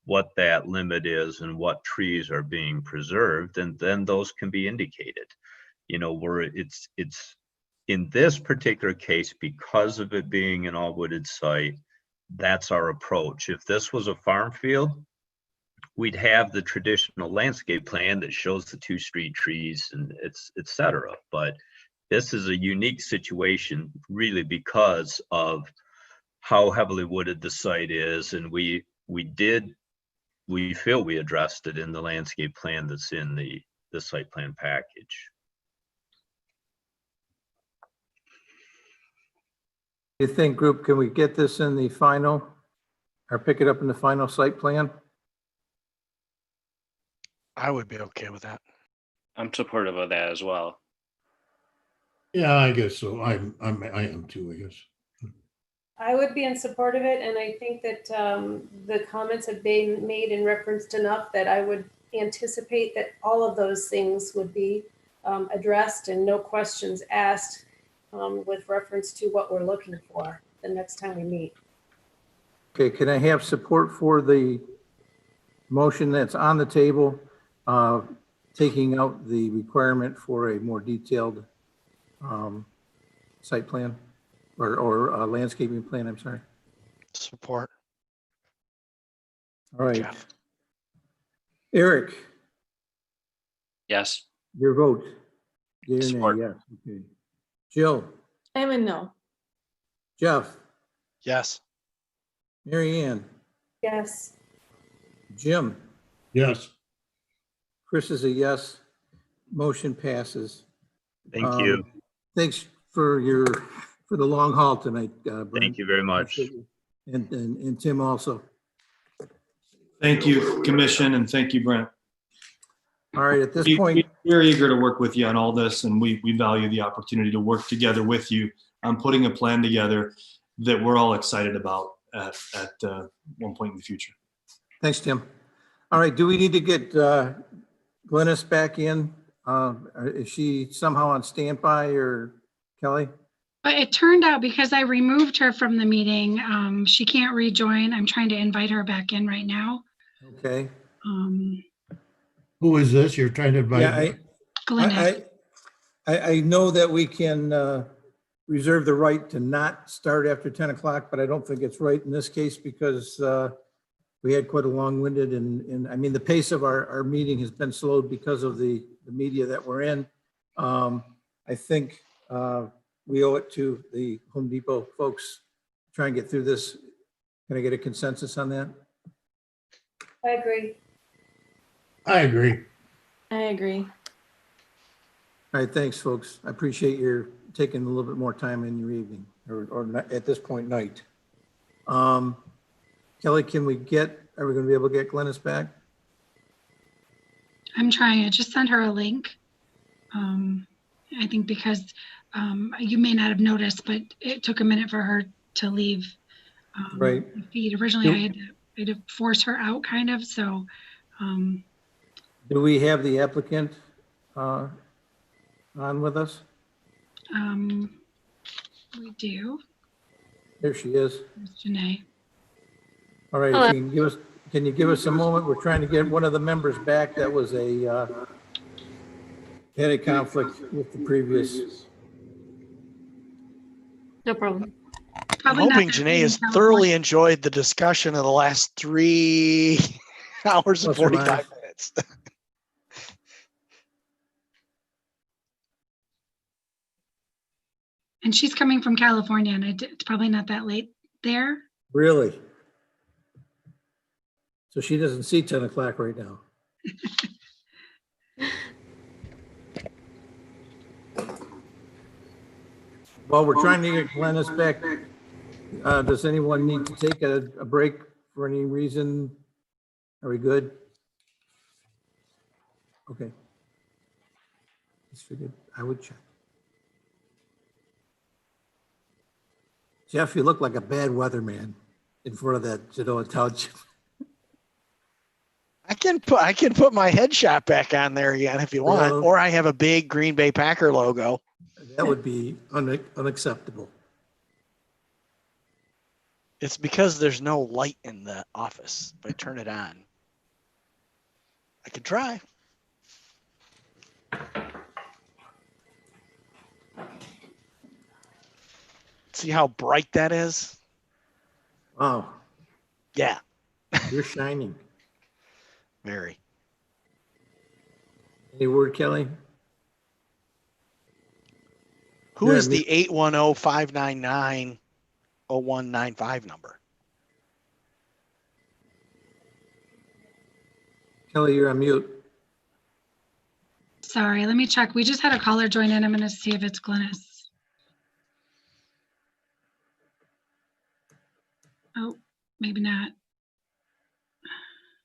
[SPEAKER 18] what that limit is and what trees are being preserved, and then those can be indicated. You know, where it's in this particular case, because of it being an all wooded site, that's our approach. If this was a farm field, we'd have the traditional landscape plan that shows the 2 street trees and et cetera. But this is a unique situation really because of how heavily wooded the site is. And we feel we addressed it in the landscape plan that's in the site plan package.
[SPEAKER 1] You think, group, can we get this in the final or pick it up in the final site plan?
[SPEAKER 3] I would be okay with that.
[SPEAKER 4] I'm supportive of that as well.
[SPEAKER 5] Yeah, I guess so. I am too, I guess.
[SPEAKER 11] I would be in support of it, and I think that the comments have been made and referenced enough that I would anticipate that all of those things would be addressed and no questions asked with reference to what we're looking for the next time we meet.
[SPEAKER 1] Okay, can I have support for the motion that's on the table, taking out the requirement for a more detailed site plan or landscaping plan, I'm sorry.
[SPEAKER 3] Support.
[SPEAKER 1] All right.
[SPEAKER 3] Jeff.
[SPEAKER 1] Eric,
[SPEAKER 4] Yes.
[SPEAKER 1] your vote. Yea or nay?
[SPEAKER 4] Support.
[SPEAKER 1] Yes, okay. Jill,
[SPEAKER 13] I'm a no.
[SPEAKER 1] Jeff,
[SPEAKER 3] Yes.
[SPEAKER 1] Mary Ann,
[SPEAKER 11] Yes.
[SPEAKER 1] Jim,
[SPEAKER 5] Yes.
[SPEAKER 1] Chris is a yes. Motion passes.
[SPEAKER 18] Thank you.
[SPEAKER 1] Thanks for the long haul tonight, Brent.
[SPEAKER 18] Thank you very much.
[SPEAKER 1] And Tim also.
[SPEAKER 20] Thank you, Commission, and thank you, Brent.
[SPEAKER 1] All right, at this
[SPEAKER 20] We're
[SPEAKER 1] point,
[SPEAKER 20] very eager to work with you on all this, and we value the opportunity to work together with you on putting a plan together that we're all excited about at one point in the future.
[SPEAKER 1] thanks, Tim. All right, do we need to get Glynis back in? Is she somehow on standby, or Kelly?
[SPEAKER 6] But it turned out because I removed her from the meeting, she can't rejoin. I'm trying to invite her back in right now.
[SPEAKER 1] Okay.
[SPEAKER 5] Who is this? You're trying to invite?
[SPEAKER 1] Yeah,
[SPEAKER 6] Glynis.
[SPEAKER 1] I know that we can reserve the right to not start after 10 o'clock, but I don't think it's right in this case because we had quite a long-winded and I mean, the pace of our meeting has been slowed because of the media that we're in. I think we owe it to the Home Depot folks to try and get through this. Can I get a consensus on that?
[SPEAKER 11] I agree.
[SPEAKER 5] I agree.
[SPEAKER 13] I agree.
[SPEAKER 1] All right, thanks, folks. I appreciate your taking a little bit more time in your evening or at this point, night. Kelly, are we going to be able to get Glynis back?
[SPEAKER 6] I'm trying. I just sent her a link. I think because you may not have noticed, but it took a minute for her to leave
[SPEAKER 1] Right.
[SPEAKER 6] the feed. Originally, I had to force her out kind of. So
[SPEAKER 1] Do we have the applicant on with us?
[SPEAKER 6] we do.
[SPEAKER 1] There she is.
[SPEAKER 6] There's Janae.
[SPEAKER 1] All right,
[SPEAKER 6] Hello.
[SPEAKER 1] if can you give us a moment? We're trying to get one of the members back that was had a conflict with the previous.
[SPEAKER 9] No problem.
[SPEAKER 3] I'm hoping Janae has thoroughly enjoyed the discussion of the last 3 hours and
[SPEAKER 1] Plus or
[SPEAKER 3] 45
[SPEAKER 1] minus.
[SPEAKER 3] minutes.
[SPEAKER 6] And she's coming from California, and it's probably not that late there.
[SPEAKER 1] Really? So she doesn't see 10 o'clock right now. While we're trying to get Glynis back, does anyone need to take a break for any reason? Are we good? Okay. Just figured I would check. Jeff, you look like a bad weatherman in front of that Genoa Township.
[SPEAKER 3] I can put my headshot back on there again if you want,
[SPEAKER 1] Well,
[SPEAKER 3] or I have a big Green Bay Packer logo.
[SPEAKER 1] That would be unacceptable.
[SPEAKER 3] It's because there's no light in the office. If I turn it on, I could try. See how bright that is?
[SPEAKER 1] Wow,
[SPEAKER 3] Yeah,
[SPEAKER 1] you're shining.
[SPEAKER 3] very.
[SPEAKER 1] Any word, Kelly?
[SPEAKER 3] Who is the 810-599-0195 number?
[SPEAKER 1] Kelly, you're on mute.
[SPEAKER 6] Sorry, let me check. We just had a caller join in. I'm going to see if it's Glynis. Oh, maybe not.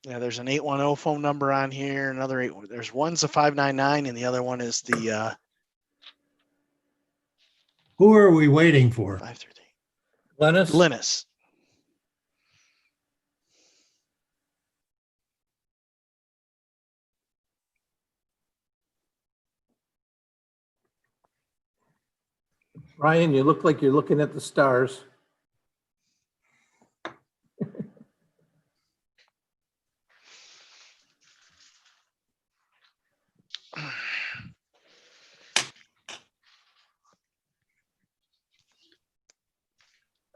[SPEAKER 3] Yeah, there's an 810 phone number on here. Another 8. There's one's a 599, and the other one is the
[SPEAKER 5] Who are we waiting for?
[SPEAKER 3] 538.
[SPEAKER 1] Glennis?
[SPEAKER 3] Glynis.
[SPEAKER 1] Ryan, you look like you're looking at the stars.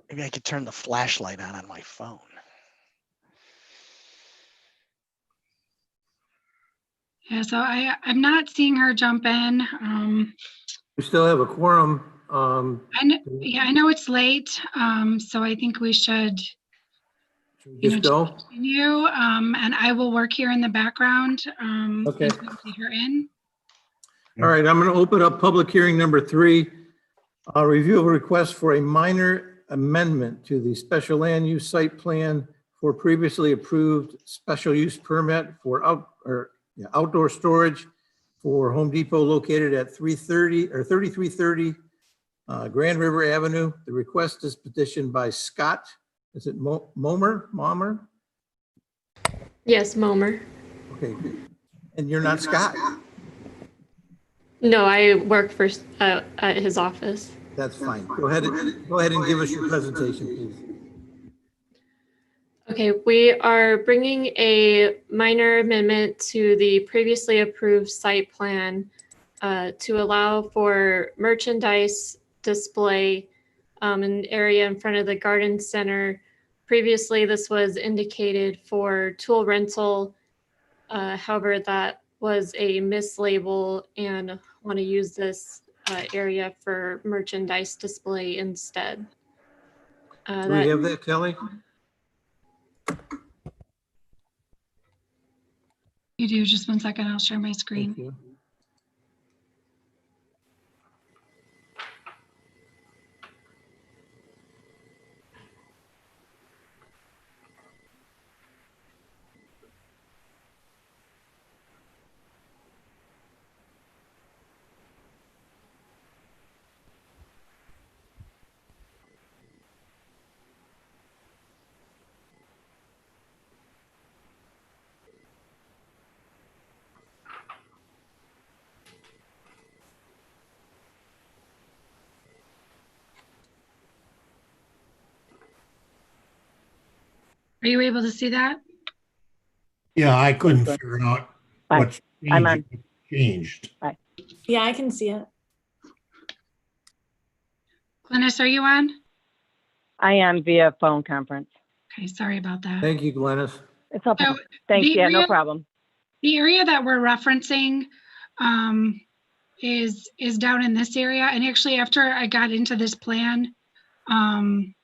[SPEAKER 3] Maybe I could turn the flashlight on my phone.
[SPEAKER 6] Yeah, so I'm not seeing her jump in.
[SPEAKER 1] We still have a quorum.
[SPEAKER 6] I know it's late, so I think we should,
[SPEAKER 1] Just go.
[SPEAKER 6] continue. And I will work here in the background.
[SPEAKER 1] Okay.
[SPEAKER 6] Until we get her in.
[SPEAKER 1] All right, I'm going to open up public hearing number 3. Review of a request for a minor amendment to the special land use site plan for previously approved special use permit for outdoor storage for Home Depot located at 3330 Grand River Avenue. The request is petitioned by Scott. Is it Momer?
[SPEAKER 15] Yes, Momer.
[SPEAKER 1] Okay, and you're not Scott?
[SPEAKER 15] No, I work for at his office.
[SPEAKER 1] That's fine. Go ahead and give us your presentation, please.
[SPEAKER 15] Okay, we are bringing a minor amendment to the previously approved site plan to allow for merchandise display in an area in front of the garden center. Previously, this was indicated for tool rental. However, that was a mislabel, and want to use this area for merchandise display instead.
[SPEAKER 1] Do we have that, Kelly?
[SPEAKER 6] You do. Just one second. I'll share my screen.
[SPEAKER 1] Thank you.
[SPEAKER 6] Are you able to see that?
[SPEAKER 5] Yeah, I couldn't figure out what's changed.
[SPEAKER 13] Yeah, I can see it.
[SPEAKER 6] Glynis, are you on?
[SPEAKER 21] I am via phone conference.
[SPEAKER 6] Okay, sorry about that.
[SPEAKER 1] Thank you, Glennis.
[SPEAKER 21] It's okay.
[SPEAKER 6] So
[SPEAKER 21] Thanks.
[SPEAKER 6] the
[SPEAKER 21] Yeah, no
[SPEAKER 6] area-
[SPEAKER 21] problem.
[SPEAKER 6] The area that we're referencing is down in this area. And actually, after I got into this plan and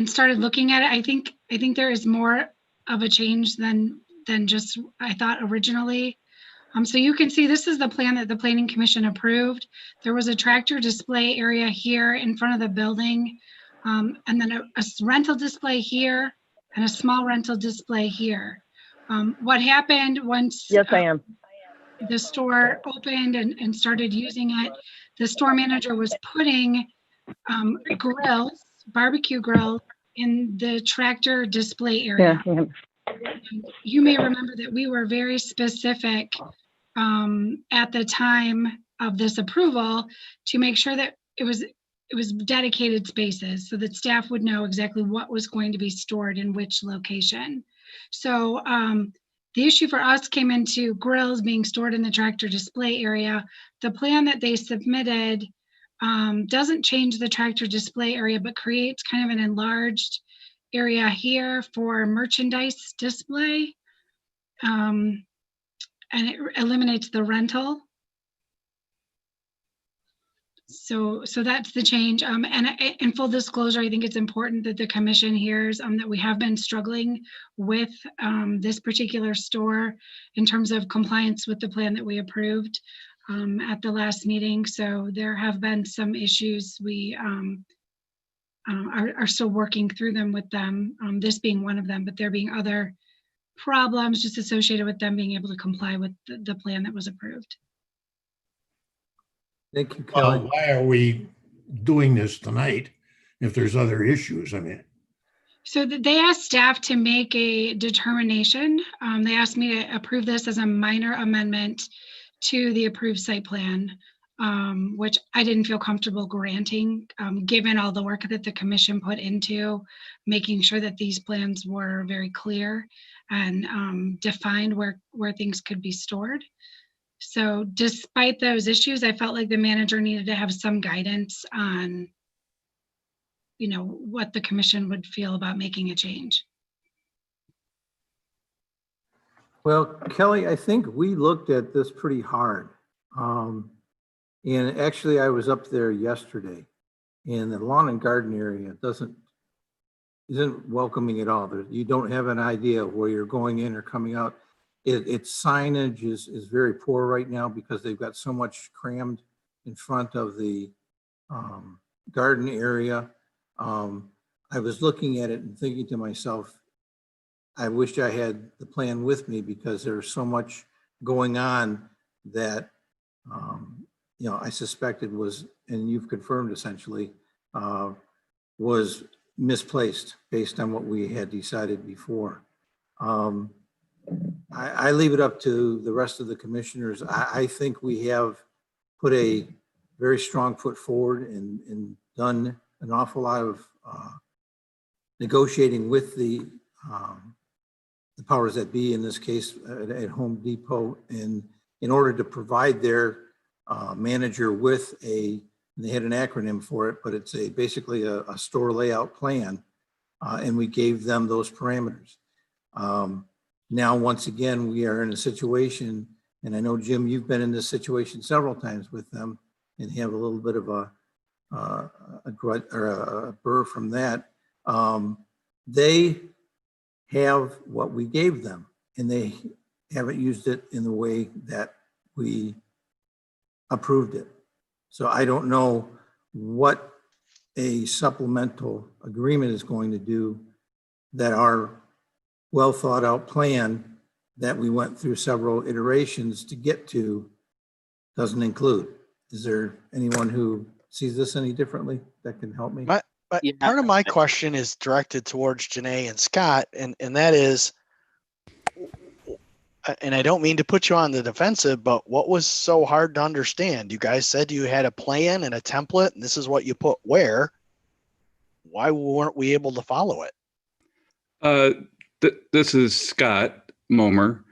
[SPEAKER 6] started looking at it, I think there is more of a change than just I thought originally. So you can see this is the plan that the Planning Commission approved. There was a tractor display area here in front of the building, and then a rental display here and a small rental display here. What happened once
[SPEAKER 21] Yes, I am.
[SPEAKER 6] the store opened and started using it, the store manager was putting grills, barbecue grills in the tractor display area.
[SPEAKER 21] Yeah.
[SPEAKER 6] You may remember that we were very specific at the time of this approval to make sure that it was it was dedicated spaces so that staff would know exactly what was going to be stored in which location. So the issue for us came into grills being stored in the tractor display area. The plan that they submitted doesn't change the tractor display area, but creates kind of an enlarged area here for merchandise display. And it eliminates the rental. So that's the change. And in full disclosure, I think it's important that the commission hears that we have been struggling with this particular store in terms of compliance with the plan that we approved at the last meeting. So there have been some issues. We are still working through them with them, this being one of them, but there being other problems just associated with them being able to comply with the plan that was approved.
[SPEAKER 1] Thank you, Kelly.
[SPEAKER 5] Well, why are we doing this tonight if there's other issues? I mean,
[SPEAKER 6] So they asked staff to make a determination. They asked me to approve this as a minor amendment to the approved site plan, which I didn't feel comfortable granting, given all the work that the commission put into making sure that these plans were very clear and defined where things could be stored. So despite those issues, I felt like the manager needed to have some guidance on, you know, what the commission would feel about making a change.
[SPEAKER 1] Well, Kelly, I think we looked at this pretty hard. And actually I was up there yesterday, and the lawn and garden area isn't welcoming at all. You don't have an idea of where you're going in or coming out. Its signage is very poor right now because they've got so much crammed in front of the garden area. I was looking at it and thinking to myself, I wish I had the plan with me because there's so much going on that, you know, I suspected was, and you've confirmed essentially, was misplaced based on what we had decided before. I leave it up to the rest of the commissioners. I think we have put a very strong foot forward and done an awful lot of negotiating with the powers that be, in this case at Home Depot, and in order to provide their manager with they had an acronym for it, but it's basically a store layout plan, and we gave them those parameters. Now, once again, we are in a situation, and I know, Jim, you've been in this situation several times with them and have a little bit of a grudge or a burr from that. They have what we gave them, and they haven't used it in the way that we approved it. So I don't know what a supplemental agreement is going to do that our well thought out plan that we went through several iterations to get to doesn't include. Is there anyone who sees this any differently that can help me?
[SPEAKER 3] But part of my question is directed towards Janae and Scott, and that is, and I don't mean to put you on the defensive, but what was so hard to understand? You guys said you had a plan and a template, and this is what you put where. Why weren't we able to follow it?
[SPEAKER 14] This is Scott Momer.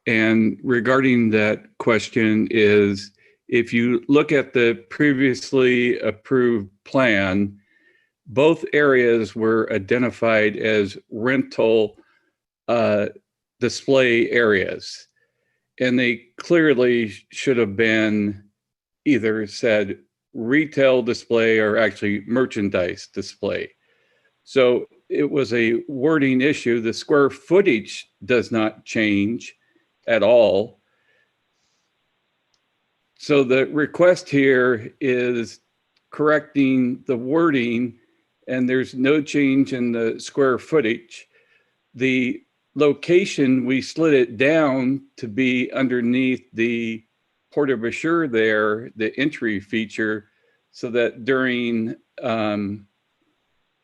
[SPEAKER 14] And regarding that question is, if you look at the previously approved plan, both areas were identified as rental display areas. And they clearly should have been either said retail display or actually merchandise display. So it was a wording issue. The square footage does not change at all. So the request here is correcting the wording, and there's no change in the square footage. The location, we slid it down to be underneath the porte-bochure there, the entry feature, so that during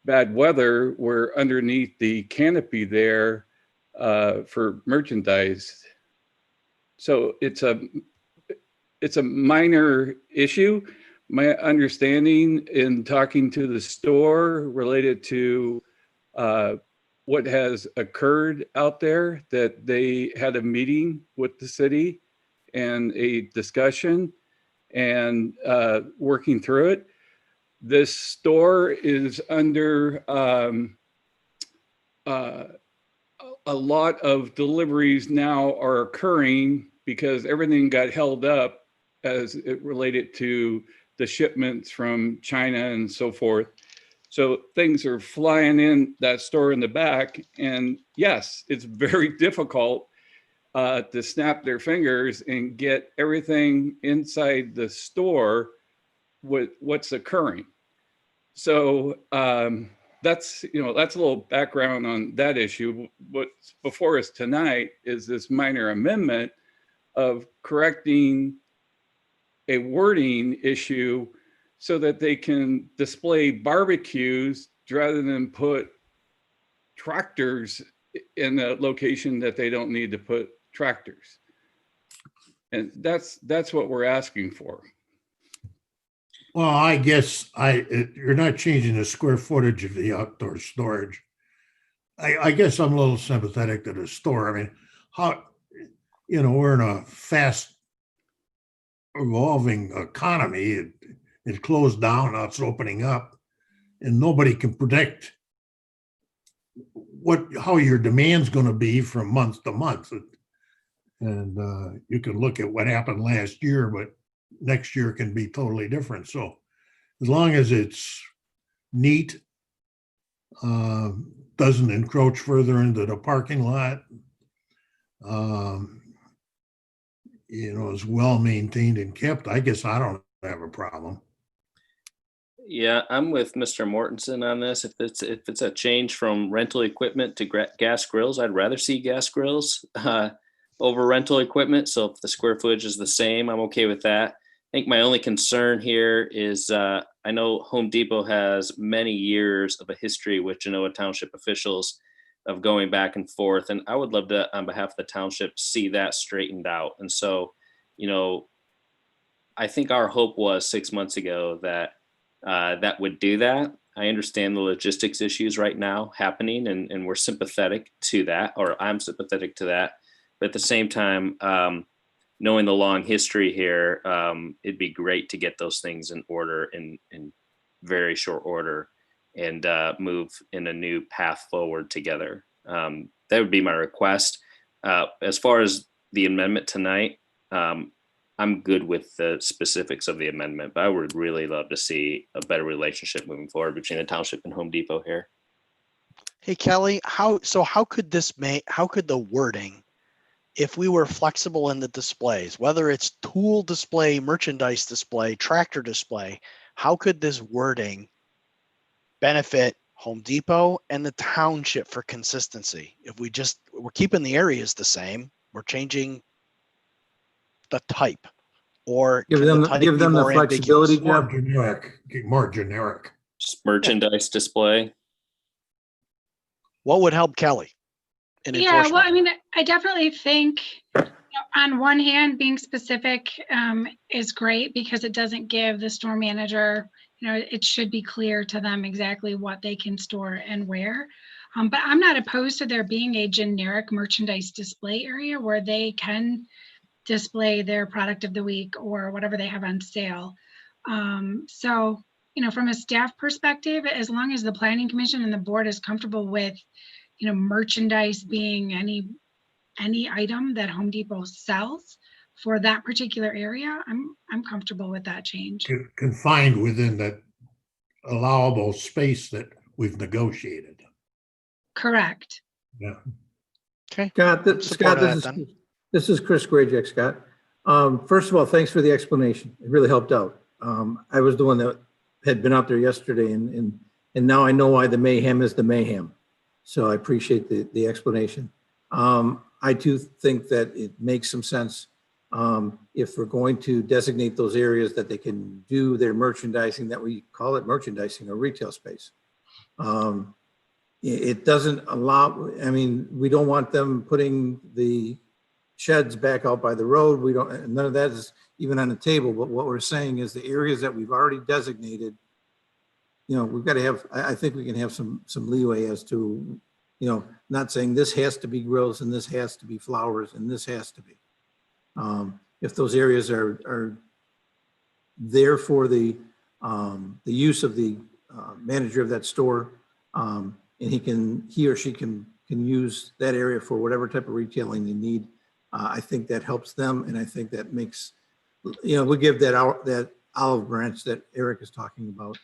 [SPEAKER 14] bad weather, we're underneath the canopy there for merchandise. So it's a minor issue, my understanding in talking to the store related to what has occurred out there, that they had a meeting with the city and a discussion and working through it. This store is under a lot of deliveries now are occurring because everything got held up as it related to the shipments from China and so forth. So things are flying in that store in the back. And yes, it's very difficult to snap their fingers and get everything inside the store with what's occurring. So that's a little background on that issue. What's before us tonight is this minor amendment of correcting a wording issue so that they can display barbecues rather than put tractors in a location that they don't need to put tractors. And that's what we're asking for.
[SPEAKER 5] Well, I guess you're not changing the square footage of the outdoor storage. I guess I'm a little sympathetic to the store. I mean, we're in a fast evolving economy. It closed down, now it's opening up, and nobody can predict how your demand's going to be from month to month. And you can look at what happened last year, but next year can be totally different. So as long as it's neat, doesn't encroach further into the parking lot, is well maintained and kept, I guess I don't have a problem.
[SPEAKER 4] Yeah, I'm with Mr. Mortensen on this. If it's a change from rental equipment to gas grills, I'd rather see gas grills over rental equipment. So if the square footage is the same, I'm okay with that. I think my only concern here is I know Home Depot has many years of a history with Genoa Township officials of going back and forth. And I would love to, on behalf of the township, see that straightened out. And so, I think our hope was 6 months ago that that would do that. I understand the logistics issues right now happening, and we're sympathetic to that, or I'm sympathetic to that. But at the same time, knowing the long history here, it'd be great to get those things in order in very short order and move in a new path forward together. That would be my request. As far as the amendment tonight, I'm good with the specifics of the amendment, but I would really love to see a better relationship moving forward between the township and Home Depot here.
[SPEAKER 3] Hey, Kelly, how could the wording, if we were flexible in the displays, whether it's tool display, merchandise display, tractor display, how could this wording benefit Home Depot and the township for consistency? If we're keeping the areas the same, we're changing the type, or
[SPEAKER 1] give them the flexibility, Jeff.
[SPEAKER 5] More generic.
[SPEAKER 4] Just merchandise display.
[SPEAKER 3] What would help Kelly in enforcement?
[SPEAKER 6] Well, I mean, I definitely think on one hand, being specific is great because it doesn't give the store manager, it should be clear to them exactly what they can store and where. But I'm not opposed to there being a generic merchandise display area where they can display their product of the week or whatever they have on sale. So, from a staff perspective, as long as the planning commission and the board is comfortable with, merchandise being any item that Home Depot sells for that particular area, I'm comfortable with that change.
[SPEAKER 5] Confined within that allowable space that we've negotiated.
[SPEAKER 6] Correct.
[SPEAKER 5] Yeah.
[SPEAKER 3] Okay.
[SPEAKER 1] Scott, this is Chris Grajek, Scott. First of all, thanks for the explanation. It really helped out. I was the one that had been out there yesterday, and now I know why the mayhem is the mayhem. So I appreciate the explanation. I too think that it makes some sense if we're going to designate those areas that they can do their merchandising, that we call it merchandising or retail space. It doesn't allow, we don't want them putting the sheds back out by the road. We don't, none of that is even on the table, but what we're saying is the areas that we've already designated, we've got to have, I think we can have some leeway as to, not saying this has to be grills and this has to be flowers and this has to be. If those areas are there for the use of the manager of that store, and he or she can use that area for whatever type of retailing they need. I think that helps them, and I think that makes, we give that olive branch that Eric is talking about.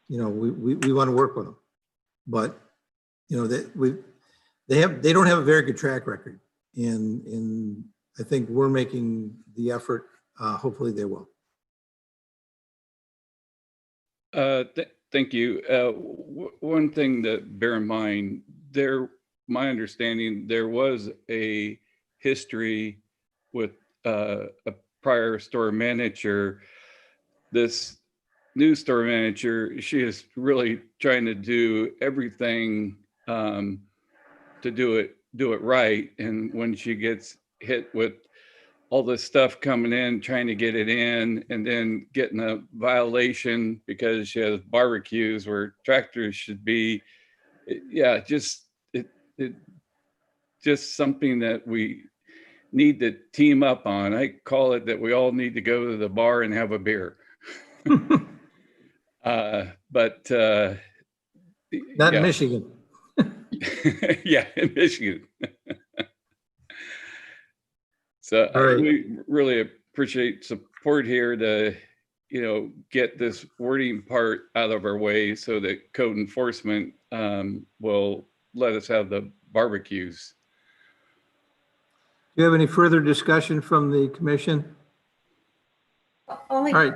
[SPEAKER 1] We want to work with them, but they don't have a very good track record, and I think we're making the effort. Hopefully, they will.
[SPEAKER 14] Thank you. One thing to bear in mind, my understanding, there was a history with a prior store manager. This new store manager, she is really trying to do everything to do it right. And when she gets hit with all this stuff coming in, trying to get it in, and then getting a violation because she has barbecues where tractors should be. Just something that we need to team up on. I call it that we all need to go to the bar and have a beer. But
[SPEAKER 1] not in Michigan.
[SPEAKER 14] Yeah, in Michigan. So we really appreciate support here to, get this wording part out of our way so that code enforcement will let us have the barbecues.
[SPEAKER 1] Do you have any further discussion from the commission?
[SPEAKER 11] Only
[SPEAKER 1] All right.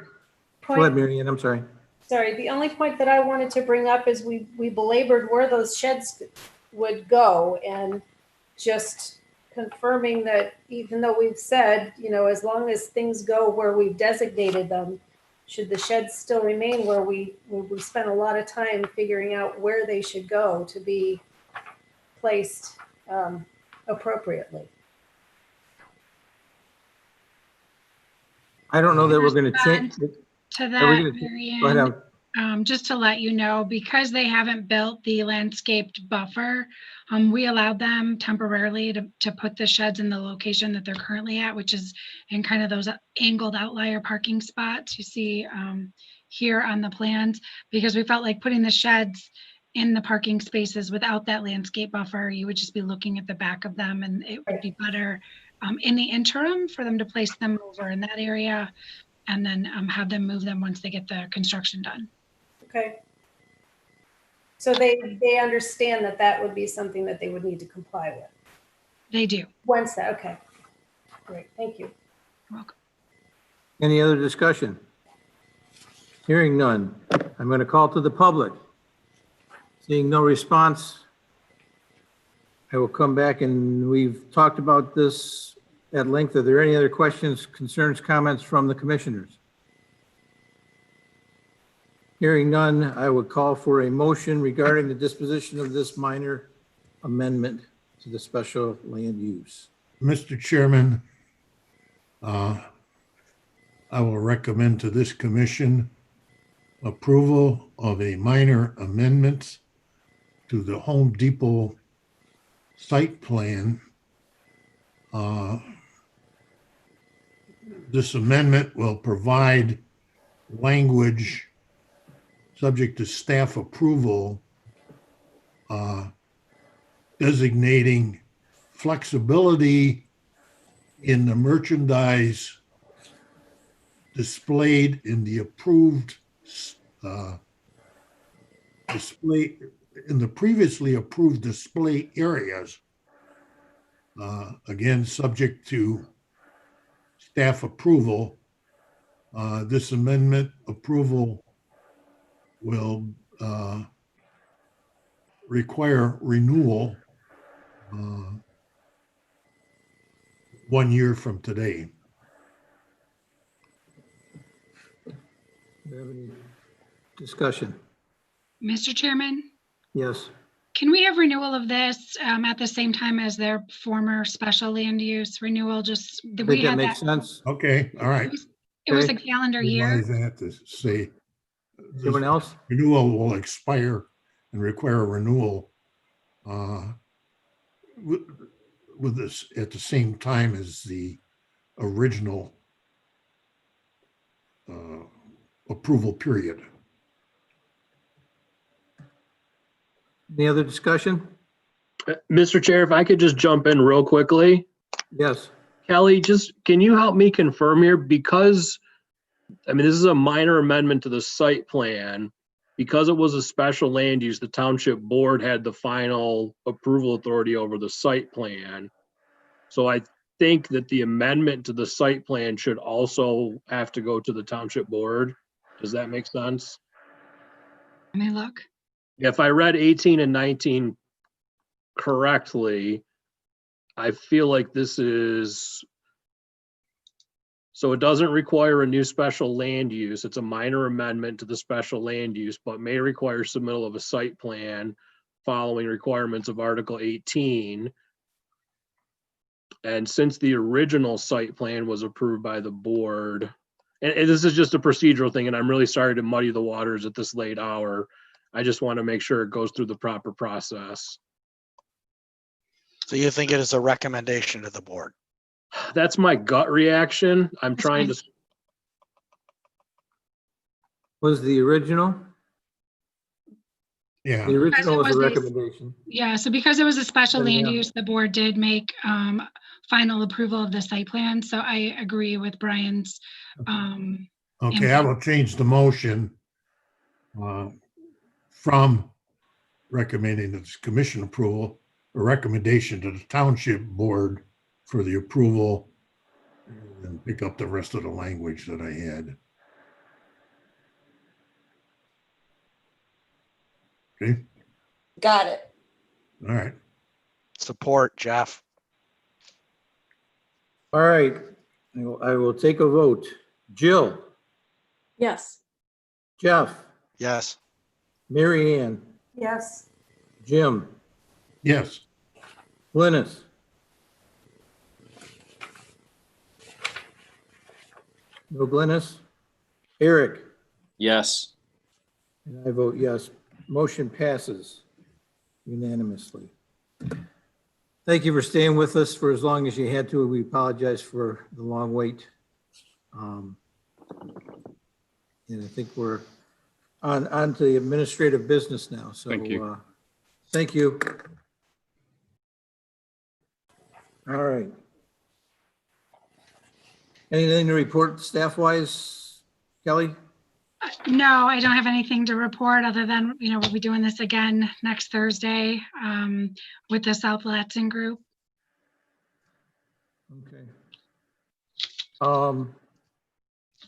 [SPEAKER 11] point,
[SPEAKER 1] Go ahead, Mary Ann, I'm sorry.
[SPEAKER 11] Sorry, the only point that I wanted to bring up is we belabored where those sheds would go, and just confirming that even though we've said, as long as things go where we've designated them, should the sheds still remain where we spent a lot of time figuring out where they should go to be placed appropriately.
[SPEAKER 1] I don't know that we're going to change.
[SPEAKER 6] To that, Mary Ann, just to let you know, because they haven't built the landscaped buffer, we allowed them temporarily to put the sheds in the location that they're currently at, which is in kind of those angled outlier parking spots you see here on the plans, because we felt like putting the sheds in the parking spaces without that landscape buffer, you would just be looking at the back of them, and it would be better in the interim for them to place them over in that area, and then have them move them once they get the construction done.
[SPEAKER 11] Okay. So they understand that would be something that they would need to comply with.
[SPEAKER 6] They do.
[SPEAKER 11] Once that, okay. Great, thank you.
[SPEAKER 6] You're welcome.
[SPEAKER 1] Any other discussion? Hearing none, I'm going to call to the public. Seeing no response, I will come back, and we've talked about this at length. Are there any other questions, concerns, comments from the commissioners? Hearing none, I would call for a motion regarding the disposition of this minor amendment to the special land use.
[SPEAKER 5] Mr. Chairman, I will recommend to this commission approval of a minor amendment to the Home Depot site plan. This amendment will provide language subject to staff approval, designating flexibility in the merchandise displayed in the approved display in the previously approved display areas. Again, subject to staff approval. This amendment approval will require renewal 1 year from today.
[SPEAKER 1] Do you have any discussion?
[SPEAKER 6] Mr. Chairman,
[SPEAKER 1] Yes.
[SPEAKER 6] Can we have renewal of this at the same time as their former special land use renewal? Just,
[SPEAKER 1] I
[SPEAKER 6] we
[SPEAKER 1] think that
[SPEAKER 6] had
[SPEAKER 1] makes sense.
[SPEAKER 5] Okay, all right.
[SPEAKER 6] It was a
[SPEAKER 1] Okay.
[SPEAKER 6] calendar year.
[SPEAKER 5] Revise that to say
[SPEAKER 1] Anyone else?
[SPEAKER 5] renewal will expire and require a renewal with this at the same time as the original approval period.
[SPEAKER 1] Any other discussion?
[SPEAKER 10] Mr. Chair, if I could just jump in real quickly.
[SPEAKER 1] Yes.
[SPEAKER 10] Kelly, just can you help me confirm here? Because, I mean, this is a minor amendment to the site plan. Because it was a special land use, the township board had the final approval authority over the site plan. So I think that the amendment to the site plan should also have to go to the township board. Does that make sense?
[SPEAKER 6] Let me look.
[SPEAKER 10] If I read 18 and 19 correctly, I feel like this is, so it doesn't require a new special land use. It's a minor amendment to the special land use, but may require submittal of a site plan following requirements of Article 18. And since the original site plan was approved by the board, and this is just a procedural thing, and I'm really sorry to muddy the waters at this late hour. I just want to make sure it goes through the proper process.
[SPEAKER 3] So you think it is a recommendation to the board?
[SPEAKER 10] That's my gut reaction. I'm trying to.
[SPEAKER 1] Was the original?
[SPEAKER 5] Yeah.
[SPEAKER 1] The original was a
[SPEAKER 6] was a-
[SPEAKER 1] recommendation.
[SPEAKER 6] Yeah, so because it was a special
[SPEAKER 1] Yeah.
[SPEAKER 6] land use, the board did make final approval of the site plan. So I agree with Brian's.
[SPEAKER 5] Okay, I will change the motion from recommending this commission approval, a recommendation to the township board for the approval, and pick up the rest of the language that I had. Okay,
[SPEAKER 11] Got it.
[SPEAKER 5] all right.
[SPEAKER 3] Support, Jeff.
[SPEAKER 1] All right, I will take a vote. Jill,
[SPEAKER 13] Yes.
[SPEAKER 1] Jeff,
[SPEAKER 3] Yes.
[SPEAKER 1] Mary Ann,
[SPEAKER 11] Yes.
[SPEAKER 1] Jim,
[SPEAKER 5] Yes.
[SPEAKER 1] Glynis. No Glynis. Eric,
[SPEAKER 4] Yes.
[SPEAKER 1] and I vote yes. Motion passes unanimously. Thank you for staying with us for as long as you had to. We apologize for the long wait. And I think we're on to the administrative business now. So
[SPEAKER 14] Thank you.
[SPEAKER 1] Thank you. All right. Anything to report staff-wise, Kelly?
[SPEAKER 6] No, I don't have anything to report other than, we'll be doing this again next Thursday with the South Latson group.
[SPEAKER 1] Okay.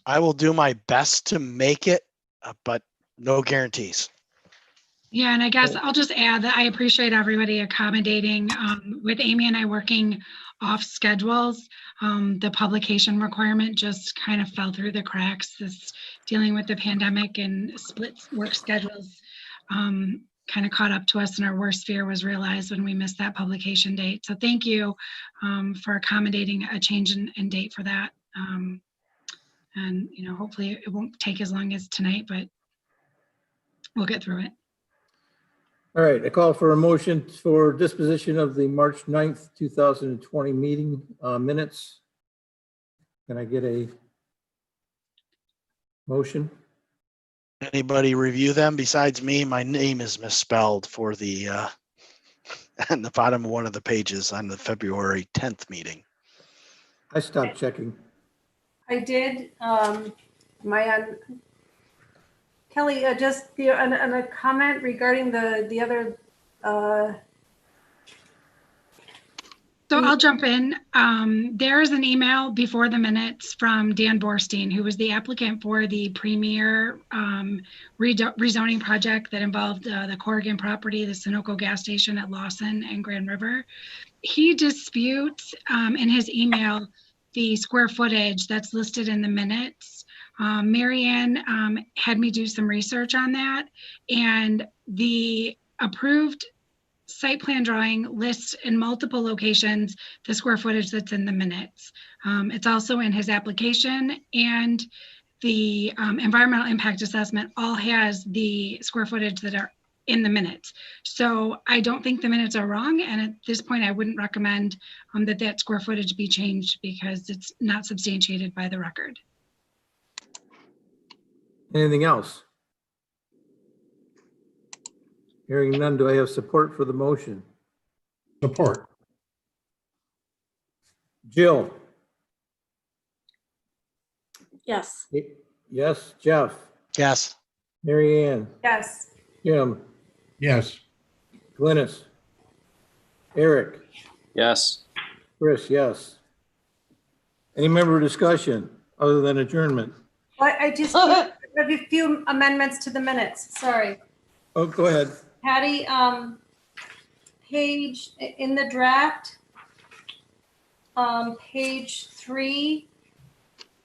[SPEAKER 3] I will do my best to make it, but no guarantees.
[SPEAKER 6] Yeah, and I guess I'll just add that I appreciate everybody accommodating with Amy and I working off schedules. The publication requirement just kind of fell through the cracks. This dealing with the pandemic and split work schedules kind of caught up to us, and our worst fear was realized when we missed that publication date. So thank you for accommodating a change in date for that. And hopefully it won't take as long as tonight, but we'll get through it.
[SPEAKER 1] All right, I call for a motion for disposition of the March 9th, 2020 meeting minutes. Can I get a motion?
[SPEAKER 3] Anybody review them besides me? My name is misspelled for the on the bottom of one of the pages on the February 10th meeting.
[SPEAKER 1] I stopped checking.
[SPEAKER 11] I did, Kelly, just on a comment regarding the other,
[SPEAKER 6] So I'll jump in. There is an email before the minutes from Dan Borstein, who was the applicant for the premier rezoning project that involved the Corrigan property, the Sunoco gas station at Lawson and Grand River. He disputes in his email the square footage that's listed in the minutes. Mary Ann had me do some research on that, and the approved site plan drawing lists in multiple locations the square footage that's in the minutes. It's also in his application, and the environmental impact assessment all has the square footage that are in the minutes. So I don't think the minutes are wrong, and at this point I wouldn't recommend that square footage be changed because it's not substantiated by the record.
[SPEAKER 1] Anything else? Hearing none, do I have support for the motion?
[SPEAKER 5] Support.
[SPEAKER 1] Jill?
[SPEAKER 13] Yes.
[SPEAKER 1] Yes. Jeff?
[SPEAKER 3] Yes.
[SPEAKER 1] Mary Ann?
[SPEAKER 11] Yes.
[SPEAKER 1] Jim?
[SPEAKER 5] Yes.
[SPEAKER 1] Glynis? Eric?
[SPEAKER 4] Yes.
[SPEAKER 1] Chris, yes. Any member discussion other than adjournment?
[SPEAKER 11] Well, I just have a few amendments to the minutes. Sorry.
[SPEAKER 1] Oh, go ahead.
[SPEAKER 11] Patty, page in the draft, page 3,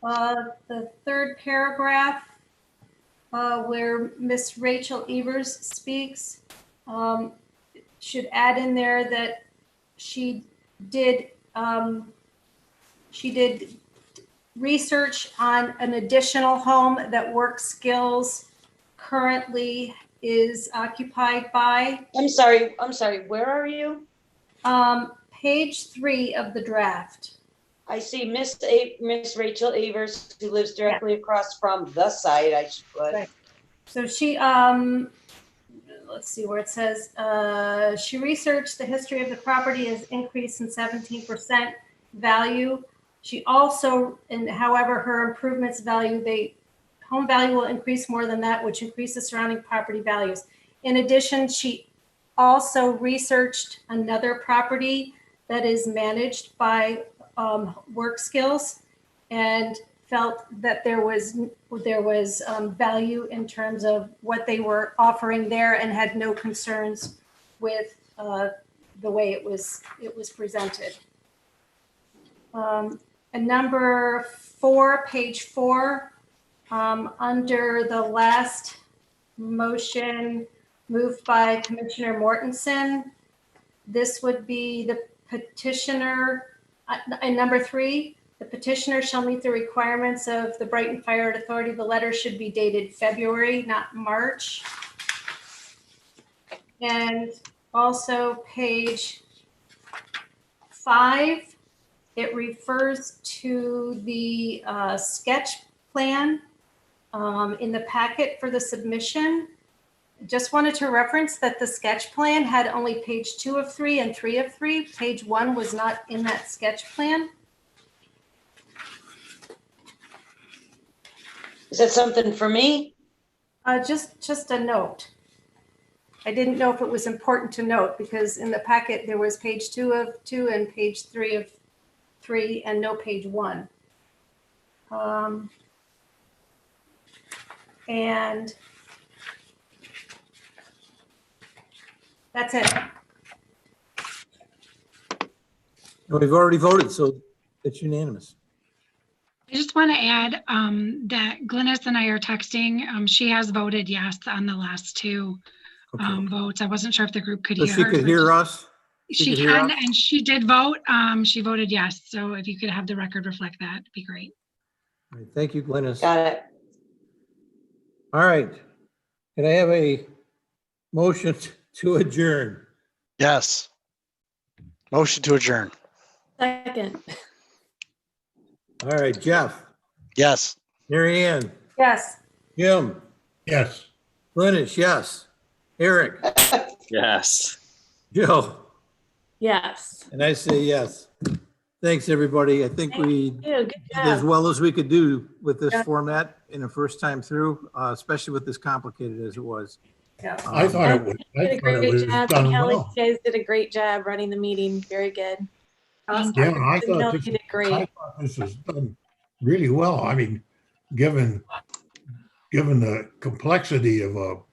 [SPEAKER 11] the third paragraph, where Miss Rachel Evers speaks, should add in there that she did research on an additional home that Work Skills currently is occupied by.
[SPEAKER 9] I'm sorry, where are you?
[SPEAKER 11] Page 3 of the draft.
[SPEAKER 9] I see Miss Rachel Evers, who lives directly across from the site, I should put.
[SPEAKER 11] Right. So she, let's see where it says, she researched the history of the property has increased in 17% value. She also, and however, her improvements value, home value will increase more than that, which increases surrounding property values. In addition, she also researched another property that is managed by Work Skills and felt that there was value in terms of what they were offering there and had no concerns with the way it was presented. And number 4, page 4, under the last motion moved by Commissioner Mortensen, this would be the petitioner, and number 3, the petitioner shall meet the requirements of the Brighton Fire Authority. The letter should be dated February, not March. And also page 5, it refers to the sketch plan in the packet for the submission. Just wanted to reference that the sketch plan had only page 2 of 3 and 3 of 3. Page 1 was not in that sketch plan.
[SPEAKER 9] Is that something for me?
[SPEAKER 11] Just a note. I didn't know if it was important to note because in the packet there was page 2 of 2 and page 3 of 3 and no page 1. And that's it.
[SPEAKER 1] We've already voted, so it's unanimous.
[SPEAKER 6] I just want to add that Glynis and I are texting. She has voted yes on the last 2 votes. I wasn't sure if the group could
[SPEAKER 1] So
[SPEAKER 6] hear
[SPEAKER 1] she
[SPEAKER 6] her.
[SPEAKER 1] could hear us?
[SPEAKER 6] She can, and she did vote. She voted yes. So if you could have the record reflect that, it'd be great.
[SPEAKER 1] All right, thank you, Glynis.
[SPEAKER 9] Got it.
[SPEAKER 1] All right. Can I have a motion to adjourn?
[SPEAKER 3] Yes. Motion to adjourn.
[SPEAKER 13] Second.
[SPEAKER 1] All right, Jeff.
[SPEAKER 3] Yes.
[SPEAKER 1] Mary Ann.
[SPEAKER 11] Yes.
[SPEAKER 1] Jim.
[SPEAKER 5] Yes.
[SPEAKER 1] Glynis, yes. Eric.
[SPEAKER 4] Yes.
[SPEAKER 1] Joe.
[SPEAKER 13] Yes.
[SPEAKER 1] And I say yes. Thanks, everybody. I think we
[SPEAKER 13] Good
[SPEAKER 1] did
[SPEAKER 13] job.
[SPEAKER 1] as well as we could do with this format in a first time through, especially with as complicated as it was.
[SPEAKER 11] Yeah.
[SPEAKER 5] I thought it was,
[SPEAKER 13] Did a great job.
[SPEAKER 5] done
[SPEAKER 13] Kelly,
[SPEAKER 5] well.
[SPEAKER 13] you guys did a great job running the meeting. Very good.
[SPEAKER 11] Awesome.
[SPEAKER 5] Yeah, I
[SPEAKER 13] No,
[SPEAKER 5] thought this,
[SPEAKER 13] you did great.
[SPEAKER 5] I thought this was done really well. I mean, given the complexity of a